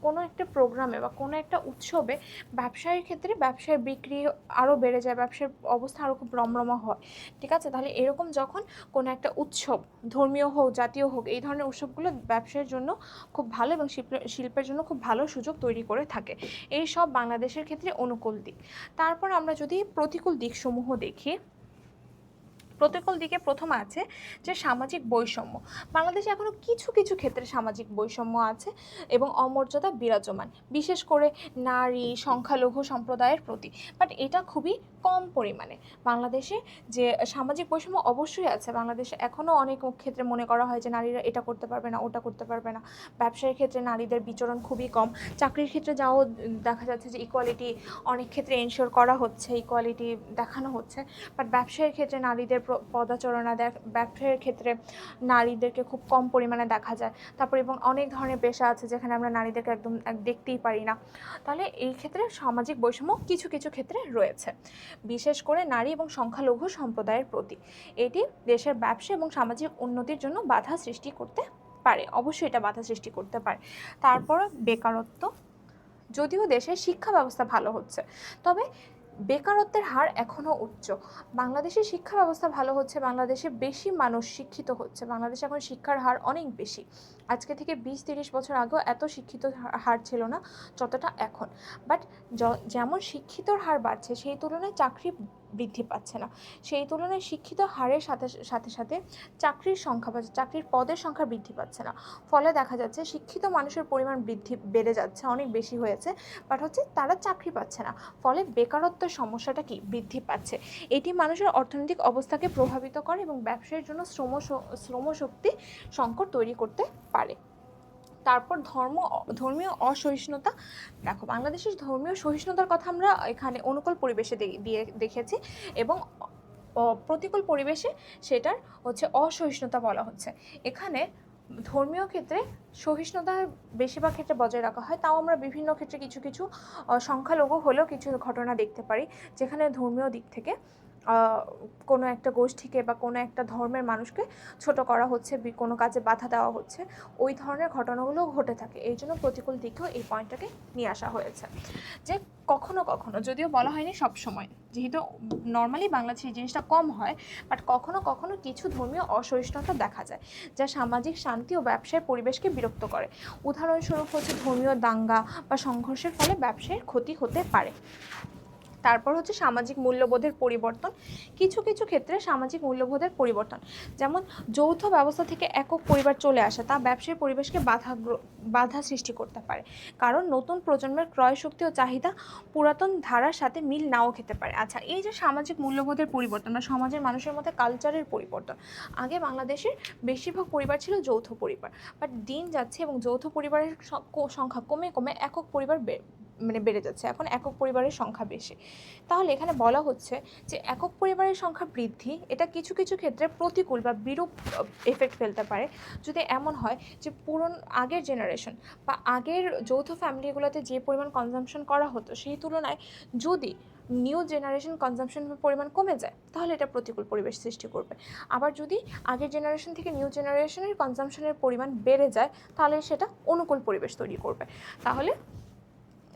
কোনো একটা প্রোগ্রামে বা কোনো একটা উৎসবে ব্যবসায়ের ক্ষেত্রে ব্যবসার বিক্রি আরও বেড়ে যায়, ব্যবসার অবস্থা আরও খুব রমরমা হয়। ঠিক আছে, তাহলে এরকম যখন কোনো একটা উৎসব, ধর্মীয় হোক জাতীয় হোক, এই ধরনের উৎসবগুলো ব্যবসার জন্য খুব ভালো এবং শিল্পের জন্য খুব ভালো সুযোগ তৈরি করে থাকে। এই সব বাংলাদেশের ক্ষেত্রে অনুকূল দিক। তারপর আমরা যদি প্রতিকূল দিকসমূহ দেখি, প্রতিকূল দিকে প্রথম আছে যে সামাজিক বৈষম্য। বাংলাদেশে এখনও কিছু কিছু ক্ষেত্রে সামাজিক বৈষম্য আছে এবং অমর্যাদা বিরাজমান, বিশেষ করে নারী, সংখ্যালঘু সম্প্রদায়ের প্রতি। বাট এটা খুবই কম পরিমাণে। বাংলাদেশে যে সামাজিক বৈষম্য অবশ্যই আছে, বাংলাদেশে এখনও অনেক ক্ষেত্রে মনে করা হয় যে নারীরা এটা করতে পারবে না, ওটা করতে পারবে না। ব্যবসায়ের ক্ষেত্রে নারীদের বিচরণ খুবই কম। চাকরির ক্ষেত্রে যাও দেখা যাচ্ছে যে ইকুয়ালিটি অনেক ক্ষেত্রে এনশিওর করা হচ্ছে, ইকুয়ালিটি দেখানো হচ্ছে। বাট ব্যবসায়ের ক্ষেত্রে নারীদের পদাচরণা ব্যবসায়ের ক্ষেত্রে নারীদেরকে খুব কম পরিমাণে দেখা যায়। তারপর এবং অনেক ধরনের পেশা আছে যেখানে আমরা নারীদেরকে একদম দেখতেই পারি না। তাহলে এই ক্ষেত্রে সামাজিক বৈষম্য কিছু কিছু ক্ষেত্রে রয়েছে, বিশেষ করে নারী এবং সংখ্যালঘু সম্প্রদায়ের প্রতি। এটি দেশের ব্যবসা এবং সামাজিক উন্নতির জন্য বাধা সৃষ্টি করতে পারে, অবশ্যই এটা বাধা সৃষ্টি করতে পারে। তারপর বেকারত্ব। যদিও দেশের শিক্ষা ব্যবস্থা ভালো হচ্ছে, তবে বেকারত্বের হার এখনও উচ্চ। বাংলাদেশের শিক্ষা ব্যবস্থা ভালো হচ্ছে, বাংলাদেশে বেশি মানুষ শিক্ষিত হচ্ছে, বাংলাদেশে এখন শিক্ষার হার অনেক বেশি। আজকে থেকে 20-30 বছর আগেও এত শিক্ষিত হার ছিল না যতটা এখন। বাট যেমন শিক্ষিতর হার বাড়ছে সেই তুলনায় চাকরি বৃদ্ধি পাচ্ছে না, সেই তুলনায় শিক্ষিত হারের সাথে সাথে সাথে চাকরির সংখ্যা বা চাকরির পদের সংখ্যা বৃদ্ধি পাচ্ছে না। ফলে দেখা যাচ্ছে শিক্ষিত মানুষের পরিমাণ বেড়ে যাচ্ছে, অনেক বেশি হয়েছে, বাট হচ্ছে তারা চাকরি পাচ্ছে না। ফলে বেকারত্বের সমস্যাটা কি বৃদ্ধি পাচ্ছে। এটি মানুষের অর্থনৈতিক অবস্থাকে প্রভাবিত করে এবং ব্যবসায়ের জন্য শ্রমশক্তি সংকট তৈরি করতে পারে। তারপর ধর্মীয় অসহিষ্ণুতা। দেখো, বাংলাদেশের ধর্মীয় সহিষ্ণুতার কথা আমরা এখানে অনুকূল পরিবেশে দিয়ে দেখেছি এবং প্রতিকূল পরিবেশে সেটার হচ্ছে অসহিষ্ণুতা বলা হচ্ছে। এখানে ধর্মীয় ক্ষেত্রে সহিষ্ণুতা বেশিরভাগ ক্ষেত্রে বজায় রাখা হয়, তাও আমরা বিভিন্ন ক্ষেত্রে কিছু কিছু সংখ্যালঘু হলেও কিছু ঘটনা দেখতে পারি যেখানে ধর্মীয় দিক থেকে কোনো একটা গোষ্ঠীকে বা কোনো একটা ধর্মের মানুষকে ছোট করা হচ্ছে, কোনো কাজে বাধা দেওয়া হচ্ছে, ওই ধরনের ঘটনাগুলো ঘটে থাকে। এই জন্য প্রতিকূল দিকেও এই পয়েন্টটাকে নিয়ে আসা হয়েছে যে কখনো কখনো, যদিও বলা হয়নি সব সময়, যেহেতু নর্মালি বাংলাদেশে এই জিনিসটা কম হয়, বাট কখনো কখনো কিছু ধর্মীয় অসহিষ্ণুতা দেখা যায় যা সামাজিক শান্তি ও ব্যবসায়ের পরিবেশকে বিরক্ত করে। উদাহরণস্বরূপ হচ্ছে ধর্মীয় দাঙ্গা বা সংঘর্ষের ফলে ব্যবসায়ের ক্ষতি হতে পারে। তারপর হচ্ছে সামাজিক মূল্যবোধের পরিবর্তন। কিছু কিছু ক্ষেত্রে সামাজিক মূল্যবোধের পরিবর্তন, যেমন যৌথ ব্যবস্থা থেকে একক পরিবার চলে আসা, তা ব্যবসায়ী পরিবেশকে বাধা সৃষ্টি করতে পারে, কারণ নতুন প্রজন্মের ক্রয় শক্তি ও চাহিদা পুরাতন ধারার সাথে মিল নাও খেতে পারে। আচ্ছা, এই যে সামাজিক মূল্যবোধের পরিবর্তন বা সমাজের মানুষের মধ্যে কালচারের পরিবর্তন, আগে বাংলাদেশের বেশিরভাগ পরিবার ছিল যৌথ পরিবার, বাট দিন যাচ্ছে এবং যৌথ পরিবারের সংখ্যা কমে কমে একক পরিবার বেড়ে যাচ্ছে, এখন একক পরিবারের সংখ্যা বেশি। তাহলে এখানে বলা হচ্ছে যে একক পরিবারের সংখ্যা বৃদ্ধি এটা কিছু কিছু ক্ষেত্রে প্রতিকূল বা বিরূপ এফেক্ট ফেলতে পারে যদি এমন হয় যে আগের জেনারেশন বা আগের যৌথ ফ্যামিলিগুলোতে যে পরিমাণ কনজাম্পশন করা হতো সেই তুলনায় যদি নিউ জেনারেশন কনজাম্পশনের পরিমাণ কমে যায় তাহলে এটা প্রতিকূল পরিবেশ সৃষ্টি করবে। আবার যদি আগের জেনারেশন থেকে নিউ জেনারেশনের কনজাম্পশনের পরিমাণ বেড়ে যায় তাহলে সেটা অনুকূল পরিবেশ তৈরি করবে। তাহলে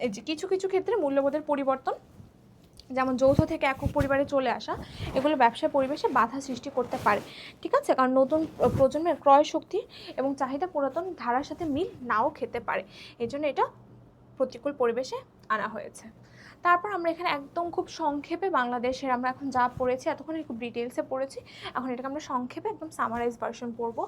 এই যে কিছু কিছু ক্ষেত্রে মূল্যবোধের পরিবর্তন, যেমন যৌথ থেকে একক পরিবারে চলে আসা, এগুলো ব্যবসায় পরিবেশে বাধা সৃষ্টি করতে পারে। ঠিক আছে, কারণ নতুন প্রজন্মের ক্রয় শক্তি এবং চাহিদা পুরাতন ধারার সাথে মিল নাও খেতে পারে, এই জন্য এটা প্রতিকূল পরিবেশে আনা হয়েছে। তারপর আমরা এখানে একদম খুব সংক্ষেপে বাংলাদেশের আমরা এখন যা পড়েছি এতক্ষণ খুব ডিটেলসে পড়েছি, এখন এটাকে আমরা সংক্ষেপে একদম সামারাইজ ভার্সন পড়ব,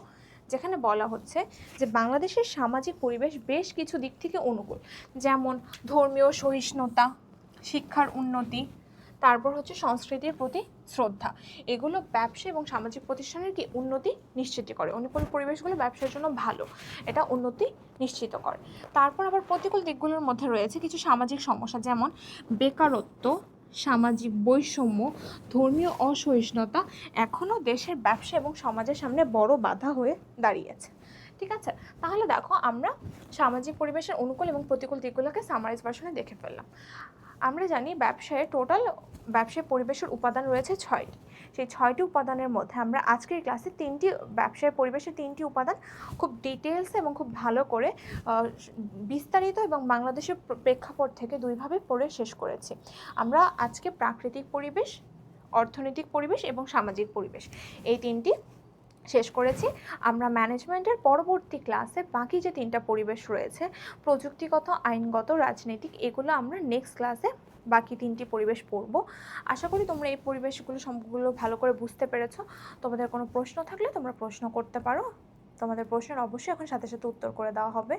যেখানে বলা হচ্ছে যে বাংলাদেশের সামাজিক পরিবেশ বেশ কিছু দিক থেকে অনুকূল, যেমন ধর্মীয় সহিষ্ণুতা, শিক্ষার উন্নতি, তারপর হচ্ছে সংস্কৃতির প্রতি শ্রদ্ধা। এগুলো ব্যবসা এবং সামাজিক প্রতিষ্ঠানের কি উন্নতি নিশ্চিত করে। অনুকূল পরিবেশগুলো ব্যবসার জন্য ভালো, এটা উন্নতি নিশ্চিত করে। তারপর আবার প্রতিকূল দিকগুলোর মধ্যে রয়েছে কিছু সামাজিক সমস্যা, যেমন বেকারত্ব, সামাজিক বৈষম্য, ধর্মীয় অসহিষ্ণুতা এখনও দেশের ব্যবসা এবং সমাজের সামনে বড় বাধা হয়ে দাঁড়িয়েছে। ঠিক আছে, তাহলে দেখো আমরা সামাজিক পরিবেশের অনুকূল এবং প্রতিকূল দিকগুলোকে সামারাইজ ভার্সনে দেখে ফেললাম। আমরা জানি ব্যবসায় টোটাল ব্যবসায় পরিবেশের উপাদান রয়েছে 6টি। সেই 6টি উপাদানের মধ্যে আমরা আজকের ক্লাসে ব্যবসায় পরিবেশের 3টি উপাদান খুব ডিটেলসে এবং খুব ভালো করে বিস্তারিত এবং বাংলাদেশের প্রেক্ষাপট থেকে দুইভাবে পড়ে শেষ করেছি। আমরা আজকে প্রাকৃতিক পরিবেশ, অর্থনৈতিক পরিবেশ এবং সামাজিক পরিবেশ এই 3টি শেষ করেছি। আমরা ম্যানেজমেন্টের পরবর্তী ক্লাসে বাকি যে 3টা পরিবেশ রয়েছে, প্রযুক্তিগত, আইনগত, রাজনৈতিক, এগুলো আমরা নেক্সট ক্লাসে বাকি 3টি পরিবেশ পড়ব। আশা করি তোমরা এই পরিবেশগুলো সম্পর্কগুলো ভালো করে বুঝতে পেরেছো। তোমাদের কোনো প্রশ্ন থাকলে তোমরা প্রশ্ন করতে পারো। তোমাদের প্রশ্নের অবশ্যই এখন সাথে সাথে উত্তর করে দেওয়া হবে।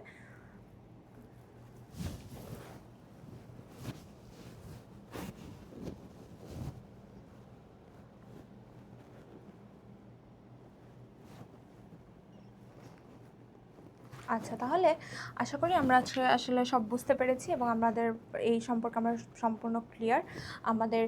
আচ্ছা, তাহলে আশা করি আমরা আজকে আসলে সব বুঝতে পেরেছি এবং আমাদের এই সম্পর্কে আমরা সম্পূর্ণ ক্লিয়ার। আমাদের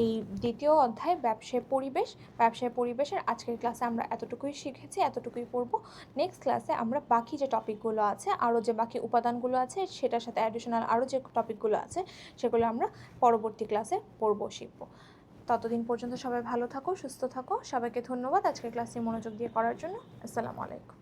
এই দ্বিতীয় অধ্যায় ব্যবসায় পরিবেশের আজকের ক্লাসে আমরা এতটুকুই শিখেছি, এতটুকুই পড়ব। নেক্সট ক্লাসে আমরা বাকি যে টপিকগুলো আছে, আরও যে বাকি উপাদানগুলো আছে, সেটার সাথে অ্যাডিশনাল আরও যে টপিকগুলো আছে সেগুলো আমরা পরবর্তী ক্লাসে শিখব। ততদিন পর্যন্ত সবাই ভালো থাকো, সুস্থ থাকো। সবাইকে ধন্যবাদ আজকের ক্লাসে মনোযোগ দিয়ে করার জন্য। আসসালামু আলাইকুম।